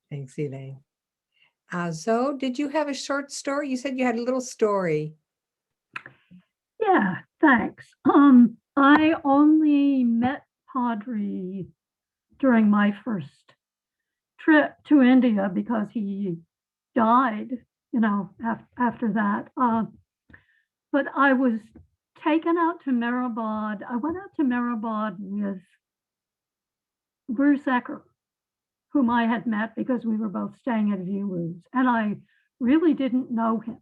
Thanks, Elaine. Zoe, did you have a short story? You said you had a little story. Yeah, thanks. I only met Padri during my first trip to India because he died, you know, after that. But I was taken out to Mehrabad. I went out to Mehrabad with Bruce Ecker, whom I had met because we were both staying at Viewers, and I really didn't know him.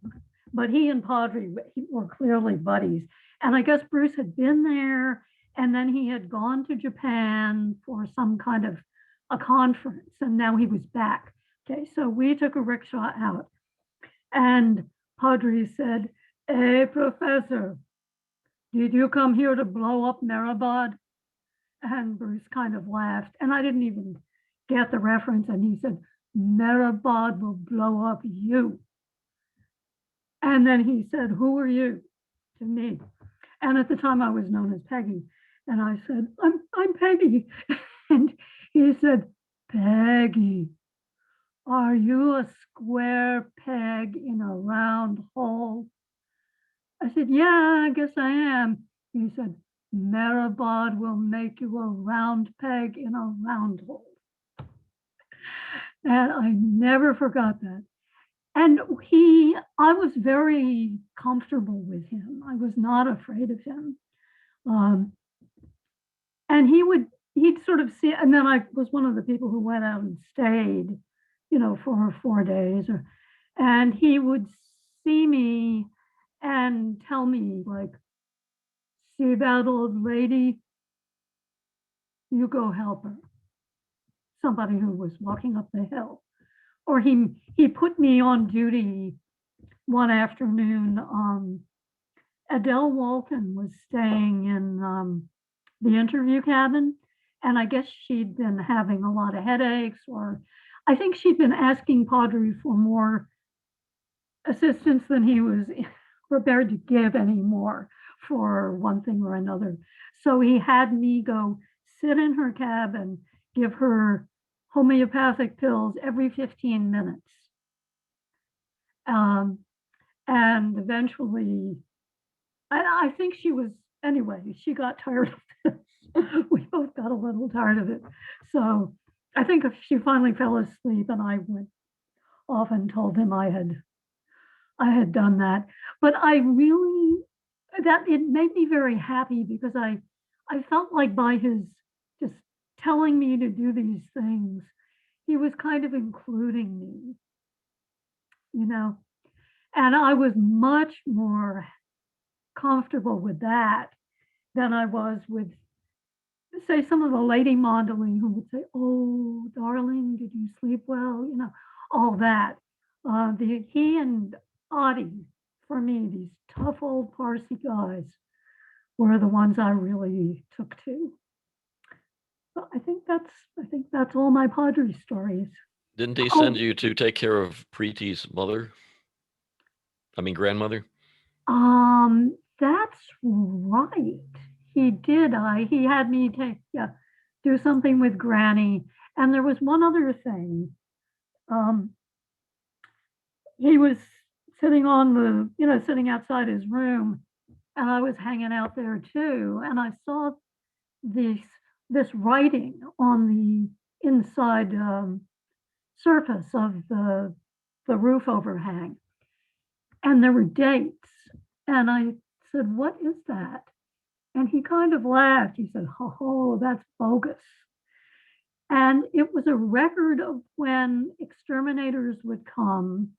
but he and Padre were clearly buddies. And I guess Bruce had been there, and then he had gone to Japan for some kind of a conference, and now he was back. Okay, so we took a rickshaw out, and Padre said, "Hey, Professor, did you come here to blow up Mehrabad?" And Bruce kind of laughed, and I didn't even get the reference, and he said, "Mehrabad will blow up you." And then he said, "Who are you?" to me. And at the time I was known as Peggy. And I said, I'm Peggy. And he said, "Peggy, are you a square peg in a round hole?" I said, "Yeah, I guess I am." He said, "Mehrabad will make you a round peg in a round hole." And I never forgot that. And I was very comfortable with him. I was not afraid of him. And he'd sort of see, and then I was one of the people who went out and stayed, for 4 days, and he would see me and tell me, like, "See that old lady? You go help her." Somebody who was walking up the hill. Or he put me on duty one afternoon. Adele Walton was staying in the interview cabin, and I guess she'd been having a lot of headaches, or I think she'd been asking Padre for more assistance than he was prepared to give anymore for one thing or another. So he had me go sit in her cab and give her homeopathic pills every 15 minutes. And eventually, I think she got tired of this. We both got a little tired of it. So I think she finally fell asleep, and I went off and told him I had done that. But it made me very happy, because I felt like by his just telling me to do these things, he was kind of including me, and I was much more comfortable with that than I was with, say, some of the lady modeling who would say, "Oh, darling, did you sleep well?" All that. He and Adi, for me, these tough old Parsi guys, were the ones I really took to. So I think that's all my Padre stories. Didn't he send you to take care of Preeti's grandmother? That's right. He did. He had me do something with Granny. And there was one other thing. He was sitting sitting outside his room, and I was hanging out there too. And I saw this writing on the inside surface of the roof overhang. And there were dates. And I said, "What is that?" And he kind of laughed. He said, "Oh, that's bogus." And it was a record of when exterminators would come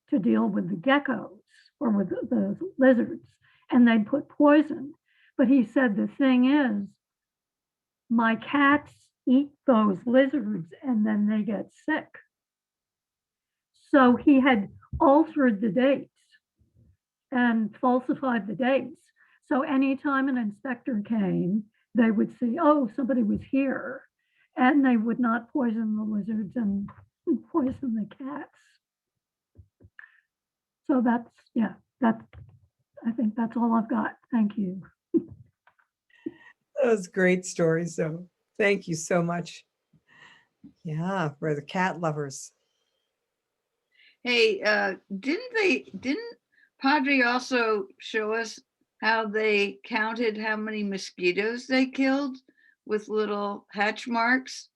to deal with the geckos or with the lizards, and they'd put poison. But he said, "The thing is, my cats eat those lizards and then they get sick." So he had altered the dates and falsified the dates. So anytime an inspector came, they would see, "Oh, somebody was here," and they would not poison the lizards and poison the cats. So I think that's all I've got. Thank you. Those great stories, though. Thank you so much. Yeah, for the cat lovers. Hey, didn't Padre also show us how they counted how many mosquitoes they killed with little hatch marks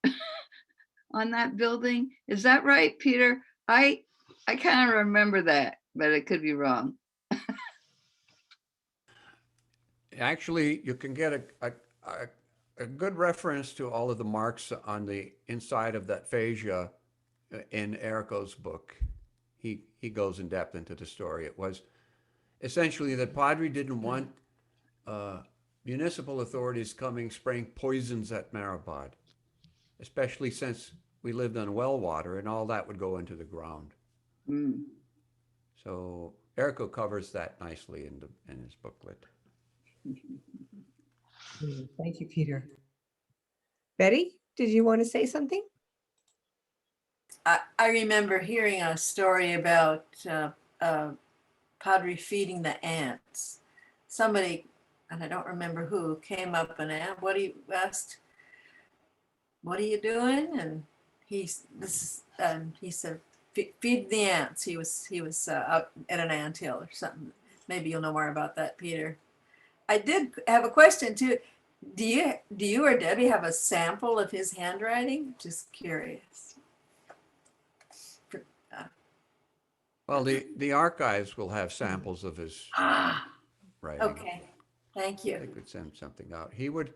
on that building? Is that right, Peter? I kind of remember that, but it could be wrong. Actually, you can get a good reference to all of the marks on the inside of that fascia in Errico's book. He goes in depth into the story. It was essentially that Padre didn't want municipal authorities coming spraying poisons at Maribod, especially since we lived on well water and all that would go into the ground. Mm. So Errico covers that nicely in his booklet. Thank you, Peter. Betty, did you want to say something? I remember hearing a story about Padre feeding the ants. Somebody, and I don't remember who, came up and asked, "What are you doing?" And he said, "Feed the ants." He was out at an anthill or something. Maybe you'll know more about that, Peter. I did have a question too. Do you or Debbie have a sample of his handwriting? Just curious. Well, the archives will have samples of his writing. Okay, thank you. They could send something out. He would,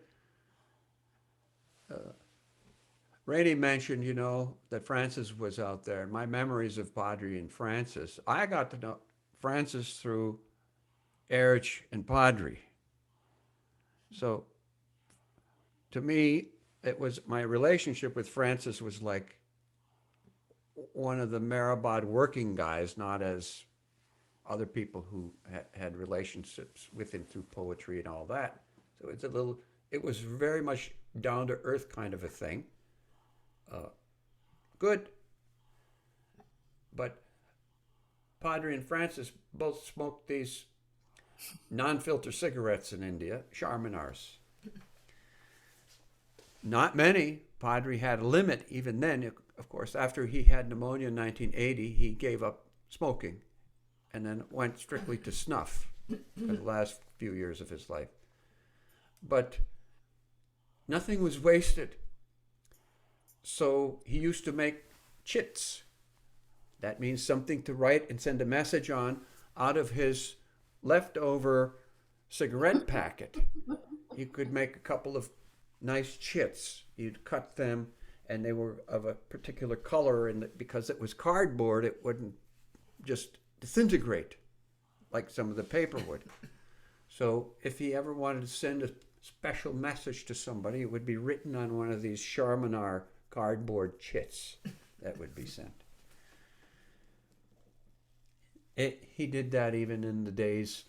Rainey mentioned, you know, that Francis was out there. My memories of Padre and Francis, I got to know Francis through Erich and Padre. So to me, it was, my relationship with Francis was like one of the Maribod working guys, not as other people who had relationships with him through poetry and all that. So it's it was very much down to earth kind of a thing. Good. But Padre and Francis both smoked these non-filter cigarettes in India, Charminars. Not many. Padre had a limit even then. Of course, after he had pneumonia in 1980, he gave up smoking and then went strictly to snuff for the last few years of his life. But nothing was wasted. So he used to make chits. That means something to write and send a message on out of his leftover cigarette packet. You could make a couple of nice chits. You'd cut them and they were of a particular color, and because it was cardboard, it wouldn't just disintegrate like some of the paper would. So if he ever wanted to send a special message to somebody, it would be written on one of these Charminar cardboard chits that would be sent. He did that even in the days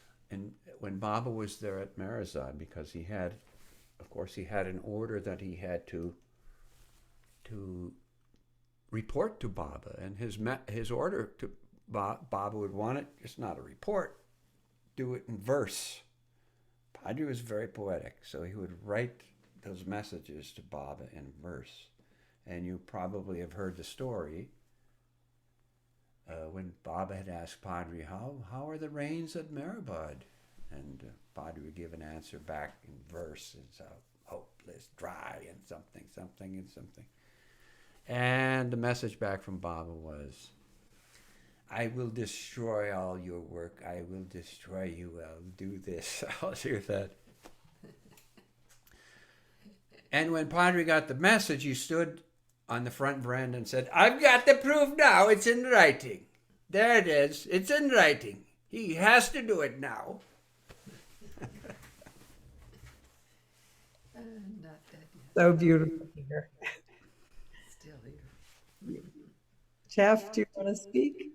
when Baba was there at Marizad, because he had, of course, he had an order that he had to report to Baba, and his order to Baba would want it just not a report, do it in verse. Padre was very poetic, so he would write those messages to Baba in verse. And you probably have heard the story when Baba had asked Padre, how are the rains at Maribod? And Padre would give an answer back in verse. It's hopeless, dry, and something, something, and something. And the message back from Baba was, I will destroy all your work. I will destroy you. I'll do this. I'll do that. And when Padre got the message, he stood on the front veranda and said, I've got the proof now. It's in writing. There it is. It's in writing. He has to do it now. So beautiful, Peter. Still here. Jeff, do you want to speak?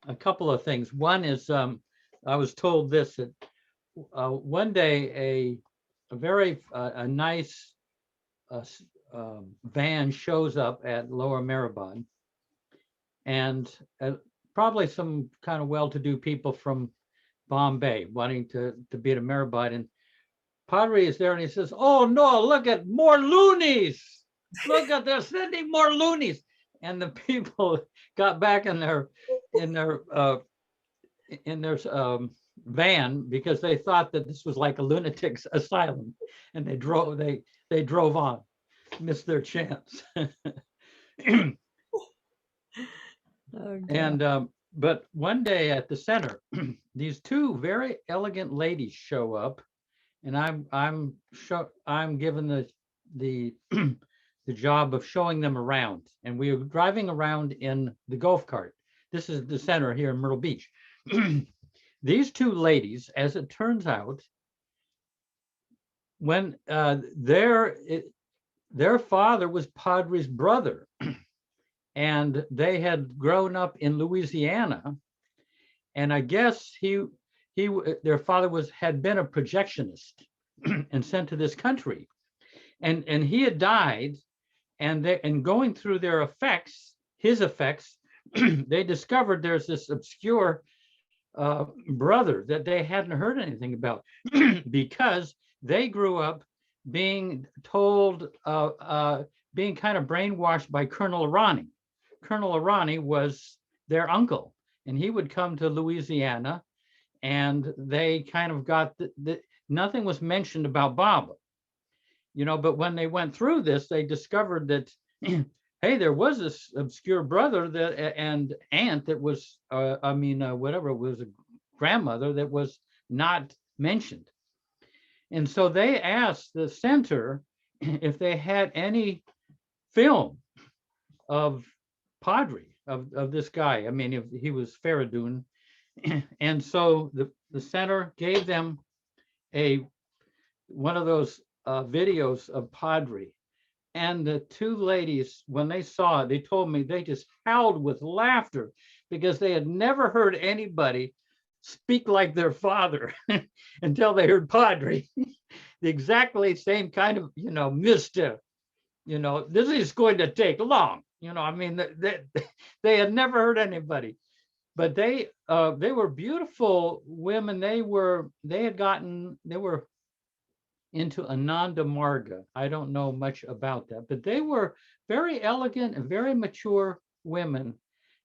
A couple of things. One is I was told this, that one day a very nice van shows up at Lower Maribod, and probably some kind of well-to-do people from Bombay wanting to be at a Maribod, and Padre is there and he says, oh no, look at more loonies. Look at, they're sending more loonies. And the people got back in their van because they thought that this was like a lunatic's asylum, and they drove on, missed their chance. And but one day at the center, these two very elegant ladies show up, and I'm given the the job of showing them around, and we were driving around in the golf cart. this is the center here in Myrtle Beach. These two ladies, as it turns out, when their father was Padre's brother, and they had grown up in Louisiana, and I guess their father had been a projectionist and sent to this country, and he had died, and going through his effects, they discovered there's this obscure brother that they hadn't heard anything about because they grew up being told, being kind of brainwashed by Colonel Irani. Colonel Irani was their uncle, and he would come to Louisiana, and they kind of got nothing was mentioned about Baba, but when they went through this, they discovered that, hey, there was this obscure brother and aunt that was, whatever, it was a grandmother that was not mentioned. And so they asked the center if they had any film of Padre, of this guy. I mean, if he was Faradun. And so the center gave them one of those videos of Padre. And the two ladies, when they saw it, they told me they just howled with laughter because they had never heard anybody speak like their father until they heard Padre. The exactly same kind of, Mr. This is going to take long. They had never heard anybody, but they were beautiful women. They were into Ananda Marga. I don't know much about that, but they were very elegant and very mature women.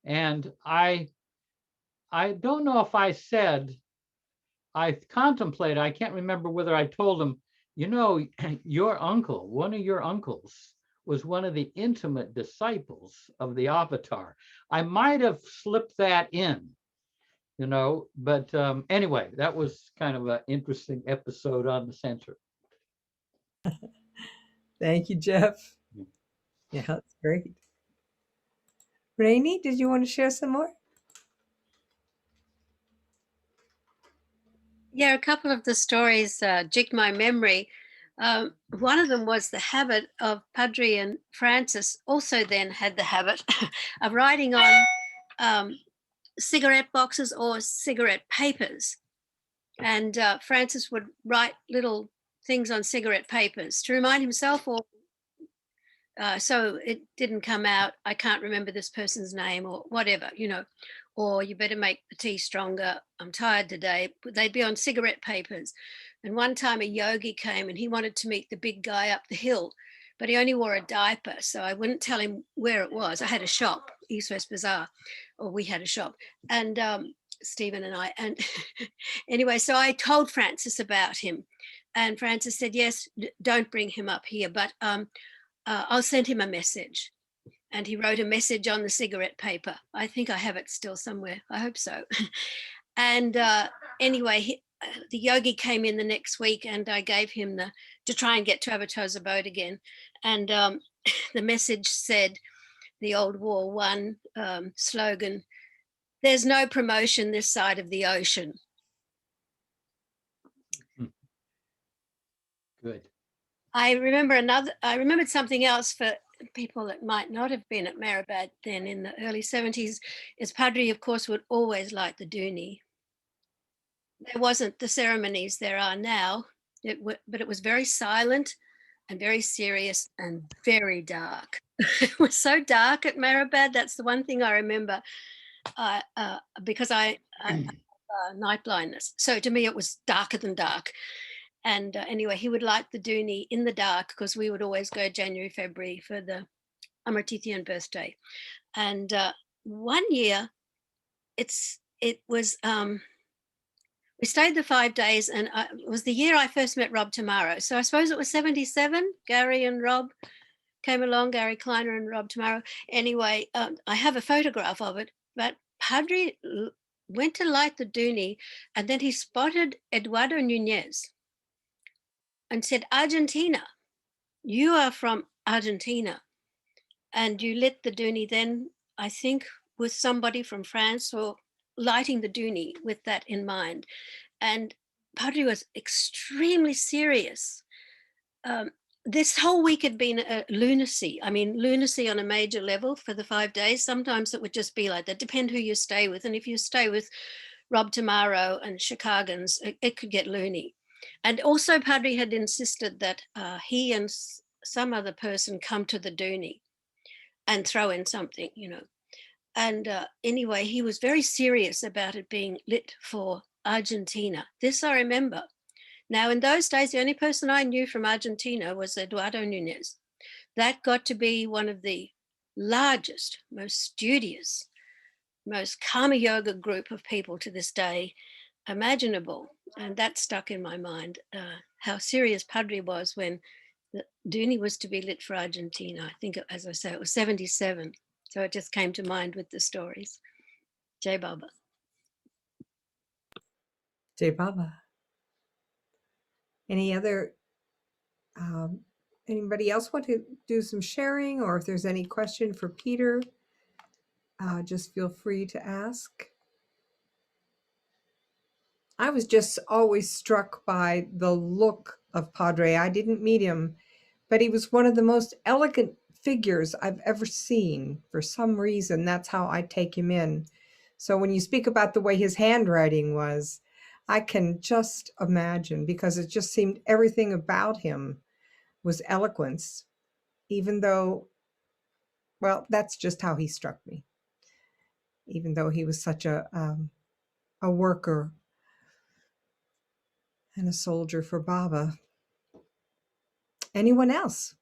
And I don't know if I contemplated, I can't remember whether I told them, your uncle, one of your uncles, was one of the intimate disciples of the Avatar. I might have slipped that in, but anyway, that was kind of an interesting episode on the center. Thank you, Jeff. Yeah, that's great. Rainey, did you want to share some more? Yeah, a couple of the stories jigged my memory. One of them was the habit of Padre and Francis also then had the habit of writing on cigarette boxes or cigarette papers. And Francis would write little things on cigarette papers to remind himself, or so it didn't come out, I can't remember this person's name or whatever, or you better make the tea stronger, I'm tired today. They'd be on cigarette papers. And one time a yogi came and he wanted to meet the big guy up the hill, but he only wore a diaper, so I wouldn't tell him where it was. I had a shop, East West Bazaar, or we had a shop, and Stephen and I, and anyway, so I told Francis about him, and Francis said, yes, don't bring him up here, but I'll send him a message. And he wrote a message on the cigarette paper. I think I have it still somewhere. I hope so. And anyway, the yogi came in the next week, and I gave him to try and get to Avatar's abode again. And the message said, the old War One slogan, there's no promotion this side of the ocean. Good. I remembered something else for people that might not have been at Maribad then in the early 70s, is Padre, of course, would always light the dooney. There wasn't the ceremonies there are now, but it was very silent and very serious and very dark. It was so dark at Maribad. That's the one thing I remember because I night blindness. So to me, it was darker than dark. And anyway, he would light the dooney in the dark because we would always go January, February for the Amartithian birthday. And one year, we stayed the 5 days, and it was the year I first met Rob Tomorrow. So I suppose it was 77. Gary and Rob came along, Gary Kleiner and Rob Tomorrow. Anyway, I have a photograph of it, but Padre went to light the dooney, and then he spotted Eduardo Nunez and said, Argentina, you are from Argentina. And you lit the dooney then, I think, with somebody from France or lighting the dooney with that in mind. And Padre was extremely serious. This whole week had been a lunacy. I mean, lunacy on a major level for the 5 days. Sometimes it would just be like that, depend who you stay with. And if you stay with Rob Tomorrow and Chicagans, it could get loony. And also Padre had insisted that he and some other person come to the dooney and throw in something, you know. And anyway, he was very serious about it being lit for Argentina. This I remember. Now, in those days, the only person I knew from Argentina was Eduardo Nunez. That got to be one of the largest, most studious, most karma yoga group of people to this day imaginable. And that stuck in my mind, how serious Padre was when the dooney was to be lit for Argentina. I think, as I say, it was 77. So it just came to mind with the stories. Jai Baba. Jai Baba. Anybody else want to do some sharing, or if there's any question for Peter, just feel free to ask. I was just always struck by the look of Padre. I didn't meet him, but he was one of the most elegant figures I've ever seen. For some reason, that's how I take him in. So when you speak about the way his handwriting was, I can just imagine, because it just seemed everything about him was eloquence, even though, well, that's just how he struck me, even though he was such a worker and a soldier for Baba. Anyone else?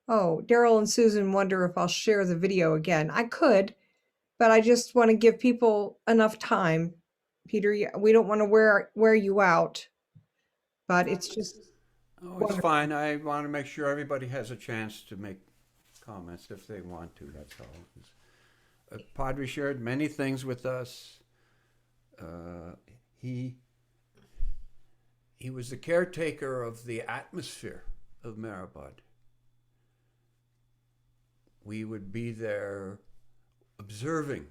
Oh, Daryl and Susan wonder if I'll share the video again. I could, but I just want to give people enough time. Peter, we don't want to wear you out, but it's just... Oh, it's fine. I want to make sure everybody has a chance to make comments if they want to, that's all. Padre shared many things with us. He was the caretaker of the atmosphere of Mehrabad. We would be there observing.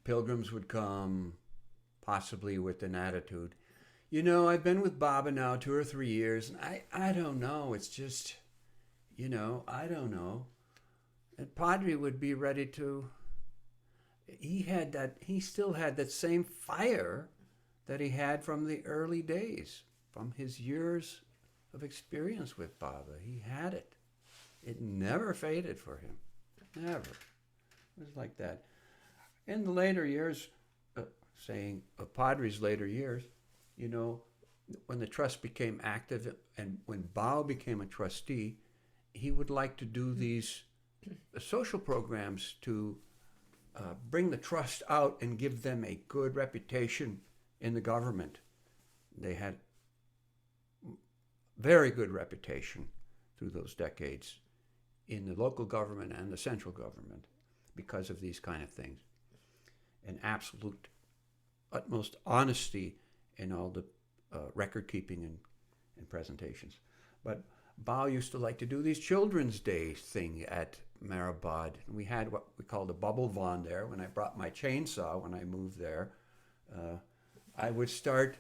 Pilgrims would come, possibly with an attitude. You know, I've been with Baba now 2 or 3 years, and I don't know. It's just, you know, I don't know. And Padre would be ready to, he still had that same fire that he had from the early days, from his years of experience with Baba. He had it. It never faded for him. Never. It was like that. In the later years, Padre's later years, you know, when the trust became active and when Bao became a trustee, he would like to do these social programs to bring the trust out and give them a good reputation in the government. They had very good reputation through those decades in the local government and the central government because of these kind of things. And absolute, utmost honesty in all the record keeping and presentations. But Bao used to like to do these Children's Day thing at Mehrabad. We had what we called a bubble van there. When I brought my chainsaw when I moved there, I would start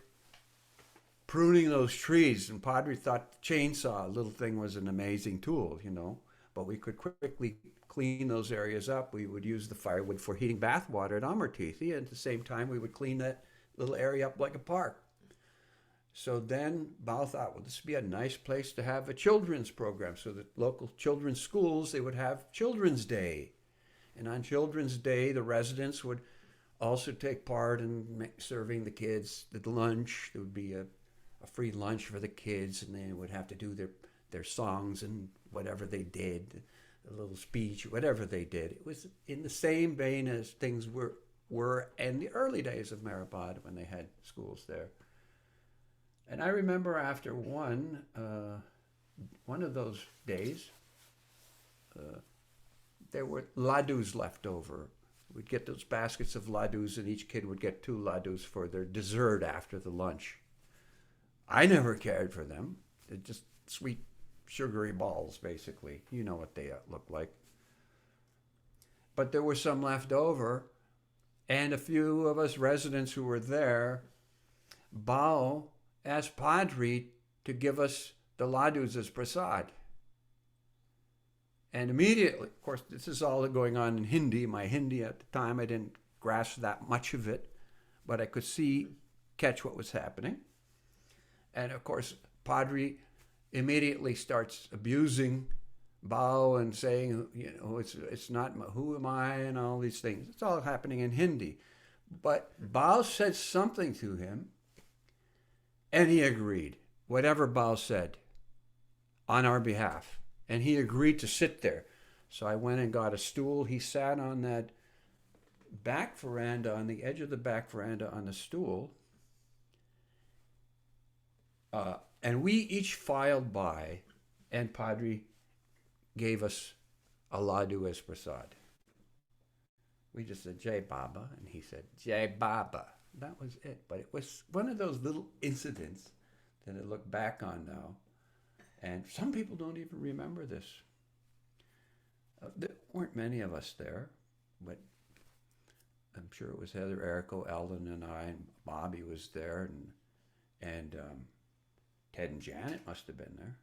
pruning those trees, and Padre thought the chainsaw little thing was an amazing tool, you know, but we could quickly clean those areas up. We would use the firewood for heating bath water at Amartithi, and at the same time we would clean that little area up like a park. So then Bao thought, well, this would be a nice place to have a children's program, so that local children's schools, they would have Children's Day. And on Children's Day, the residents would also take part in serving the kids the lunch. There would be a free lunch for the kids, and they would have to do their songs and whatever they did, a little speech, whatever they did. It was in the same vein as things were in the early days of Mehrabad when they had schools there. And I remember after one of those days, there were ladus left over. We'd get those baskets of ladus, and each kid would get 2 ladus for their dessert after the lunch. I never cared for them. They're just sweet, sugary balls, basically. You know what they look like. But there were some left over, and a few of us residents who were there, Bao asked Padri to give us the ladus as prasad. And immediately, of course, this is all going on in Hindi. My Hindi at the time, I didn't grasp that much of it, but I could catch what was happening. And of course, Padri immediately starts abusing Bao and saying, it's not, who am I, and all these things. It's all happening in Hindi. But Bao said something to him, and he agreed, whatever Bao said, on our behalf. And he agreed to sit there. So I went and got a stool. He sat on that back veranda, on the edge of the back veranda on the stool. And we each filed by, and Padri gave us a ladu as prasad. We just said, Jai Baba, and he said, Jai Baba. That was it. But it was one of those little incidents that I look back on now. And some people don't even remember this. There weren't many of us there, but I'm sure it was Heather, Erico, Eldon, and I, and Bobby was there, and Ted and Janet must have been there.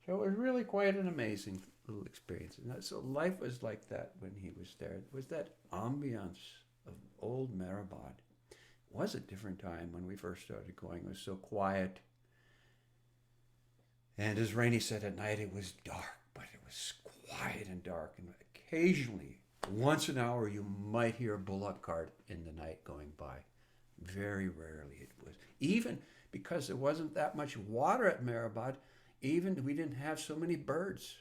So it was really quite an amazing little experience. And so life was like that when he was there. It was that ambiance of old Mehrabad. It was a different time when we first started going. It was so quiet. And as Rainey said, at night it was dark, but it was quiet and dark. And occasionally, once an hour, you might hear a bullock cart in the night going by. Very rarely it was. Even because there wasn't that much water at Mehrabad, even we didn't have so many birds.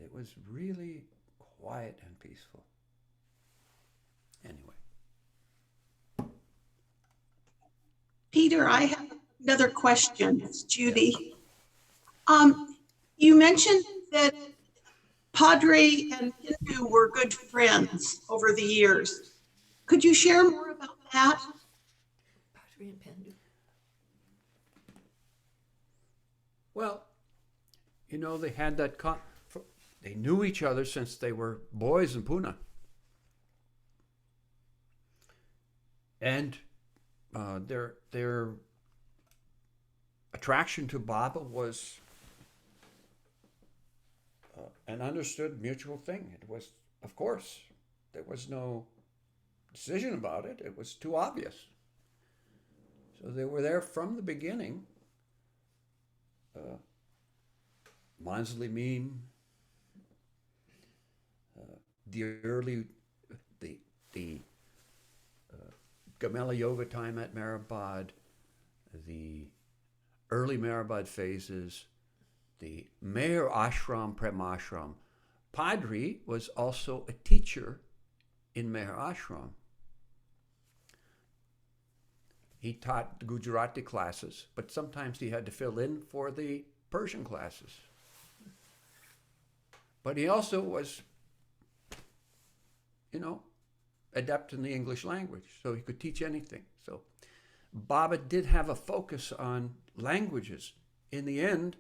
It was really quiet and peaceful. Anyway. Peter, I have another question. It's Judy. You mentioned that Padre and Hindu were good friends over the years. Could you share more about that? Padre and Hindu. Well, they had that, they knew each other since they were boys in Pune. And their attraction to Baba was an understood mutual thing. It was, of course, there was no decision about it. It was too obvious. So they were there from the beginning. Manzli Meme, the Gamela Yoga time at Mehrabad, the early Mehrabad phases, the Meher Ashram, Prem Ashram. Padri was also a teacher in Meher Ashram. He taught the Gujarati classes, but sometimes he had to fill in for the Persian classes. But he also was, adept in the English language, so he could teach anything. So Baba did have a focus on languages. In the end,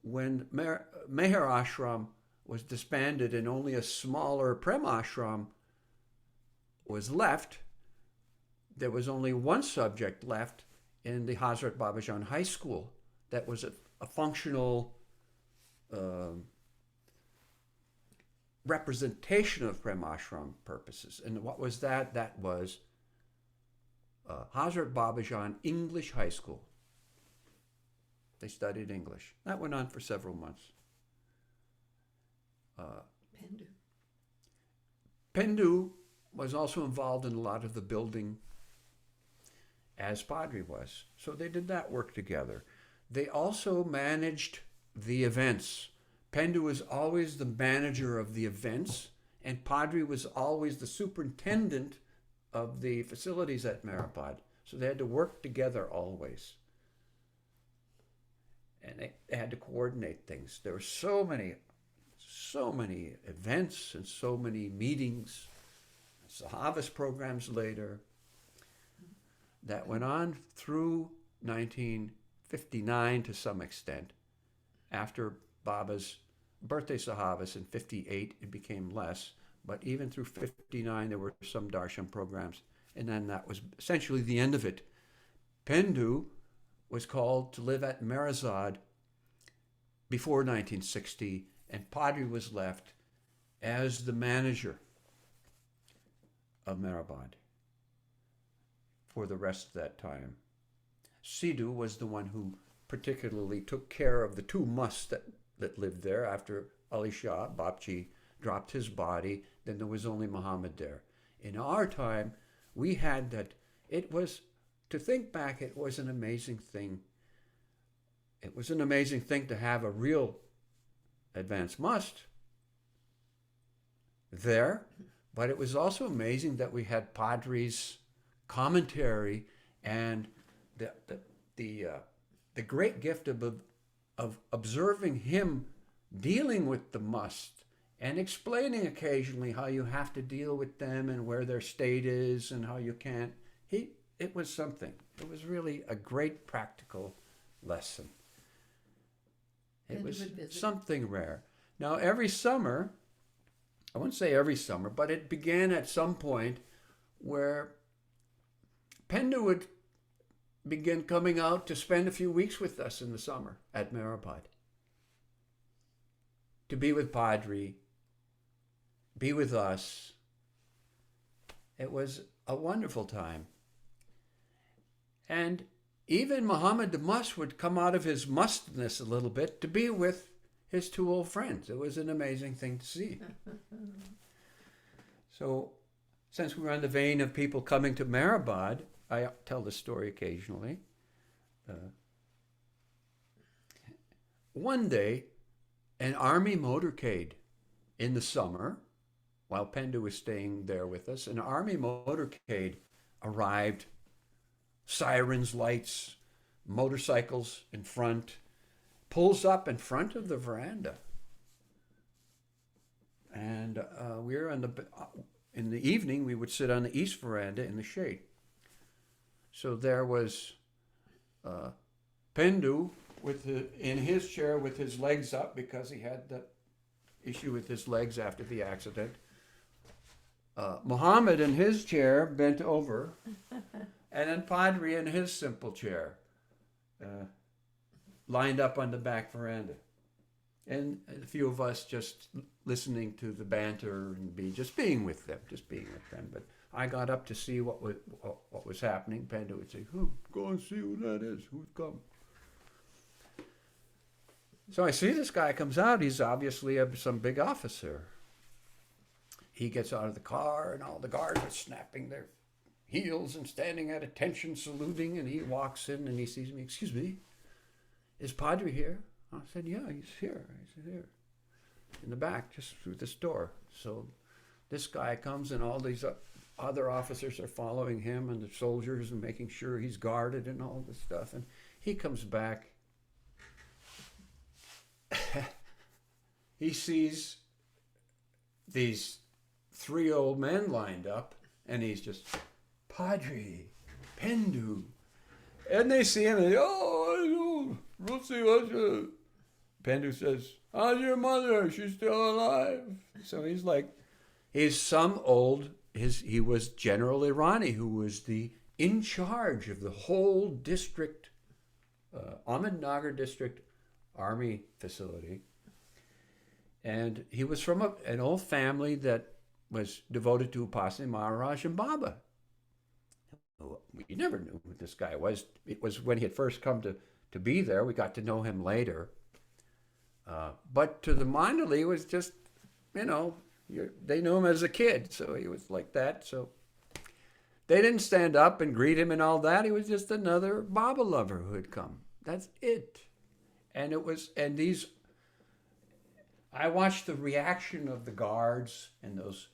when Meher Ashram was disbanded and only a smaller Prem Ashram was left, there was only one subject left in the Hazrat Babajan High School that was a functional representation of Prem Ashram purposes. And what was that? That was Hazrat Babajan English High School. They studied English. That went on for several months. Pendu was also involved in a lot of the building as Padri was. So they did that work together. They also managed the events. Pendu was always the manager of the events, and Padri was always the superintendent of the facilities at Mehrabad. So they had to work together always. And they had to coordinate things. There were so many events and so many meetings, Sahavas programs later. that went on through 1959 to some extent. After Baba's birthday sahavas in 58, it became less. But even through 59, there were some darshan programs. And then that was essentially the end of it. Pendu was called to live at Merazad before 1960, and Padri was left as the manager of Mehrabad for the rest of that time. Sidhu was the one who particularly took care of the two musts that lived there. After Ali Shah, Bapchi, dropped his body, then there was only Muhammad there. In our time, we had that. It was, to think back, it was an amazing thing. It was an amazing thing to have a real advanced must there, but it was also amazing that we had Padri's commentary and the great gift of observing him dealing with the must and explaining occasionally how you have to deal with them and where their state is and how you can't. It was something. It was really a great practical lesson. It was something rare. Now, every summer, I won't say every summer, but it began at some point where Pendu would begin coming out to spend a few weeks with us in the summer at Mehrabad, to be with Padri, be with us. It was a wonderful time. And even Muhammad the Must would come out of his mustness a little bit to be with his two old friends. It was an amazing thing to see. So, since we're on the vein of people coming to Mehrabad, I tell this story occasionally. One day, an army motorcade in the summer, while Pendu was staying there with us, an army motorcade arrived. Sirens, lights, motorcycles in front, pulls up in front of the veranda. And we're in the evening, we would sit on the east veranda in the shade. So there was Pendu in his chair with his legs up because he had the issue with his legs after the accident. Muhammad in his chair bent over. And then Padri in his simple chair, lined up on the back veranda. And a few of us just listening to the banter and just being with them. But I got up to see what was happening. Pendu would say, go and see who that is, who's come. So I see this guy comes out. He's obviously some big officer. He gets out of the car and all the guards are snapping their heels and standing at attention, saluting, and he walks in and he sees me. Excuse me, is Padri here? I said, yeah, he's here. He's here in the back, just through this door. So this guy comes and all these other officers are following him and the soldiers and making sure he's guarded and all this stuff. And he comes back. He sees these three old men lined up and he's just, Padri, Pendu. And they see him and they, oh, Ruth. Pendu says, how's your mother? She's still alive. So he's like, he was General Irani, who was in charge of the whole district, Ahmednagar district army facility. And he was from an old family that was devoted to Upasani Maharaj and Baba. We never knew who this guy was. It was when he had first come to be there. We got to know him later. But to the Mandali, he was just, they knew him as a kid. So he was like that. So they didn't stand up and greet him and all that. He was just another Baba lover who had come. That's it. And I watched the reaction of the guards and those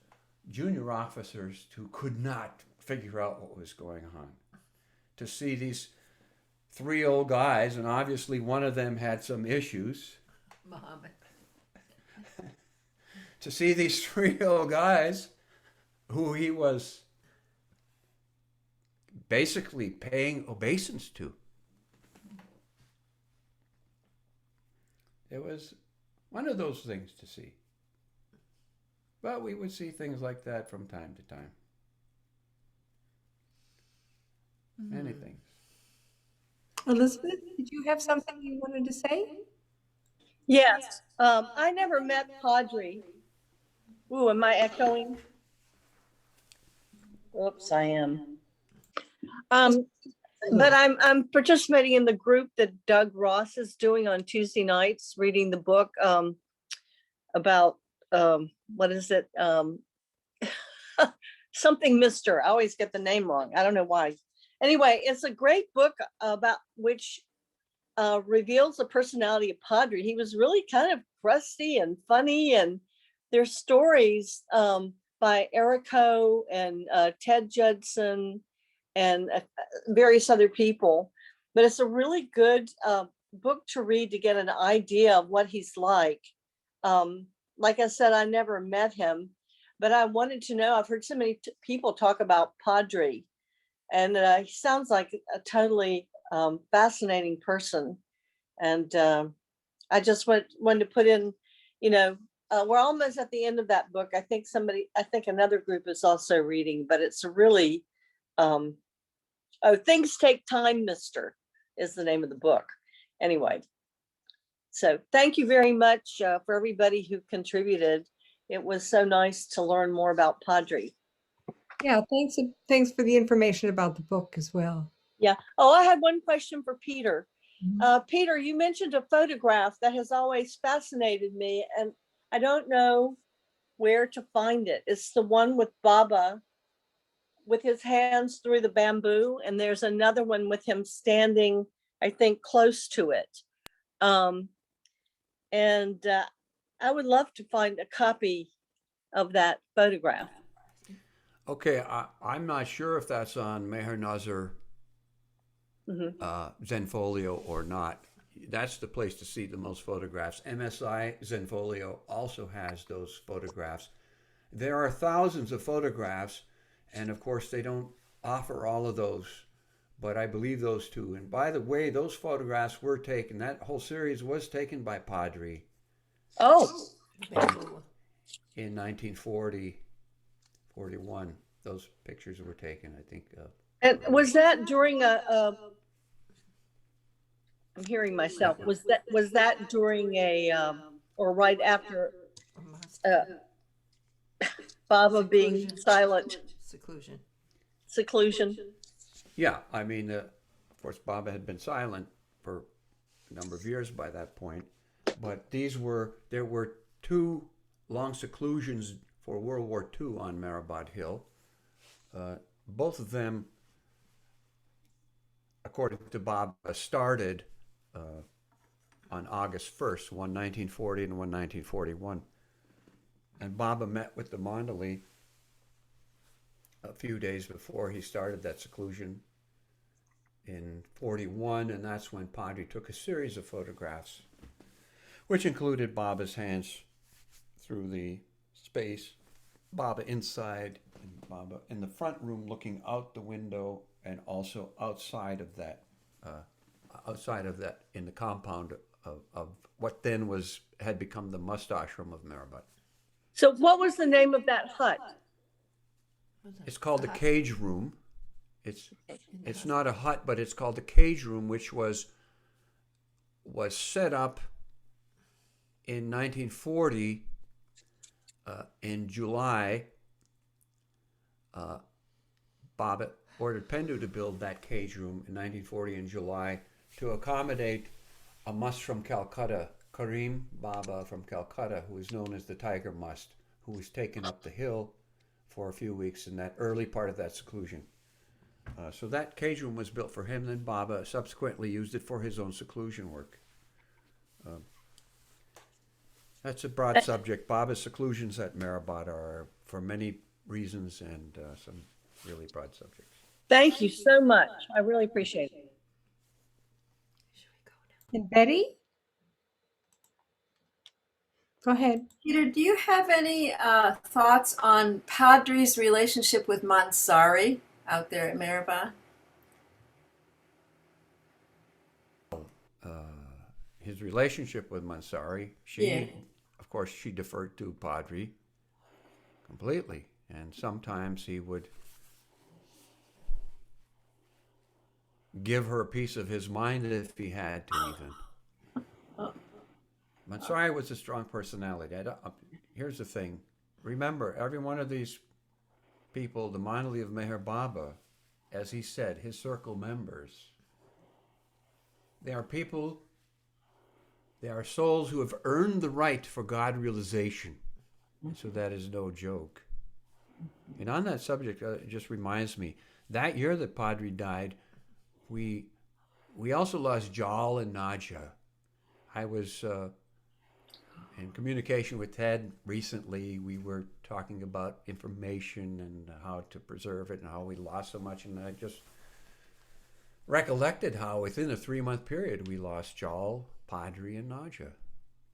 junior officers who could not figure out what was going on. To see these three old guys, and obviously one of them had some issues. Muhammad. To see these three old guys who he was basically paying obeisance to. It was one of those things to see. But we would see things like that from time to time. Many things. Elizabeth, did you have something you wanted to say? Yes, I never met Padri. Ooh, am I echoing? Oops, I am. But I'm participating in the group that Doug Ross is doing on Tuesday nights, reading the book about what is it? Something Mister. I always get the name wrong. I don't know why. Anyway, it's a great book about which reveals the personality of Padre. He was really kind of crusty and funny, and there's stories by Erico and Ted Judson and various other people. But it's a really good book to read to get an idea of what he's like. Like I said, I never met him, but I wanted to know, I've heard so many people talk about Padre, and he sounds like a totally fascinating person. And I just wanted to put in, we're almost at the end of that book. I think another group is also reading, but it's a really, Things Take Time, Mister is the name of the book. Anyway, so thank you very much for everybody who contributed. It was so nice to learn more about Padre. Yeah, thanks for the information about the book as well. Yeah. Oh, I had one question for Peter. Peter, you mentioned a photograph that has always fascinated me, and I don't know where to find it. It's the one with Baba with his hands through the bamboo, and there's another one with him standing, I think, close to it. I would love to find a copy of that photograph. Okay, I'm not sure if that's on Meher Nazar Zenfolio or not. That's the place to see the most photographs. MSI Zenfolio also has those photographs. There are thousands of photographs, and of course they don't offer all of those, but I believe those two. And by the way, those photographs were taken, that whole series was taken by Padre. Oh. In 1940, 41. Those pictures were taken, I think. And was that during I'm hearing myself. Was that during or right after Baba being silent? Seclusion. Yeah, I mean, of course, Baba had been silent for a number of years by that point, but there were two long seclusions for World War II on Mehrabad Hill. Both of them, according to Baba, started on August 1st, one 1940 and one 1941. And Baba met with the Mandali a few days before he started that seclusion in 41, and that's when Padre took a series of photographs, which included Baba's hands through the space, Baba inside, and Baba in the front room looking out the window, and also outside of that in the compound of what then had become the must ashram of Mehrabad. So what was the name of that hut? It's called the Cage Room. It's not a hut, but it's called the Cage Room, which was set up in 1940 in July. Baba ordered Pendu to build that cage room in 1940 in July to accommodate a must from Calcutta, Karim Baba from Calcutta, who is known as the Tiger Must, who was taken up the hill for a few weeks in that early part of that seclusion. So that cage room was built for him, then Baba subsequently used it for his own seclusion work. That's a broad subject. Baba's seclusions at Mehrabad are for many reasons and some really broad subjects. Thank you so much. I really appreciate it. And Betty? Go ahead. Peter, do you have any thoughts on Padri's relationship with Mansari out there at Mehrabad? his relationship with Mansari, of course, she deferred to Padri completely. And sometimes he would give her a piece of his mind if he had to even. Mansari was a strong personality. Here's the thing. Remember, every one of these people, the Mandali of Meher Baba, as he said, his circle members, they are people, they are souls who have earned the right for God realization. So that is no joke. And on that subject, it just reminds me, that year that Padri died, we also lost Jal and Nadja. I was in communication with Ted recently. We were talking about information and how to preserve it and how we lost so much. And I just recollected how within a 3-month period we lost Jal, Padri, and Nadja.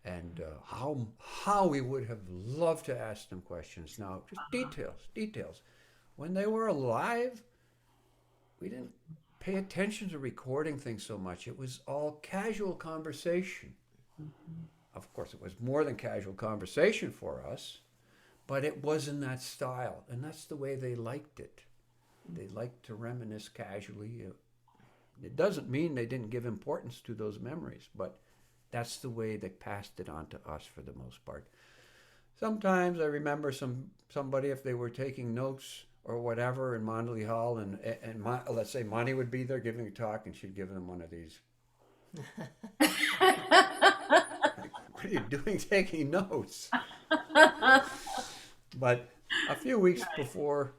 And how we would have loved to ask them questions. Now, just details. When they were alive, we didn't pay attention to recording things so much. It was all casual conversation. Of course, it was more than casual conversation for us, but it was in that style. And that's the way they liked it. They liked to reminisce casually. It doesn't mean they didn't give importance to those memories, but that's the way they passed it on to us for the most part. Sometimes I remember somebody, if they were taking notes or whatever in Mandali Hall, and let's say Monty would be there giving a talk, and she'd give them one of these. What are you doing taking notes? But a few weeks before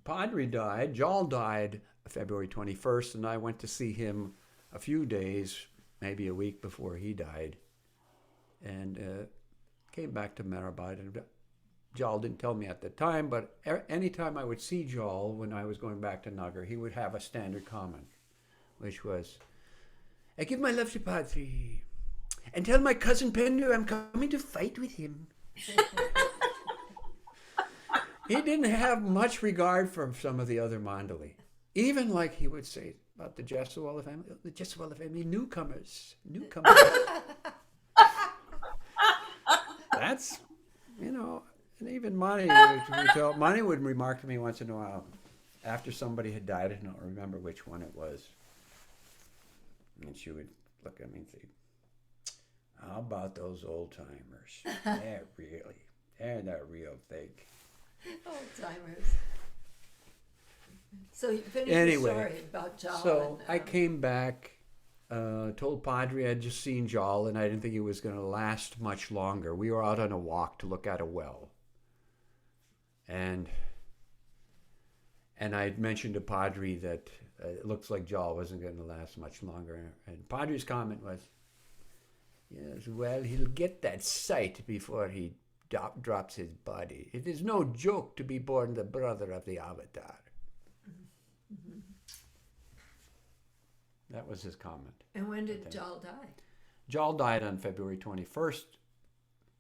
Padri died, Jal died February 21st, and I went to see him a few days, maybe a week before he died, and came back to Mehrabad. And Jal didn't tell me at the time, but anytime I would see Jal when I was going back to Nagar, he would have a standard comment, which was, "I give my love to Padri, and tell my cousin Pendu I'm coming to fight with him." He didn't have much regard for some of the other Mandali. Even like he would say about the Jeswala family, newcomers. That's, and even Mani would remark to me once in a while, after somebody had died, I don't remember which one it was, and she would look at me and say, "How about those old timers? They're the real thing." Old timers. So you finished the story about Jal. So I came back, told Padri I'd just seen Jal, and I didn't think it was going to last much longer. We were out on a walk to look at a well. And I'd mentioned to Padri that it looks like Jal wasn't going to last much longer. And Padri's comment was, "Yes, well, he'll get that sight before he drops his body. It is no joke to be born the brother of the Avatar." Mm-hmm. That was his comment. And when did Jal die? Jal died on February 21st.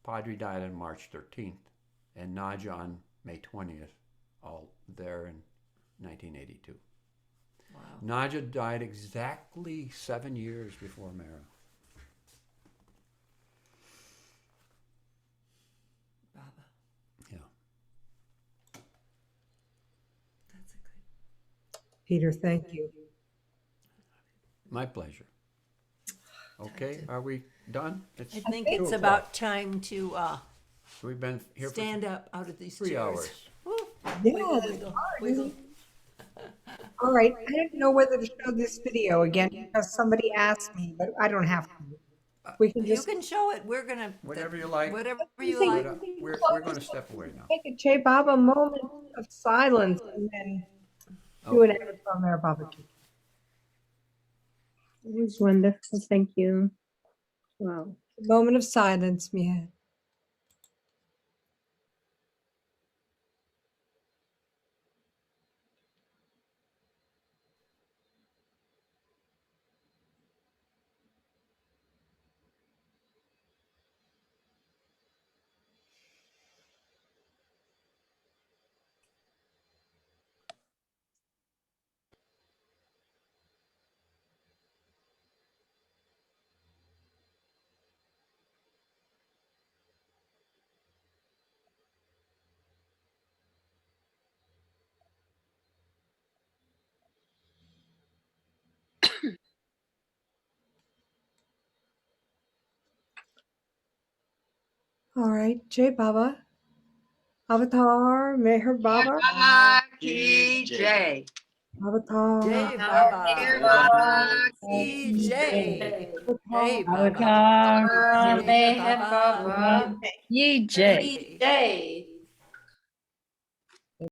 Padri died on March 13th. And Nadja on May 20th. All there in 1982. Wow. Nadja died exactly 7 years before Mara. Baba. Yeah. That's a good. Peter, thank you. My pleasure. Okay, are we done? I It's think 2 it's o'clock. about time to We've been here stand up out of these 3 chairs. hours. Woo. Yeah, Wiggle, it's wiggle, hard, wiggle. isn't All right, I didn't know whether to show this video again because somebody asked me, but I don't have to. We can You just can show it. We're gonna Whatever you like. whatever you you think like. We're going to step away now. take a Che Baba moment of silence and then do an avatar Mary Baba. It was wonderful. Thank you. Wow. Moment of silence, Mia. All right, Jai Baba. Avatar, Meher Baba. Ki Jai. Avatar. Jai Baba. Ki Jai. Jai Baba. Avatar. Meher Baba. Ye Jay. Day.